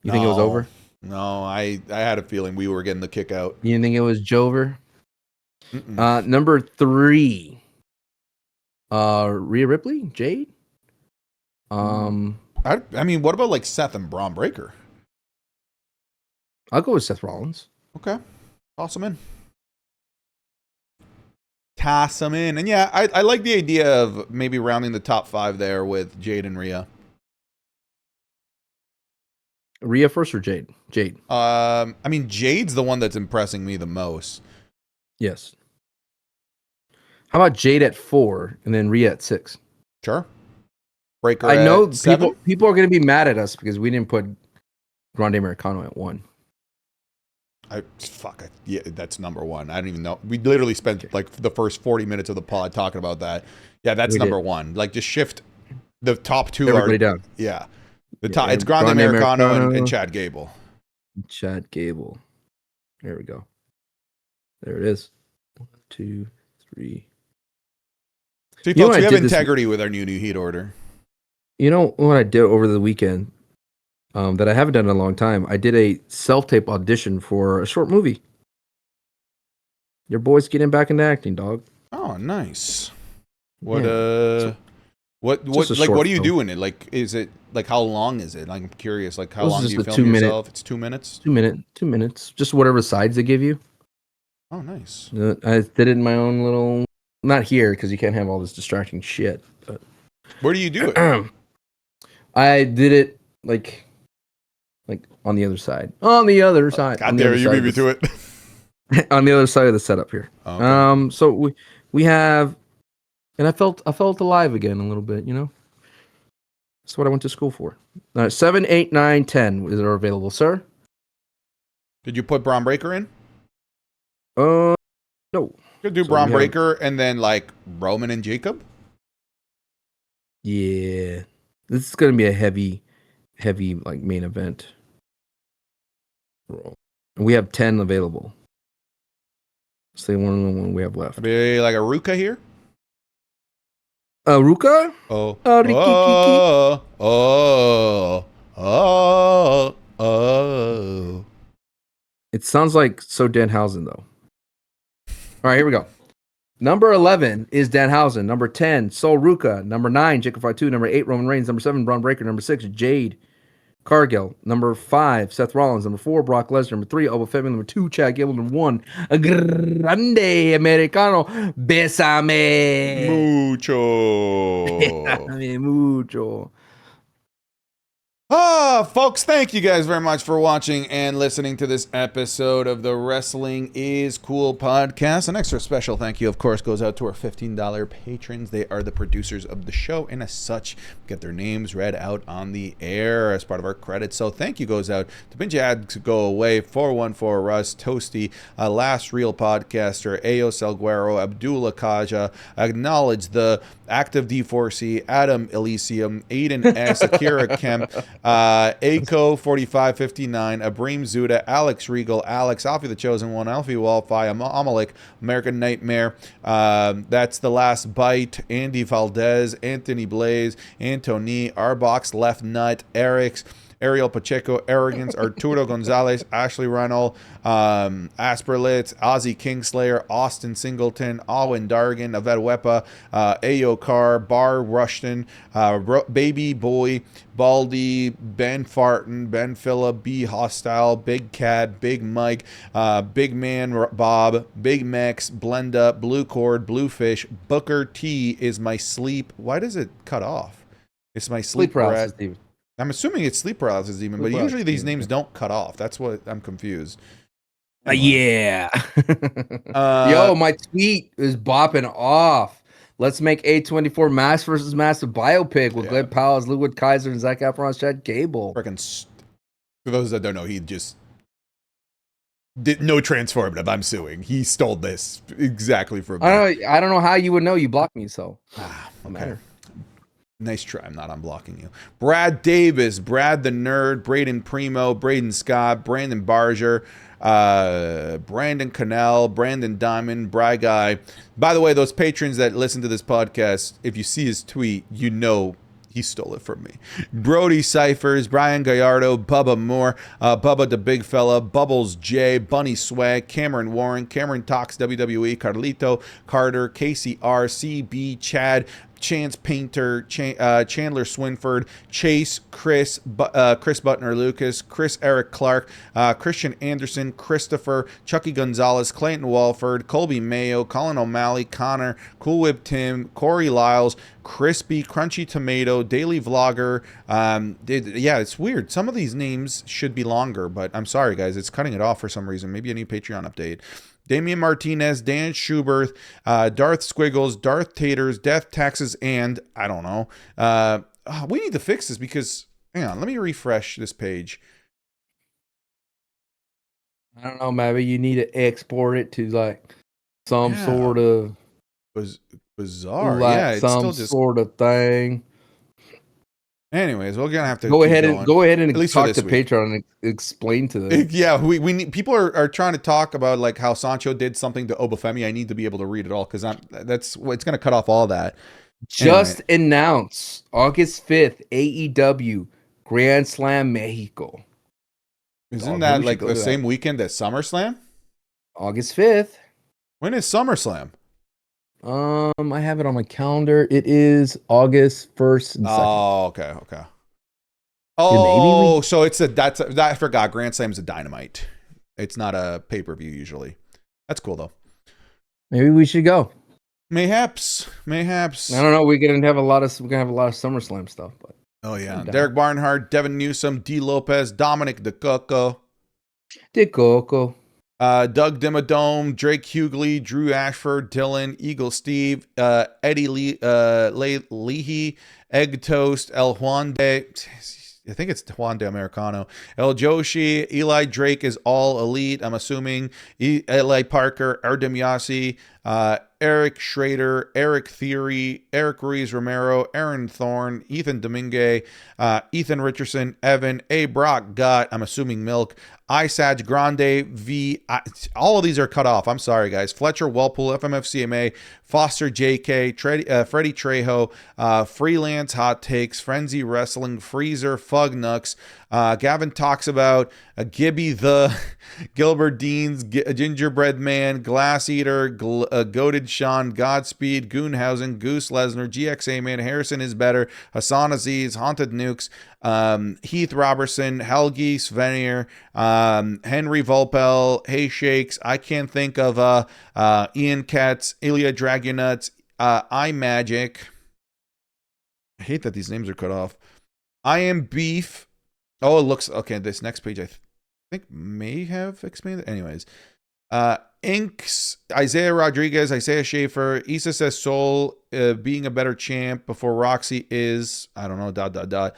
You think it was No. over? No, I had a feeling we were getting the kick out. You didn't think it was Jover? Mm-mm. Number 3, Rhea Ripley, Jade. I mean, what about like Seth and Braun Breaker? I'll go with Seth Rollins. Okay, toss him in. Toss him in, and yeah, I like the idea of maybe rounding the top 5 there with Jade and Rhea. Rhea first or Jade? Jade. I mean, Jade's the one that's impressing me the most. Yes. How about Jade at 4 and then Rhea at 6? Sure. Breaker. I know at 7? people are going to be mad at us because we didn't put Grande Americano at 1. Yeah, that's number 1. I don't even know. We literally spent like the first 40 minutes of the pod talking about that. Yeah, that's We number did. 1. Like, just shift the top 2 Everybody are down. Yeah, Yeah, it's Grande Grande Americano and Americano. Chad Gable. Chad Gable. There we go. There it is. 1, 2, 3. See, You know folks, what we I have did this- integrity with our new heat order. You know what I did over the weekend that I haven't done in a long time? I did a self-tape audition for a short movie. Your boy's getting back into acting, dog. Oh, nice. What Yeah. what Just a like short what do you film. do in it? Like, is it like how long is it? Like, I'm curious. Like, how It was long do just you a film 2-minute yourself? It's 2 minutes. 2 minutes. Just whatever sides they give you. Oh, nice. I did it in my own little. Not here because you can't have all this distracting shit. But Where do you do it? I did it like on the other side. On the other side. God on the damn other it, you side beat of me the- to it. on the other side of the setup here. Oh, okay. So we have, and I felt alive again a little bit. You know, that's what I went to school for. 7, 8, 9, 10 is are available, sir. Did you put Braun Breaker in? No. You could do So Braun we have- Breaker and then like Roman and Jacob. Yeah, this is gonna be a heavy like main event. And we have 10 available. Say one we have left. Be like a Ruka here. Ruka? Oh. Riki, Oh. Oh. Oh. Oh. It sounds like So Danhausen though. All right, here we go. Number 11 is Danhausen. Number 10, Sol Ruka. Number 9, Jacob Fatu. Number 8, Roman Reigns. Number 7, Braun Breaker. Number 6, Jade Cargill. Number 5, Seth Rollins. Number 4, Brock Lesnar. Number 3, Oba Femi. Number 2, Chad Gable. Number 1, Grande Americano. Besame. Mucho. Besame mucho. Folks, thank you guys very much for watching and listening to this episode of the Wrestling is Cool podcast. An extra special thank you, of course, goes out to our $15 patrons. They are the producers of the show, and as such, get their names read out on the air as part of our credits. So thank you goes out to Binge Ads Go Away, 414 Russ, Toasty, Last Real Podcaster, Ayo Salguero, Abdullah Kaja, Acknowledge the Active D4C, Adam Elysium, Aiden S, Akira Kemp, Aco 4559, Abreem Zuda, Alex Regal, Alex, Alfie the Chosen One, Alfie Walfi, Amalek, American Nightmare, That's the Last Bite, Andy Valdez, Anthony Blaze, Antony, Arbox, Left Nut, Eric's, Ariel Pacheco, Arrogance, Arturo Gonzalez, Ashley Reynolds, Asperlitz, Ozzy Kingslayer, Austin Singleton, Alwyn Dargan, Aved Wepa, Ayo Carr, Bar Rushton, Baby Boy, Baldy, Ben Farton, Ben Phillip, B Hostile, Big Cat, Big Mike, Big Man Bob, Big Mex, Blenda, Blue Cord, Bluefish, Booker T is my sleep. Why does it cut off? It's my sleep paralysis, David. I'm assuming it's sleep paralysis demon, but usually these names don't cut off. That's what I'm confused. Anyway. Yeah. Yo, my tweet is bopping off. Let's make A24 Mass versus Massive biopic with Glenn Powell, Ludwig Kaiser, and Zach Efron's Chad Gable. Freaking. For those that don't know, he just did no transformative. I'm suing. He stole this exactly from me. I don't know how you would know. You blocked me, so okay. Matter. Nice try. I'm not unblocking you. Brad Davis, Brad the Nerd, Braden Primo, Braden Scott, Brandon Barger, Brandon Cannell, Brandon Diamond, Bry Guy. By the way, those patrons that listen to this podcast, if you see his tweet, you know he stole it from me. Brody Cyphers, Brian Gallardo, Bubba Moore, Bubba the Big Fella, Bubbles J, Bunny Swag, Cameron Warren, Cameron Talks WWE, Carlito, Carter, Casey R, CB, Chad, Chance Painter, Chandler Swinford, Chase, Chris Butner Lucas, Chris Eric Clark, Christian Anderson, Christopher, Chucky Gonzalez, Clayton Walford, Colby Mayo, Colin O'Malley, Connor, Cool Whip Tim, Corey Lyles, Crispy, Crunchy Tomato, Daily Vlogger. Yeah, it's weird. Some of these names should be longer, but I'm sorry, guys. It's cutting it off for some reason. Maybe a new Patreon update. Damian Martinez, Dan Schubert, Darth Squiggles, Darth Taters, Death Taxes, and I don't know. We need to fix this because, hang on, let me refresh this page. I don't know, maybe you need to export it to like some sort of bizarre. Like yeah, it's some still just sort of thing. Anyways, we're gonna have to go ahead and at least talk to Patreon and explain to them. Yeah, we need people are trying to talk about like how Sancho did something to Obafemi. I need to be able to read it all because it's gonna cut off all that. Just announced August 5th, AEW Grand Slam Mexico. Isn't that like the same weekend as SummerSlam? August 5th. When is SummerSlam? I have it on my calendar. It is August 1st and 2nd. Oh, okay. Oh, so it's I forgot. Grand Slam's a Dynamite. It's not a pay-per-view usually. That's cool though. Maybe we should go. Mayhaps. I don't know. We're gonna have a lot of SummerSlam stuff, but oh yeah. Derek Barnhart, Devin Newsom, D. Lopez, Dominic DeCoco. Doug Dimmadome, Drake Hughley, Drew Ashford, Dylan, Eagle Steve, Eddie Leahy, Egg Toast, El Juan de, I think it's Juan de Americano, El Joshi, Eli Drake is all elite, I'm assuming, Eli Parker, Erdem Yassi, Eric Schrader, Eric Theory, Eric Ruiz Romero, Aaron Thorne, Ethan Domingue, Ethan Richardson, Evan, A. Brock Gott, I'm assuming Milk, Isaj Grande, all of these are cut off. I'm sorry, guys. Fletcher, Wellpool, FMFCMA, Foster JK, Freddie Trejo, Freelance Hot Takes, Frenzy Wrestling, Freezer, Fugnux, Gavin talks about Gibby the Gilbert Deans, Gingerbread Man, Glass Eater, Goated Sean, Godspeed, Goonhausen, Goose Lesnar, GXA Man, Harrison is better, Hassan Aziz, Haunted Nukes, Heath Robertson, Helgi Svenir, Henry Volpel, Hey Shakes, I can't think of Ian Katz, Ilya Dragunuts, iMagic. I hate that these names are cut off. I Am Beef, Oh, it looks okay. This next page, think may have expanded. Anyways, Inks, Isaiah Rodriguez, Isaiah Schaefer, Issa says Soul being a better champ before Roxy is, I don't know, dot, dot, dot.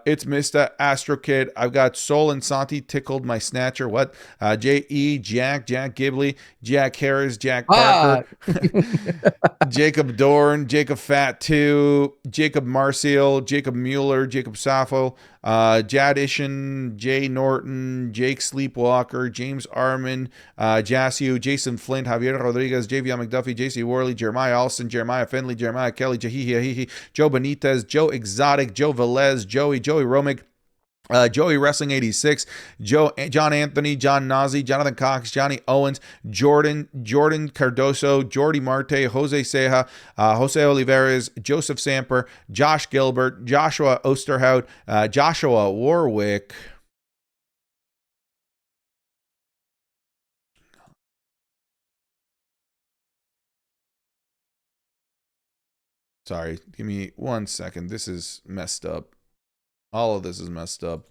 It's Mr. Astro Kid. I've got Soul and Santi tickled my snatcher. What? J.E., Jack Gibley, Jack Harris, Jack Ah, Parker, Jacob Dorn, Jacob Fat 2, Jacob Marcial, Jacob Mueller, Jacob Sappho, Jad Ishin, Jay Norton, Jake Sleepwalker, James Arman, Jassiu, Jason Flint, Javier Rodriguez, JV McDuffie, JC Worley, Jeremiah Alston, Jeremiah Finley, Jeremiah Kelly, Jahihi Ahihi, Joe Benitez, Joe Exotic, Joe Velez, Joey Romick, Joey Wrestling 86, John Anthony, John Nazi, Jonathan Cox, Johnny Owens, Jordan Cardoso, Jordi Marte, Jose Ceja, Jose Olivares, Joseph Samper, Josh Gilbert, Joshua Osterhout, Joshua Warwick. Sorry, give me 1 second. This is messed up. All of this is messed up.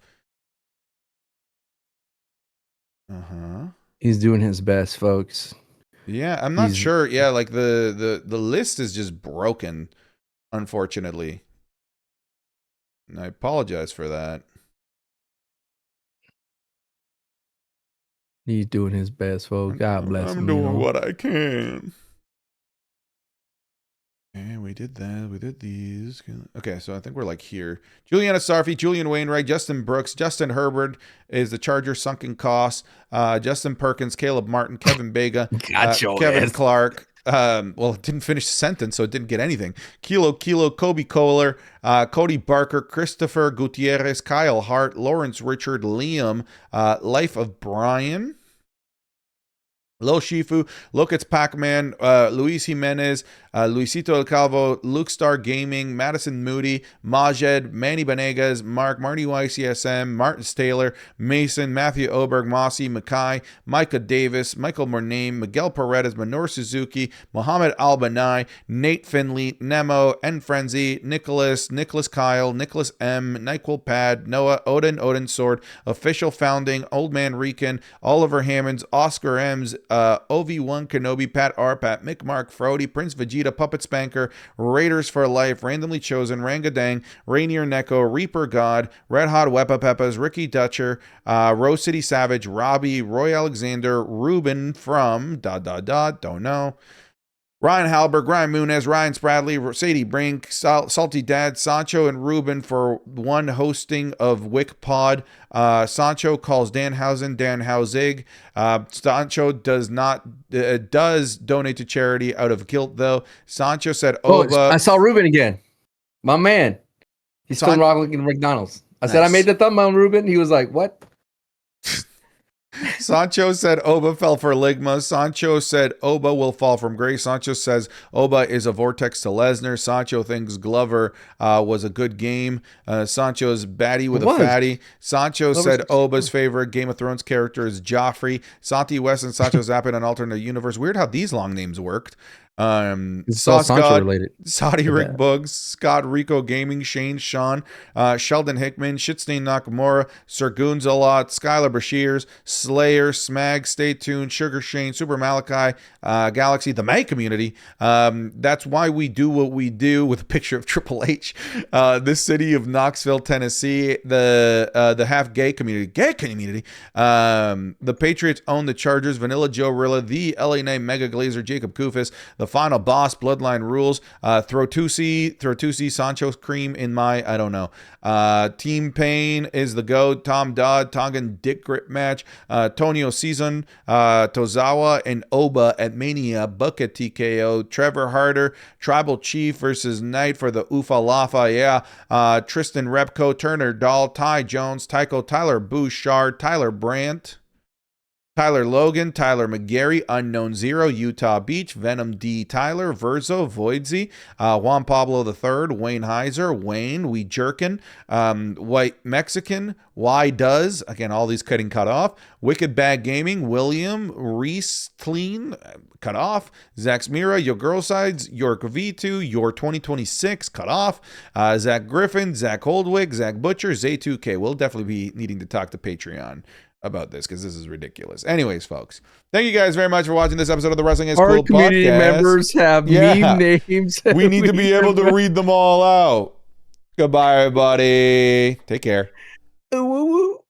he's doing his best, folks. Yeah, I'm not sure. Yeah, like the list is just broken, unfortunately. And I apologize for that. He's doing his best, folks. God bless him. I'm doing what I can. And we did that. We did these. Okay, so I think we're like here. Juliana Sarfi, Julian Wainwright, Justin Brooks, Justin Herbert is the Charger sunken cost. Justin Perkins, Caleb Martin, Kevin Bega, Kevin Clark. Well, it didn't finish the sentence, so it didn't get anything. Kilo, Kobe Kohler, Cody Barker, Christopher Gutierrez, Kyle Hart, Lawrence Richard, Liam, Life of Brian. Lo Shifu, Lokets Pac-Man, Luis Jimenez, Luisito El Calvo, Luke Star Gaming, Madison Moody, Majed, Manny Benegas, Marty YCSM, Martin Taylor, Mason, Matthew Oberg, Mossy, Mackay, Micah Davis, Michael Murnane, Miguel Paredes, Manor Suzuki, Mohammed Albanai, Nate Finley, Nemo, N Frenzy, Nicholas Kyle, Nicholas M, Nyquil Pad, Noah, Odin Sword, Official Founding, Old Man Rican, Oliver Hammonds, Oscar M's, OV1 Kenobi, Pat R, Pat Mick Mark, Frody, Prince Vegeta, Puppet Spanker, Raiders for Life, Randomly Chosen, Rangadang, Rainier Neko, Reaper God, Red Hot Wepa Peppas, Ricky Dutcher, Rose City Savage, Robbie, Roy Alexander, Ruben from ... don't know. Ryan Halberg, Ryan Munez, Ryan Spradley, Sadie Brink, Salty Dad, Sancho, and Ruben for one hosting of Wick Pod. Sancho calls Danhausen Danhausig. Sancho does donate to charity out of guilt, though. Sancho said, "Oba." I saw Ruben again. My man. He's still rocking McDonald's. I said, I made the thumb on Ruben. He was like, what? Sancho said Oba fell for Ligma. Sancho said Oba will fall from grace. Sancho says Oba is a vortex to Lesnar. Sancho thinks Glover was a good game. Sancho's baddie with a fatty. Sancho said Oba's favorite Game of Thrones character is Joffrey. Santi West and Sancho Zappa in an alternate universe. Weird how these long names worked. Sauce God, Saudi Rick Bugs, Scott Rico Gaming, Shane Sean, Sheldon Hickman, Shitstain Nakamura, Sir Goonzalot, Skylar Bashirs, Slayer, Smag, Stay Tuned, Sugar Shane, Super Malachi, Galaxy, the May community. That's why we do what we do, with a picture of Triple H. This city of Knoxville, Tennessee, the half gay community. The Patriots own the Chargers, Vanilla Joe Rilla, the LA Knight Mega Glazer, Jacob Kufis, the final boss, Bloodline Rules, throw 2C Sancho's cream in my, I don't know. Team Pain is the GOAT, Tom Dodd, Tongan Dick Grip match, Tonio Season, Tozawa, and Oba at Mania, Bucket TKO, Trevor Harder, Tribal Chief versus Knight for the Ufa Lafa, Tristan Repko, Turner Dahl, Ty Jones, Tycho, Tyler Bouchard, Tyler Brandt. Tyler Logan, Tyler McGarry, Unknown Zero, Utah Beach, Venom D. Tyler, Verzo, Voidsy, Juan Pablo III, Wayne Heiser, Wayne, We Jerkin, White Mexican, Why Does, again, all these cut off, Wicked Bag Gaming, William, Reese Clean, cut off, Zach Mira, Your Girl Sides, York V2, Your 2026, cut off, Zach Griffin, Zach Holdwig, Zach Butcher, Zay2K. We'll definitely be needing to talk to Patreon about this because this is ridiculous. Anyways, folks, thank you guys very much for watching this episode of the Wrestling is Our Cool community podcast. members have meme names. We need to be able to read them all out. Goodbye, everybody. Take care. Woo woo.